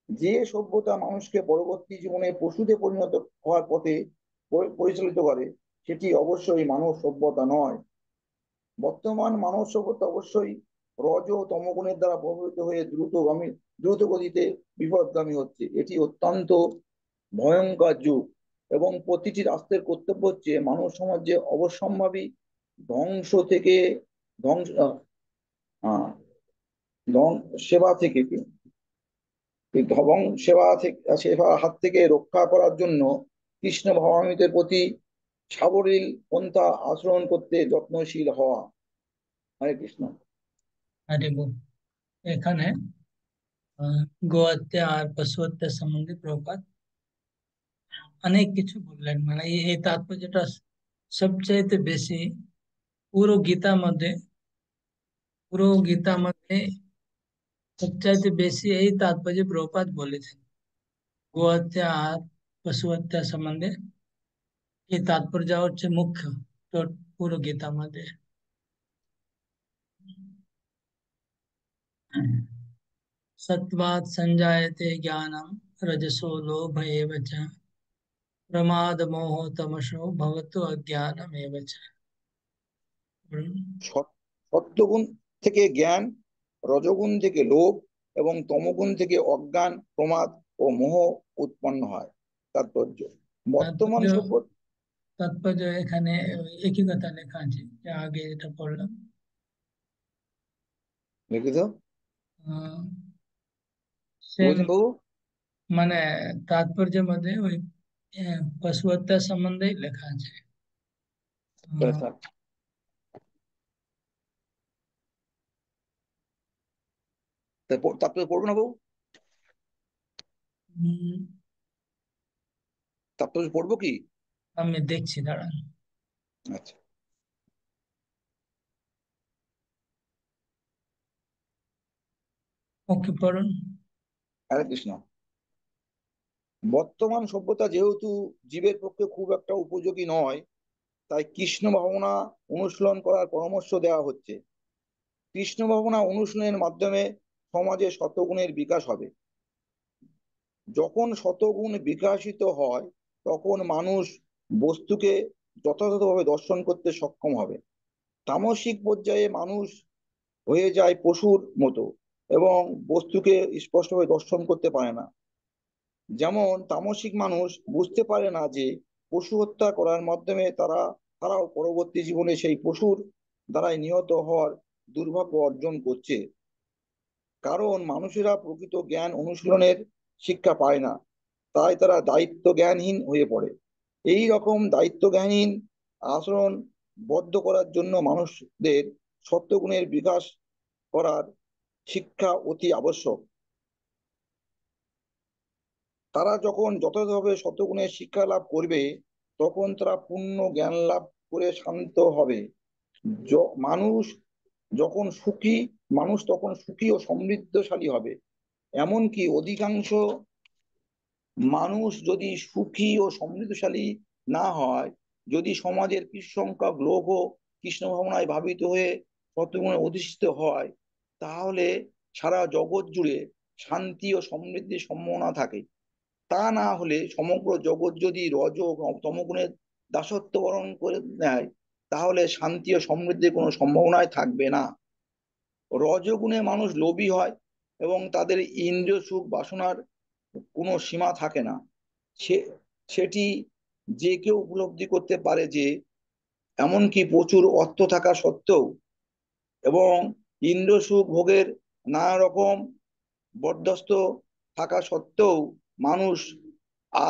যে সভ্যতা মানুষকে পরবর্তী জীবনে পশুতে পরিণত হওয়ার পথে পরিচালিত করে, সেটি অবশ্যই মানব সভ্যতা নয়। বর্তমান মানব সভ্যতা অবশ্যই রজ ও তমগুণের দ্বারা প্রভাবিত হয়ে দ্রুত গতিতে বিপদগামী হচ্ছে। এটি অত্যন্ত ভয়ঙ্কর যুগ এবং প্রতিটি রাষ্ট্রের কর্তব্য হচ্ছে মানব সমাজে অবশ্যম্ভাবী ধ্বংস থেকে ধ্বংস সেবা থেকে সেবা হাত থেকে রক্ষা করার জন্য কৃষ্ণ ভগবানের প্রতি সাবলীল পন্থা আচরণ করতে যত্নশীল হওয়া। হরে কৃষ্ণ। হরে বল। এখানে গোহত্যা আর পশু হত্যা সম্বন্ধে প্রভুপাদ অনেক কিছু বললেন, মানে এই তাৎপর্যটা সবচাইতে বেশি পুরো গীতা মধ্যে সবচাইতে বেশি এই তাৎপর্য প্রভুপাদ বলেছেন। গোহত্যা আর পশু হত্যা সম্বন্ধে এই তাৎপর্য হচ্ছে মুখ্য তো পুরো গীতা মধ্যে। सत्वात् संजायते ज्ञानम रजसो लोभ एव च प्रमाद मोह तमसो भवतु अज्ञानम एव च। সত্যগুণ থেকে জ্ঞান, রজগুণ থেকে লোভ এবং তমগুণ থেকে অজ্ঞান, প্রমাদ ও মোহ উৎপন্ন হয়। তাৎপর্য বর্তমান সভ্যতা তাৎপর্য এখানে একই কথা লেখা আছে, যা আগে এটা পড়লাম। লিখে দাও মানে তাৎপর্যের মধ্যে ওই পশু হত্যা সম্বন্ধেই লেখা আছে। তাৎপর্য পড়বো না বউ? তাৎপর্য পড়বো কি? আমি দেখছি, দাঁড়ান। আচ্ছা, ওকে, পড়ুন। হরে কৃষ্ণ। বর্তমান সভ্যতা যেহেতু জীবের পক্ষে খুব একটা উপযোগী নয়, তাই কৃষ্ণ ভাবনা অনুশীলন করার পরামর্শ দেওয়া হচ্ছে। কৃষ্ণ ভাবনা অনুশীলনের মাধ্যমে সমাজে শতগুণের বিকাশ হবে। যখন শতগুণ বিকাশিত হয় তখন মানুষ বস্তুকে যথাযথভাবে দর্শন করতে সক্ষম হবে। তামসিক পর্যায়ে মানুষ হয়ে যায় পশুর মতো এবং বস্তুকে স্পষ্টভাবে দর্শন করতে পারে না। যেমন তামসিক মানুষ বুঝতে পারে না যে পশু হত্যা করার মাধ্যমে তারাও পরবর্তী জীবনে সেই পশুর দ্বারাই নিহত হওয়ার দুর্ভাগ্য অর্জন করছে। কারণ মানুষেরা প্রকৃত জ্ঞান অনুশীলনের শিক্ষা পায় না, তাই তারা দায়িত্ব জ্ঞানহীন হয়ে পড়ে। এই রকম দায়িত্ব জ্ঞানহীন আচরণ বদ্ধ করার জন্য মানুষদের সত্যগুণের বিকাশ করার শিক্ষা অতি আবশ্যক। তারা যখন যথাযথভাবে সত্যগুণের শিক্ষা লাভ করবে, তখন তারা পূর্ণ জ্ঞান লাভ করে শান্ত হবে। মানুষ মানুষ তখন সুখী ও সমৃদ্ধশালী হবে। এমনকি অধিকাংশ মানুষ যদি সুখী ও সমৃদ্ধশালী না হয়, যদি সমাজের কিছু সংখ্যক লোকও কৃষ্ণ ভাবনায় ভাবিত হয়ে সত্যগুণে অধিষ্ঠিত হয়, তাহলে সারা জগৎ জুড়ে শান্তি ও সমৃদ্ধির সম্ভাবনা থাকে। তা না হলে সমগ্র জগৎ যদি রজ ও তমগুণের দাসত্ব বরণ করে নেয়, তাহলে শান্তি ও সমৃদ্ধির কোনো সম্ভাবনাই থাকবে না। রজগুণে মানুষ লোভী হয় এবং তাদের ইন্দ্রিয় সুখ বাসনার কোনো সীমা থাকে না। সেটি যে কেউ উপলব্ধি করতে পারে যে এমনকি প্রচুর অর্থ থাকা সত্ত্বেও এবং ইন্দ্রিয় সুখ ভোগের নানা রকম বরদস্ত থাকা সত্ত্বেও মানুষ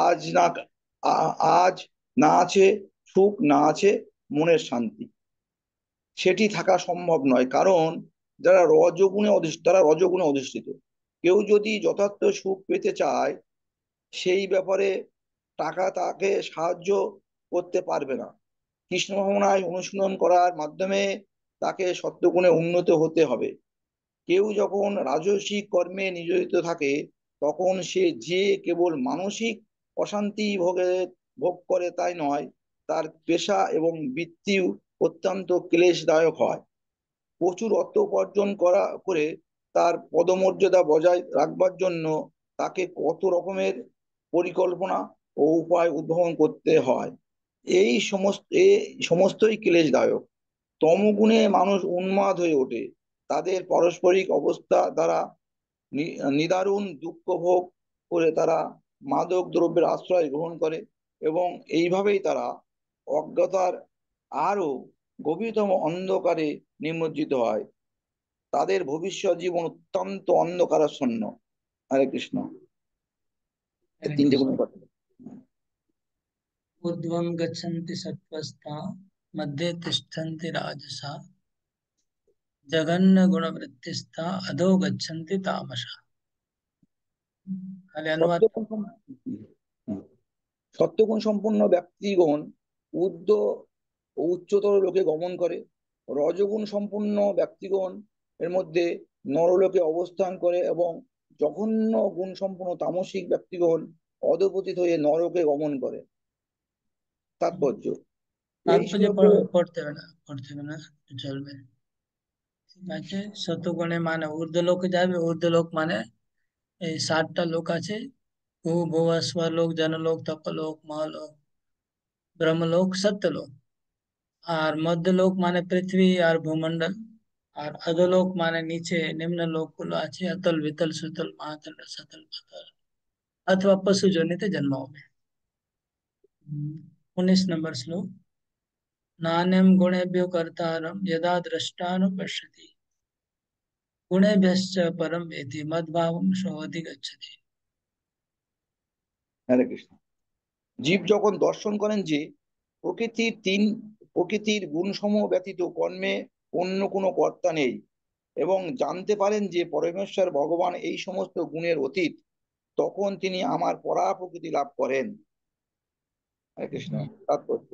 আজ না আছে সুখ, না আছে মনের শান্তি, সেটি থাকা সম্ভব নয়। কারণ যারা রজগুণে অধিষ্ঠিত। কেউ যদি যথার্থ সুখ পেতে চায়, সেই ব্যাপারে টাকা তাকে সাহায্য করতে পারবে না। কৃষ্ণ ভাবনায় অনুশীলন করার মাধ্যমে তাকে সত্যগুণে উন্নত হতে হবে। কেউ যখন রাজসিক কর্মে নিয়োজিত থাকে, তখন সে যে কেবল মানসিক অশান্তি ভোগ করে তাই নয়, তার পেশা এবং বৃত্তিও অত্যন্ত ক্লেশদায়ক হয়। প্রচুর অর্থ উপার্জন করে তার পদমর্যাদা বজায় রাখবার জন্য তাকে কত রকমের পরিকল্পনা ও উপায় উদ্ভাবন করতে হয়। এই সমস্তই ক্লেশদায়ক। তমগুণে মানুষ উন্মাদ হয়ে ওঠে। তাদের পারস্পরিক অবস্থা দ্বারা নিদারুণ দুঃখ ভোগ করে তারা মাদক দ্রব্যের আশ্রয় গ্রহণ করে এবং এইভাবেই তারা অজ্ঞতার আরো গভীরতম অন্ধকারে নিমজ্জিত হয়। তাদের ভবিষ্যৎ জীবন অত্যন্ত অন্ধকারাচ্ছন্ন। হরে কৃষ্ণ। তিনটে গুণের কথা। ऊर्ध्वं गच्छन्ति सत्त्वस्था मध्ये तिष्ठन्ति राजसा जघन्य गुणवृत्तिस्था अधो गच्छन्ति तामसा। खाली अनुवाद। সত্যগুণ সম্পন্ন ব্যক্তিগণ ঊর্ধ্ব ও উচ্চতর লোকে গমন করে। রজগুণ সম্পন্ন ব্যক্তিগণ এর মধ্যে নরলোকে অবস্থান করে এবং জঘন্য গুণ সম্পন্ন তামসিক ব্যক্তিগণ অধপতিত হয়ে নরকে গমন করে। তাৎপর্য এই শ্লোকে পড়তে হবে না চলবে। ঠিক আছে, শতগুণে মানে ঊর্ধ্বলোকে যাবে। ঊর্ধ্বলোক মানে এই 7টা লোক আছে, ভূ ভুব স্বরলোক, জনলোক, তপলোক, মহলোক, ব্রহ্মলোক, সত্যলোক। আর মধ্যলোক মানে পৃথিবী আর ভূমন্ডল। আর अधोलोक মানে নিচে নিম্ন লোক গুলো আছে, অতল, বিতল, সুতল, মহাতল, সতল, পাতাল अथवा पशु जोनिते जन्म হবে। 19 नंबर श्लोक। नान्यं गुणेभ्यो कर्तारं यदा द्रष्टानुपश्यति गुणेभ्यश्च परं वेति मद्भावं सोऽधिगच्छति। হরে কৃষ্ণ। জীব যখন দর্শন করেন যে প্রকৃতির গুণসমূহ ব্যতীত কর্মে অন্য কোনো কর্তা নেই এবং জানতে পারেন যে পরমেশ্বর ভগবান এই সমস্ত গুণের অতীত, তখন তিনি আমার পরা প্রকৃতি লাভ করেন। হরে কৃষ্ণ। তাৎপর্য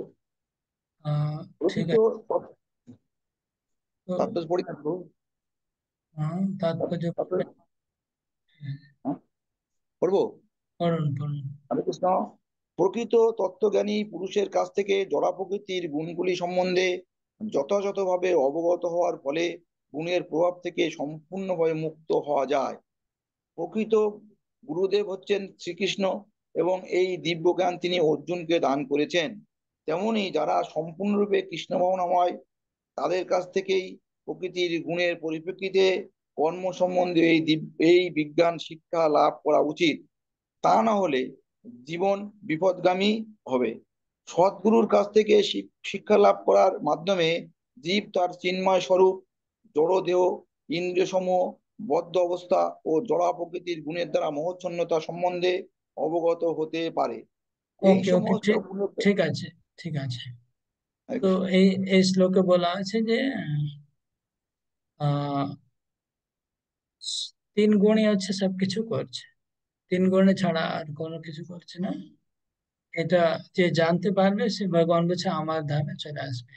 পড়বো। হরে কৃষ্ণ। প্রকৃত তত্ত্বজ্ঞানী পুরুষের কাছ থেকে জড়া প্রকৃতির গুণগুলি সম্বন্ধে যথাযথভাবে অবগত হওয়ার ফলে গুণের প্রভাব থেকে সম্পূর্ণভাবে মুক্ত হওয়া যায়। প্রকৃত গুরুদেব হচ্ছেন শ্রীকৃষ্ণ এবং এই দিব্য জ্ঞান তিনি অর্জুনকে দান করেছেন। তেমনি যারা সম্পূর্ণরূপে কৃষ্ণ ভাবনাময়, তাদের কাছ থেকেই প্রকৃতির গুণের পরিপ্রেক্ষিতে কর্ম সম্বন্ধে এই বিজ্ঞান শিক্ষা লাভ করা উচিত। তা না হলে জীবন বিপদগামী হবে। সৎগুরুর কাছ থেকে শিক্ষা লাভ করার মাধ্যমে জীব তার চিন্ময় স্বরূপ জড়দেহ ইন্দ্রিয় সমূহ বদ্ধ অবস্থা ও জড়া প্রকৃতির গুণের দ্বারা মোহচ্ছন্নতা সম্বন্ধে অবগত হতে পারে। এই ওকে ওকে, সমস্ত ঠিক গুণকে ঠিক আছে, ঠিক আছে। তো এই শ্লোকে বলা আছে যে আহ 3 গুণই হচ্ছে সবকিছু করছে, 3 গুণে ছাড়া আর কোনো কিছু করছে না। এটা যে জানতে পারবে সে ভগবান বলছে আমার ধামে চলে আসবে।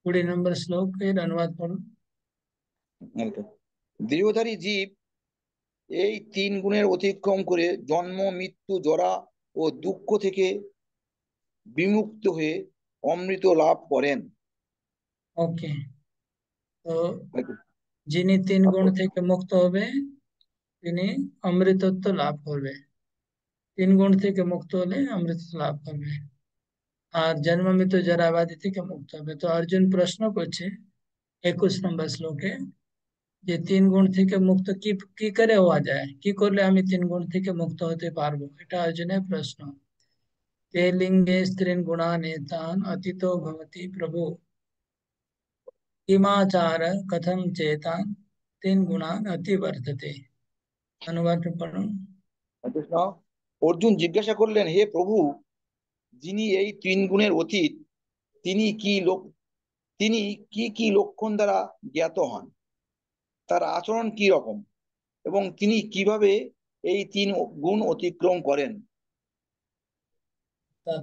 20 নম্বর শ্লোকের অনুবাদ পড়ুন। দেহধারী জীব এই 3 গুণের অতিক্রম করে জন্ম, মৃত্যু, জরা ও দুঃখ থেকে বিমুক্ত হয়ে অমৃত লাভ করেন। ওকে, তো যিনি 3 গুণ থেকে মুক্ত হবে তিনি অমৃতত্ব লাভ করবে, 3 গুণ থেকে মুক্ত হলে অমৃতত্ব লাভ করবে, আর জন্ম মৃত্যু জরা ব্যাধি থেকে মুক্ত হবে। তো অর্জুন প্রশ্ন করছে 21 নম্বর শ্লোকে যে 3 গুণ থেকে মুক্ত কি কি করে হওয়া যায়, কি করলে আমি 3 গুণ থেকে মুক্ত হতে পারবো, এটা অর্জুনের প্রশ্ন। ते लिंगे स्त्रीन् गुणानेतान् अतितो भवति प्रभु किमाचार कथम चेतान् 3 गुणान् अतिवर्तते। अनुवाद पढ़ो। অর্জুন জিজ্ঞাসা করলেন, হে প্রভু, যিনি এই 3 গুণের অতীত, তিনি কি কি লক্ষণ দ্বারা জ্ঞাত হন, তার আচরণ কি রকম, এবং তিনি কিভাবে এই 3 গুণ অতিক্রম করেন।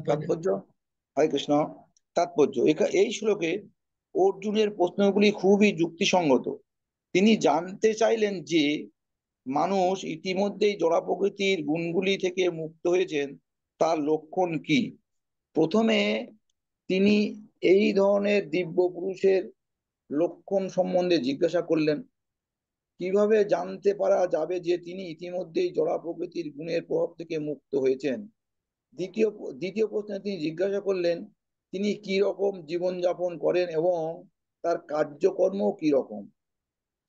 তাৎপর্য। হরে কৃষ্ণ। তাৎপর্য, এই শ্লোকে অর্জুনের প্রশ্নগুলি খুবই যুক্তিসঙ্গত। তিনি জানতে চাইলেন যে মানুষ ইতিমধ্যেই জড়া প্রকৃতির গুণগুলি থেকে মুক্ত হয়েছেন, তার লক্ষণ কি। প্রথমে তিনি এই ধরনের দিব্য পুরুষের লক্ষণ সম্বন্ধে জিজ্ঞাসা করলেন। কিভাবে জানতে পারা যাবে যে তিনি ইতিমধ্যেই জড়া প্রকৃতির গুণের প্রভাব থেকে মুক্ত হয়েছেন। দ্বিতীয় প্রশ্নে তিনি জিজ্ঞাসা করলেন তিনি কি রকম জীবনযাপন করেন এবং তার কার্যকর্ম কি রকম,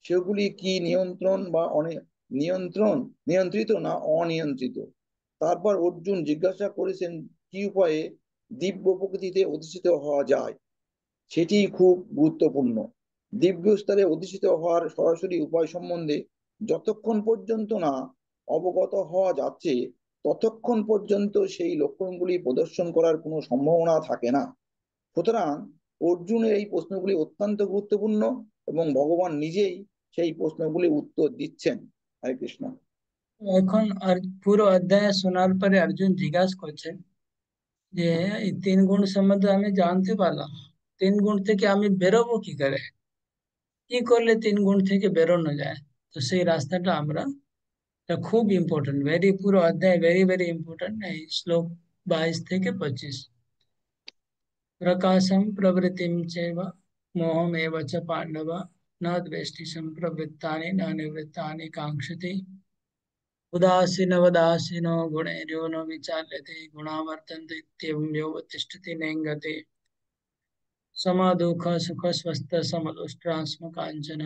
সেগুলি কি নিয়ন্ত্রিত না অনিয়ন্ত্রিত। তারপর অর্জুন জিজ্ঞাসা করেছেন কি উপায়ে দিব্য প্রকৃতিতে অধিষ্ঠিত হওয়া যায়, সেটি খুব গুরুত্বপূর্ণ। দিব্য স্তরে অধিষ্ঠিত হওয়ার সরাসরি উপায় সম্বন্ধে যতক্ষণ পর্যন্ত না অবগত হওয়া যাচ্ছে ততক্ষণ পর্যন্ত সেই লক্ষণগুলি প্রদর্শন করার কোনো সম্ভাবনা থাকে না। সুতরাং অর্জুনের এই প্রশ্নগুলি অত্যন্ত গুরুত্বপূর্ণ এবং ভগবান নিজেই সেই প্রশ্নগুলি উত্তর দিচ্ছেন। হরে কৃষ্ণ। এখন আর পুরো অধ্যায় শোনার পরে অর্জুন জিজ্ঞাসা করছেন যে এই 3 গুণ সম্বন্ধে আমি জানতে পারলাম, 3 গুণ থেকে আমি বেরোবো কি করে, কি করলে 3 গুণ থেকে বেরোনো যায়। তো সেই রাস্তাটা আমরা, এটা খুব ইম্পর্টেন্ট, পুরো অধ্যায় ভেরি ভেরি ইম্পর্টেন্ট। এই শ্লোক 22 থেকে 25। प्रकाशम प्रवृत्तिम चैव मोहमेव च पांडव न द्वेष्टि संप्रवृत्तानि न निवृत्तानि कांक्षति उदासीनवदासीनो गुणैर्यो न विचाल्यते गुणा वर्तन्ते इत्येवं यो तिष्ठति नेङ्गते समदुःख सुख स्वस्थ समदुष्टास्म काञ्चन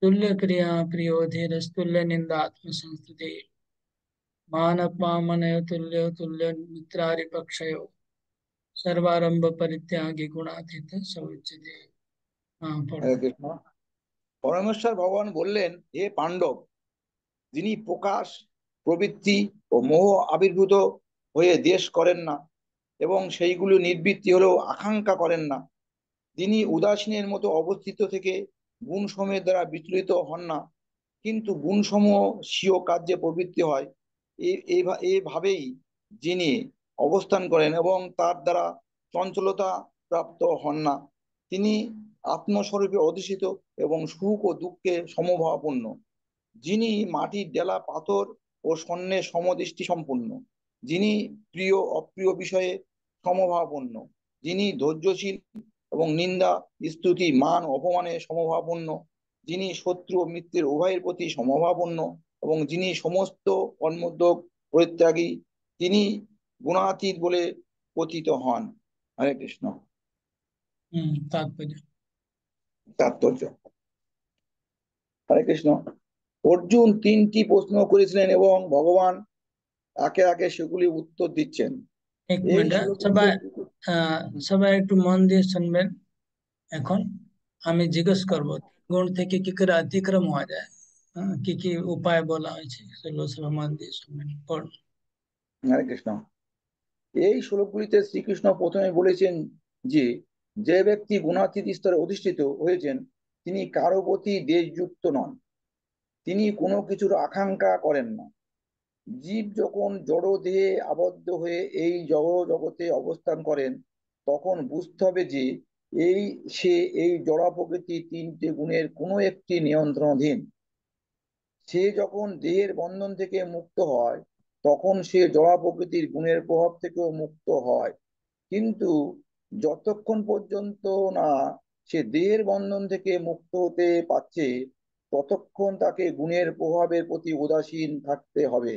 तुल्य क्रिया प्रियो धीरस्तुल्य निंदात्म संस्तुते मानपामनयो तुल्यो तुल्य मित्रारिपक्षयो सर्वारंभ परित्यागी गुणातीत समुच्यते। हाँ पढ़ो। হরে কৃষ্ণ। পরমেশ্বর ভগবান বললেন, হে পাণ্ডব, যিনি প্রকাশ, প্রবৃত্তি ও মোহ আবির্ভূত হয়ে দেশ করেন না এবং সেইগুলো নিবৃত্তি হলেও আকাঙ্ক্ষা করেন না, তিনি উদাসীনের মতো অবস্থিত থেকে গুণসমূহের দ্বারা বিচলিত হন না, কিন্তু গুণসমূহ স্বীয় কার্যে প্রবৃত্তি হয়, এইভাবেই যিনি অবস্থান করেন এবং তার দ্বারা চঞ্চলতা প্রাপ্ত হন না, তিনি আত্মস্বরূপে অধিষ্ঠিত এবং সুখ ও দুঃখে সমভাবাপন্ন, যিনি মাটির ডেলা পাথর ও স্বর্ণের সমদৃষ্টি সম্পন্ন, যিনি প্রিয় অপ্রিয় বিষয়ে সমভাবাপন্ন, যিনি ধৈর্যশীল এবং নিন্দা স্তুতি মান অপমানে সমভাবাপন্ন, যিনি শত্রু ও মিত্রের উভয়ের প্রতি সমভাবাপন্ন এবং যিনি সমস্ত কর্মোদ্যোগ পরিত্যাগী, তিনি গুণাতীত বলে কথিত হন। হরে কৃষ্ণ। তাৎপর্য। হরে কৃষ্ণ। অর্জুন 3টি প্রশ্ন করেছিলেন এবং ভগবান একে একে সেগুলি উত্তর দিচ্ছেন। এক মিনিট, সবাই একটু মন দিয়ে শুনবেন। এখন আমি জিজ্ঞেস করবো গুণ থেকে কি করে অতিক্রম হওয়া যায়, হ্যাঁ, কি কি উপায় বলা হয়েছে সেগুলো সবাই মন দিয়ে শুনবেন। পড়ুন। হরে কৃষ্ণ। এই শ্লোকগুলিতে শ্রীকৃষ্ণ প্রথমে বলেছেন যে যে ব্যক্তি গুণাতীত স্তরে অধিষ্ঠিত হয়েছেন তিনি কারো প্রতি দেশযুক্ত নন, তিনি কোনো কিছুর আকাঙ্ক্ষা করেন না। জীব যখন জড় দেহে আবদ্ধ হয়ে এই জড় জগতে অবস্থান করেন তখন বুঝতে হবে যে সে এই জড় প্রকৃতি তিনটে গুণের কোনো একটি নিয়ন্ত্রণাধীন। সে যখন দেহের বন্ধন থেকে মুক্ত হয় তখন সে জড় প্রকৃতির গুণের প্রভাব থেকেও মুক্ত হয়, কিন্তু যতক্ষণ পর্যন্ত না সে দেহের বন্ধন থেকে মুক্ত হতে পারছে ততক্ষণ তাকে গুণের প্রভাবের প্রতি উদাসীন থাকতে হবে।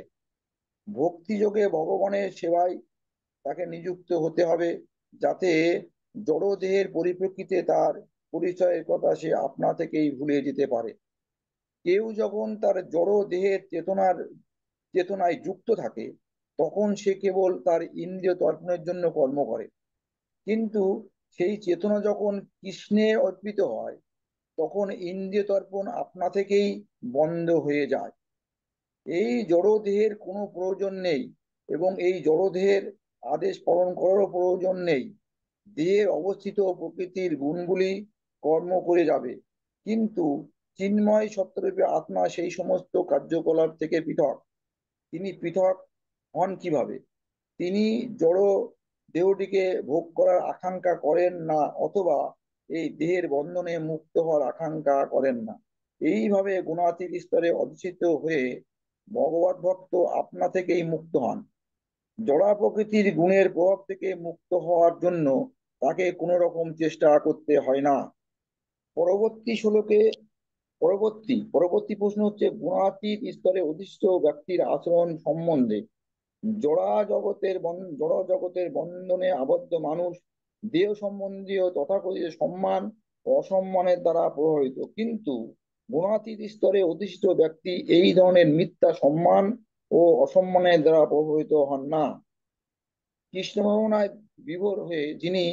ভক্তিযোগে ভগবানের সেবায় তাকে নিযুক্ত হতে হবে যাতে জড় দেহের পরিপ্রেক্ষিতে তার পরিচয়ের কথা সে আপনা থেকেই ভুলে যেতে পারে। কেউ যখন তার জড় দেহের চেতনায় যুক্ত থাকে তখন সে কেবল তার ইন্দ্রিয় তর্পণের জন্য কর্ম করে, কিন্তু সেই চেতনা যখন কৃষ্ণে অর্পিত হয় তখন ইন্দ্রিয় তর্পণ আপনা থেকেই বন্ধ হয়ে যায়। এই জড় দেহের কোনো প্রয়োজন নেই এবং এই জড় দেহের আদেশ পালন করারও প্রয়োজন নেই। দেহের অবস্থিত প্রকৃতির গুণগুলি কর্ম করে যাবে, কিন্তু চিন্ময় সত্যরূপে আত্মা সেই সমস্ত কার্যকলাপ থেকে পৃথক। তিনি পৃথক হন কিভাবে? তিনি জড় দেহটিকে ভোগ করার আকাঙ্ক্ষা করেন না অথবা এই দেহের বন্ধনে মুক্ত হওয়ার আকাঙ্ক্ষা করেন না। এইভাবে গুণাতীত স্তরে অধিষ্ঠিত হয়ে ভগবত ভক্ত আপনা থেকেই মুক্ত হন। জড়া প্রকৃতির গুণের প্রভাব থেকে মুক্ত হওয়ার জন্য তাকে কোনো রকম চেষ্টা করতে হয় না। পরবর্তী শ্লোকে পরবর্তী প্রশ্ন হচ্ছে গুণাতীত স্তরে অধিষ্ঠিত ব্যক্তির আচরণ সম্বন্ধে। জড় জগতের বন্ধনে আবদ্ধ মানুষ দেহ সম্বন্ধীয় তথাকথিত সম্মান ও অসম্মানের দ্বারা প্রভাবিত, কিন্তু গুণাতীত স্তরে অধিষ্ঠিত ব্যক্তি এই ধরনের মিথ্যা সম্মান ও অসম্মানের দ্বারা প্রভাবিত হন না। কৃষ্ণ ভাবনায় বিভোর হয়ে যিনি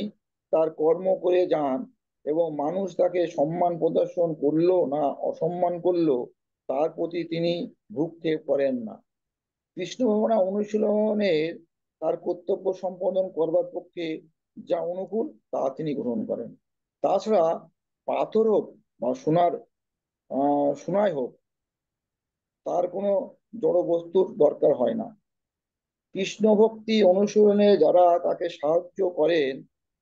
তার কর্ম করে যান এবং মানুষ তাকে সম্মান প্রদর্শন করলো না অসম্মান করলো তার প্রতি তিনি ভ্রুক্ষেপ করেন না। কৃষ্ণ ভাবনা অনুশীলনের তার কর্তব্য সম্পাদন করবার পক্ষে যা অনুকূল তা তিনি গ্রহণ করেন। তাছাড়া পাথর হোক বা সোনায় হোক তার কোনো জড় বস্তুর দরকার হয় না। কৃষ্ণ ভক্তি অনুশীলনে যারা তাকে সাহায্য করেন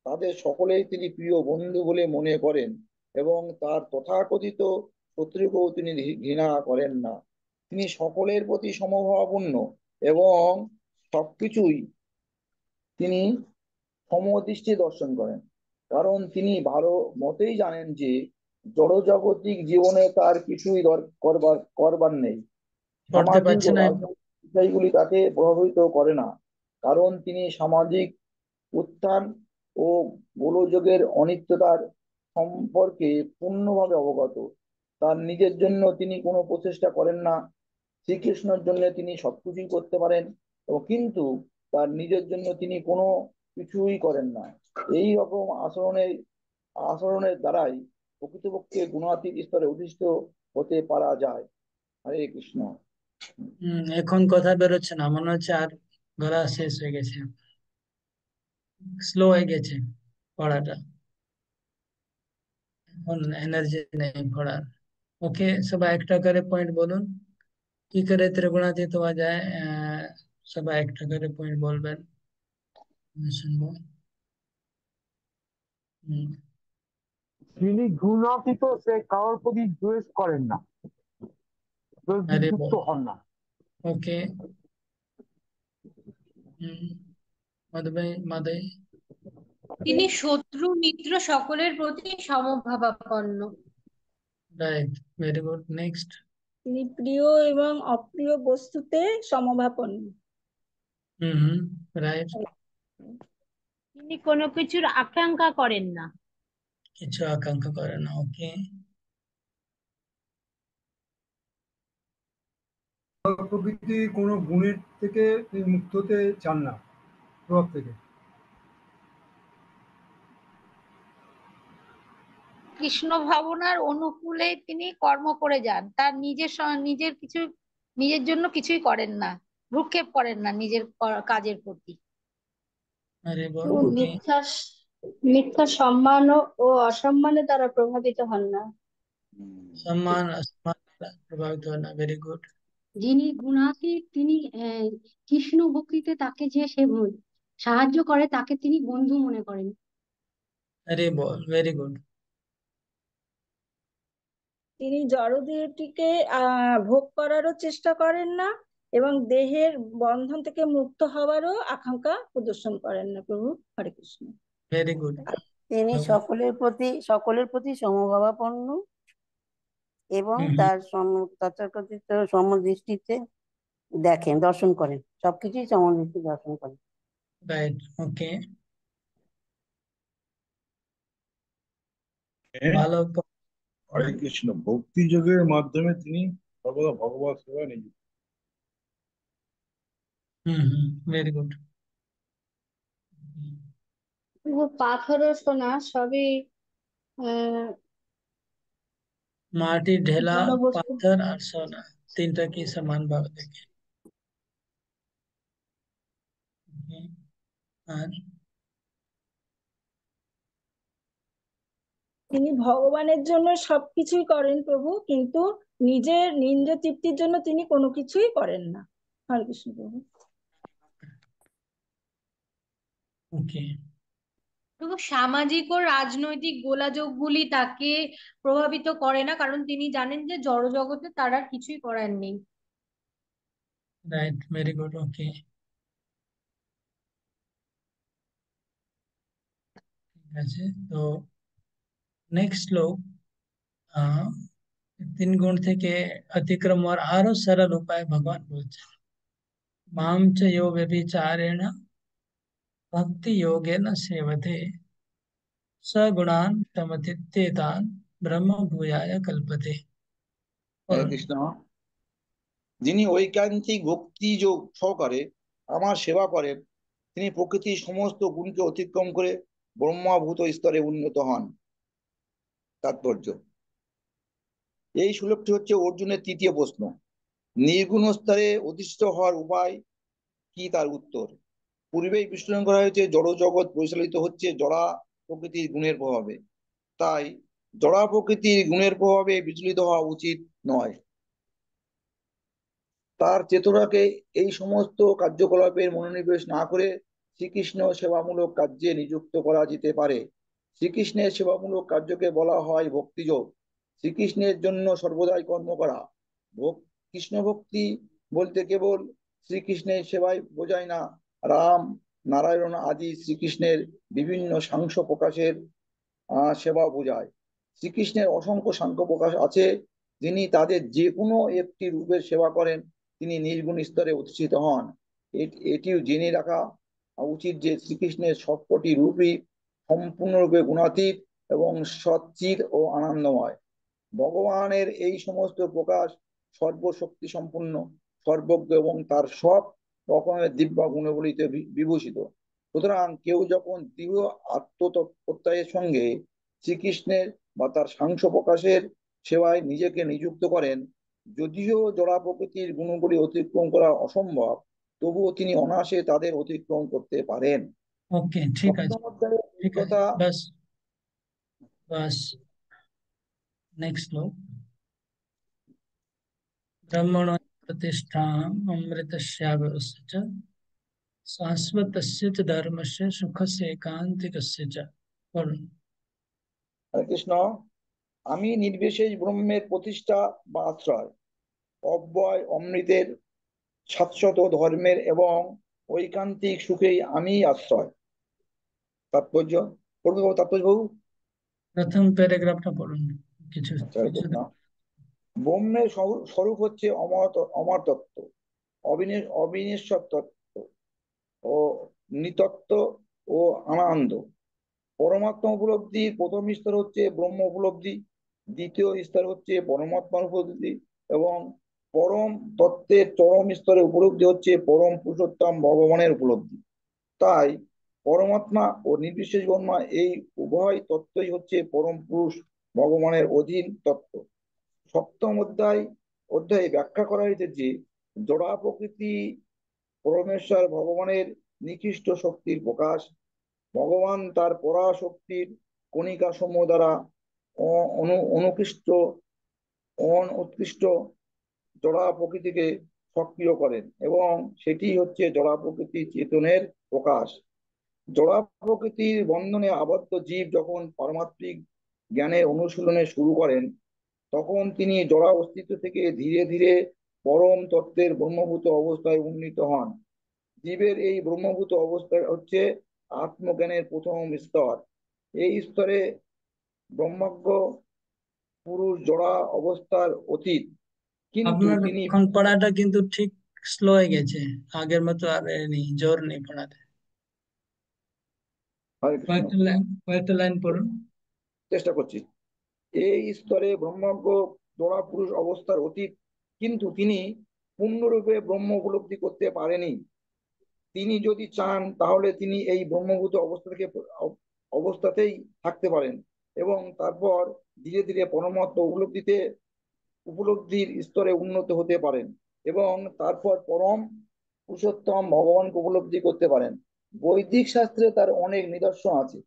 তাদের সকলেই তিনি প্রিয় বন্ধু বলে মনে করেন এবং তার তথাকথিত শত্রুকেও তিনি ঘৃণা করেন না। তিনি সকলের প্রতি সমভাবাপন্ন এবং সবকিছুই তিনি সমদৃষ্টি দর্শন করেন, কারণ তিনি ভালো মতেই জানেন যে জড়জাগতিক জীবনে তার কিছুই করবার নেই। পড়তে সামাজিক পারছে ও না। রাজনৈতিক বিষয়গুলি তাকে প্রভাবিত করে না, কারণ তিনি সামাজিক উত্থান ও গোলযোগের অনিত্যতার সম্পর্কে পূর্ণভাবে অবগত। তার নিজের জন্য তিনি কোনো প্রচেষ্টা করেন না। শ্রীকৃষ্ণের জন্য তিনি সবকিছুই করতে পারেন কিন্তু তার নিজের জন্য তিনি কোনো কিছুই করেন না। এই রকম আচরণের দ্বারাই প্রকৃতপক্ষে গুণাতীত স্তরে অধিষ্ঠিত হতে পারা যায়। হরে কৃষ্ণ। এখন কথা বেরোচ্ছে না, মনে হচ্ছে আর গলা শেষ হয়ে গেছে, স্লো হয়ে গেছে পড়াটা, এখন এনার্জি নেই পড়ার। ওকে, সবাই একটা করে পয়েন্ট বলুন, কি করে ত্রিগুণাতীত হওয়া যায়। সবাই একটা করে পয়েন্ট বলবেন, আমি শুনবো। তিনি গুণাতীত, সে কারোর প্রতি দ্বেষ করেন না, আরে যুক্ত হন না। ওকে, মাধবী। তিনি শত্রু মিত্র সকলের প্রতি সমভাবাপন্ন। Right, very good. নেক্সট। তিনি প্রিয় এবং অপ্রিয় বস্তুতে সমভাবাপন্ন। রাইট। তিনি কোনো কিছুর আকাঙ্ক্ষা করেন না। কিছু আকাঙ্ক্ষা করে না। ওকে। প্রকৃতির কোনো গুণের থেকে তিনি মুক্ত হতে চান না, প্রভাব থেকে। কৃষ্ণ ভাবনার অনুকূলে তিনি কর্ম করে যান, তার নিজের জন্য কিছুই করেন না, ভ্রুক্ষেপ করেন না নিজের কাজের প্রতি। আরে বল, ও ওকে। মিথ্যা সম্মান ও অসম্মানে তারা প্রভাবিত হন না। সম্মান অসম্মান দ্বারা প্রভাবিত হয় না। Very good. যিনি গুণাতীত তিনি কৃষ্ণ ভক্তিতে তাকে যে সাহায্য করে তাকে তিনি বন্ধু মনে করেন। আরে বল, ভেরি গুড। তিনি জড়দেহটিকে ভোগ করারও চেষ্টা করেন না এবং দেহের বন্ধন থেকে মুক্ত হওয়ারও আকাঙ্ক্ষা প্রদর্শন করেন না। প্রভু হরে কৃষ্ণ। Very good. তিনি সকলের প্রতি সমভাবাপন্ন এবং তার তথাকথিত সমদৃষ্টিতে দর্শন করেন, সবকিছুই সমদৃষ্টি দর্শন করেন। রাইট, ওকে। ভালো। হরে কৃষ্ণ। ভক্তি যোগের মাধ্যমে তিনি সর্বদা ভগবত সেবায় নিযুক্ত। Very good. পাথর ও সোনা সবই মাটি, ঢেলা, জড়বস্তু। পাথর আর সোনা, তিনটা কি সমান ভাবে দেখে। আর তিনি ভগবানের জন্য সবকিছুই করেন প্রভু, কিন্তু নিজের নিন্দ তৃপ্তির জন্য তিনি কোনো কিছুই করেন না। হরে কৃষ্ণ প্রভু। ওকে। প্রভু সামাজিক ও রাজনৈতিক গোলাযোগগুলি তাকে প্রভাবিত করে না, কারণ তিনি জানেন যে জড়জগতে তার আর কিছুই করার নেই। রাইট, ভেরি গুড, ওকে। ঠিক আছে, তো नेक्स्ट श्लोक 3 गुण থেকে अतिक्रम और आरो सरल उपाय भगवान बोलते हैं। माम च यो व्यभिचारेण भक्ति योगेन सेवते सगुणान समतीत्येतान ब्रह्म भूयाय कल्पते। হরে কৃষ্ণ। যিনি ঐকান্তিক ভক্তি যোগ সহকারে আমার সেবা করেন, তিনি প্রকৃতির সমস্ত গুণকে অতিক্রম করে ব্রহ্মভূত স্তরে উন্নত হন। তাৎপর্য, এই শ্লোকটি হচ্ছে অর্জুনের তৃতীয় প্রশ্ন। নির্গুণ স্তরে অধিষ্ঠিত হওয়ার উপায় কি, তার উত্তর। পূর্বেই বিশ্লেষণ করা হয়েছে জড় জগৎ পরিচালিত হচ্ছে জড়া প্রকৃতির গুণের প্রভাবে, তাই জড়া প্রকৃতির গুণের প্রভাবে বিচলিত হওয়া উচিত নয়। তার চেতনাকে এই সমস্ত কার্যকলাপের মনোনিবেশ না করে শ্রীকৃষ্ণ সেবামূলক কার্যে নিযুক্ত করা যেতে পারে। শ্রীকৃষ্ণের সেবামূলক কার্যকে বলা হয় ভক্তিযোগ। শ্রীকৃষ্ণের জন্য সর্বদাই কর্ম করা। কৃষ্ণ ভক্তি বলতে কেবল শ্রীকৃষ্ণের সেবায় বোঝায় না, রাম, নারায়ণ আদি শ্রীকৃষ্ণের বিভিন্ন সাংস প্রকাশের সেবা বোঝায়। শ্রীকৃষ্ণের অসংখ্য সাংখ্য প্রকাশ আছে, যিনি তাদের যে কোনো একটি রূপের সেবা করেন তিনি নির্গুণ স্তরে অধিষ্ঠিত হন। এটিও জেনে রাখা উচিত যে শ্রীকৃষ্ণের সবকটি রূপই সম্পূর্ণরূপে গুণাতীত এবং সচ্চিদ ও আনন্দময়। ভগবানের এই সমস্ত প্রকাশ সর্বশক্তি সম্পন্ন, সর্বজ্ঞ এবং তার সব রকমের দিব্য গুণগুলিতে বিভূষিত। সুতরাং কেউ যখন দৃঢ় আত্মপ্রত্যয়ের সঙ্গে শ্রীকৃষ্ণের বা তার সাংস প্রকাশের সেবায় নিজেকে নিযুক্ত করেন, যদিও জড়া প্রকৃতির গুণগুলি অতিক্রম করা অসম্ভব, তবুও তিনি অনায়াসে তাদের অতিক্রম করতে পারেন। ওকে, ঠিক আছে, ঠিক আছে, বাস বাস। नेक्स्ट श्लोक। ब्रह्मणो प्रतिष्ठाम् अमृतस्याव्यवस्य च शाश्वतस्य च धर्मस्य सुखस्य एकान्तिकस्य च। বলুন। হরে কৃষ্ণ। আমি নির্বিশেষ ব্রহ্মের প্রতিষ্ঠা বা আশ্রয়, অব্যয় অমৃতের, শাশ্বত ধর্মের এবং ঐকান্তিক সুখেই আমি আশ্রয়। তাৎপর্য তাৎপর্য বাবু। প্রথম প্যারাগ্রাফটা পড়ুন কিছু। ব্রহ্মের স্বরূপ হচ্ছে অমর তত্ত্ব, অবিনশ্বর তত্ত্ব ও নিতত্ত্ব ও আনন্দ। পরমাত্মা উপলব্ধির প্রথম স্তর হচ্ছে ব্রহ্ম উপলব্ধি, দ্বিতীয় স্তর হচ্ছে পরমাত্মার উপলব্ধি এবং পরম তত্ত্বের চরম স্তরে উপলব্ধি হচ্ছে পরম পুরুষোত্তম ভগবানের উপলব্ধি। তাই পরমাত্মা ও নির্বিশেষ ব্রহ্মা এই উভয় তত্ত্বই হচ্ছে পরম পুরুষ ভগবানের অধীন তত্ত্ব। সপ্তম অধ্যায়ে ব্যাখ্যা করা হয়েছে যে জড়া প্রকৃতি পরমেশ্বর ভগবানের নিকৃষ্ট শক্তির প্রকাশ। ভগবান তার পরাশক্তির কণিকা সমূহ দ্বারা উৎকৃষ্ট জড়া প্রকৃতিকে সক্রিয় করেন এবং সেটি হচ্ছে জড়া প্রকৃতি চেতনের প্রকাশ। জড়া প্রকৃতির বন্ধনে আবদ্ধ জীব যখন পারমাত্মিক জ্ঞানের অনুশীলনে শুরু করেন, তখন তিনি জড়া অস্তিত্ব থেকে ধীরে ধীরে পরম তত্ত্বের ব্রহ্মভূত অবস্থায় উন্নীত হন। জীবের এই ব্রহ্মভূত অবস্থা হচ্ছে আত্মজ্ঞানের প্রথম স্তর। এই স্তরে ব্রহ্মজ্ঞ পুরুষ জড়া অবস্থার অতীত, কিন্তু আপনার তিনি এখন পড়াটা কিন্তু ঠিক স্লো হয়ে গেছে, আগের মতো আর নেই, জোর নেই পড়াতে। হরে কৃষ্ণ, কয়েকটা লাইন পড়ুন। চেষ্টা করছি। এই স্তরে ব্রহ্মজ্ঞ জড়া পুরুষ অবস্থার অতীত, কিন্তু তিনি পূর্ণরূপে ব্রহ্ম উপলব্ধি করতে পারেনি। তিনি যদি চান তাহলে তিনি এই ব্রহ্মভূত অবস্থাতেই থাকতে পারেন এবং তারপর ধীরে ধীরে পরমাত্ম উপলব্ধির স্তরে উন্নত হতে পারেন এবং তারপর পরম পুরুষোত্তম ভগবানকে উপলব্ধি করতে পারেন। বৈদিক শাস্ত্রে তার অনেক নিদর্শন আছে।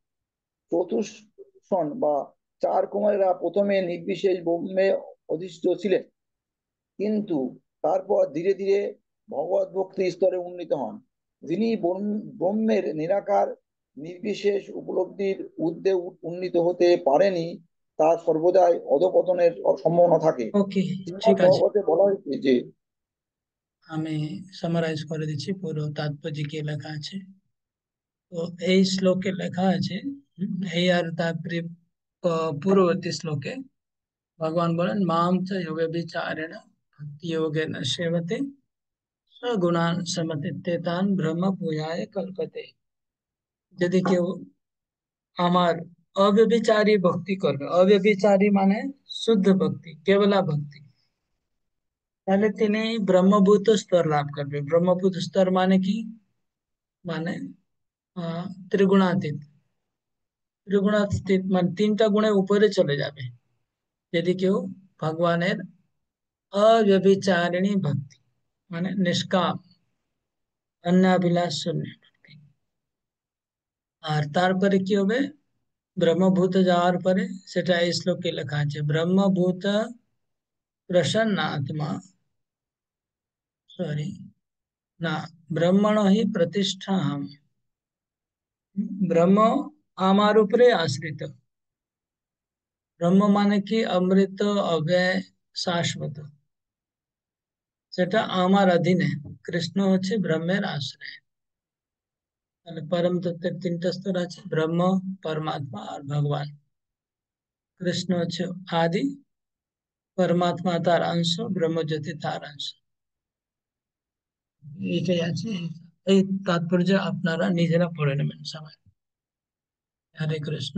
চতুষ্ষণ বা 4 কুমারেরা প্রথমে নির্বিশেষ ব্রহ্মে অধিষ্ঠিত ছিলেন, কিন্তু তারপর ধীরে ধীরে ভগবত ভক্তি স্তরে উন্নীত হন। যিনি ব্রহ্মের নিরাকার নির্বিশেষ উপলব্ধির ঊর্ধ্বে উন্নীত হতে পারেনি, তার সর্বদাই অধঃপতনের সম্ভাবনা থাকে। ওকে, ঠিক আছে, ভগবতে বলা হয়েছে যে, আমি সামারাইজ করে দিচ্ছি, পুরো তাৎপর্য কি লেখা আছে। তো এই শ্লোকে লেখা আছে, এই আর তারপরে পূর্ববর্তী শ্লোকে ভগবান বলেন, মাম চ যোগে বিচারেণ ভক্তি যোগেন সেবতে সগুণান সমতীতে তান ব্রহ্ম ভূয়ায় কল্পতে। যদি কেউ আমার অব্যভিচারী ভক্তি করবে, অব্যভিচারী মানে শুদ্ধ ভক্তি, কেবলা ভক্তি, তাহলে তিনি ব্রহ্মভূত স্তর লাভ করবে। ব্রহ্মভূত স্তর মানে কি? মানে ত্রিগুণাতীত। ত্রিগুণাতীত মানে 3টা গুণের উপরে চলে যাবে যদি কেউ ভগবানের অব্যভিচারিণী ভক্তি মানে নিষ্কাম অন্যাভিলাষ শূন্য ভক্তি। আর তারপরে কি হবে? ব্রহ্মভূত যাওয়ার পরে, সেটা এই শ্লোকে লেখা আছে, ব্রহ্মভূত প্রসন্ন আত্মা, সরি না, ব্রহ্মণ হি প্রতিষ্ঠা হাম, ব্রহ্ম আমার উপরে আশ্রিত। ব্রহ্ম মানে কি? অমৃত, অব্যয়, শাশ্বত, সেটা আমার অধীনে। কৃষ্ণ হচ্ছে ব্রহ্মের আশ্রয়। তাহলে পরম তত্ত্বের 3টা স্তর আছে, ব্রহ্ম, পরমাত্মা আর ভগবান। কৃষ্ণ হচ্ছে আদি, পরমাত্মা তার অংশ, ব্রহ্মজ্যোতি তার অংশ। এইটাই আছে। এই তাৎপর্য আপনারা নিজেরা পড়ে নেবেন সবাই। হরে কৃষ্ণ।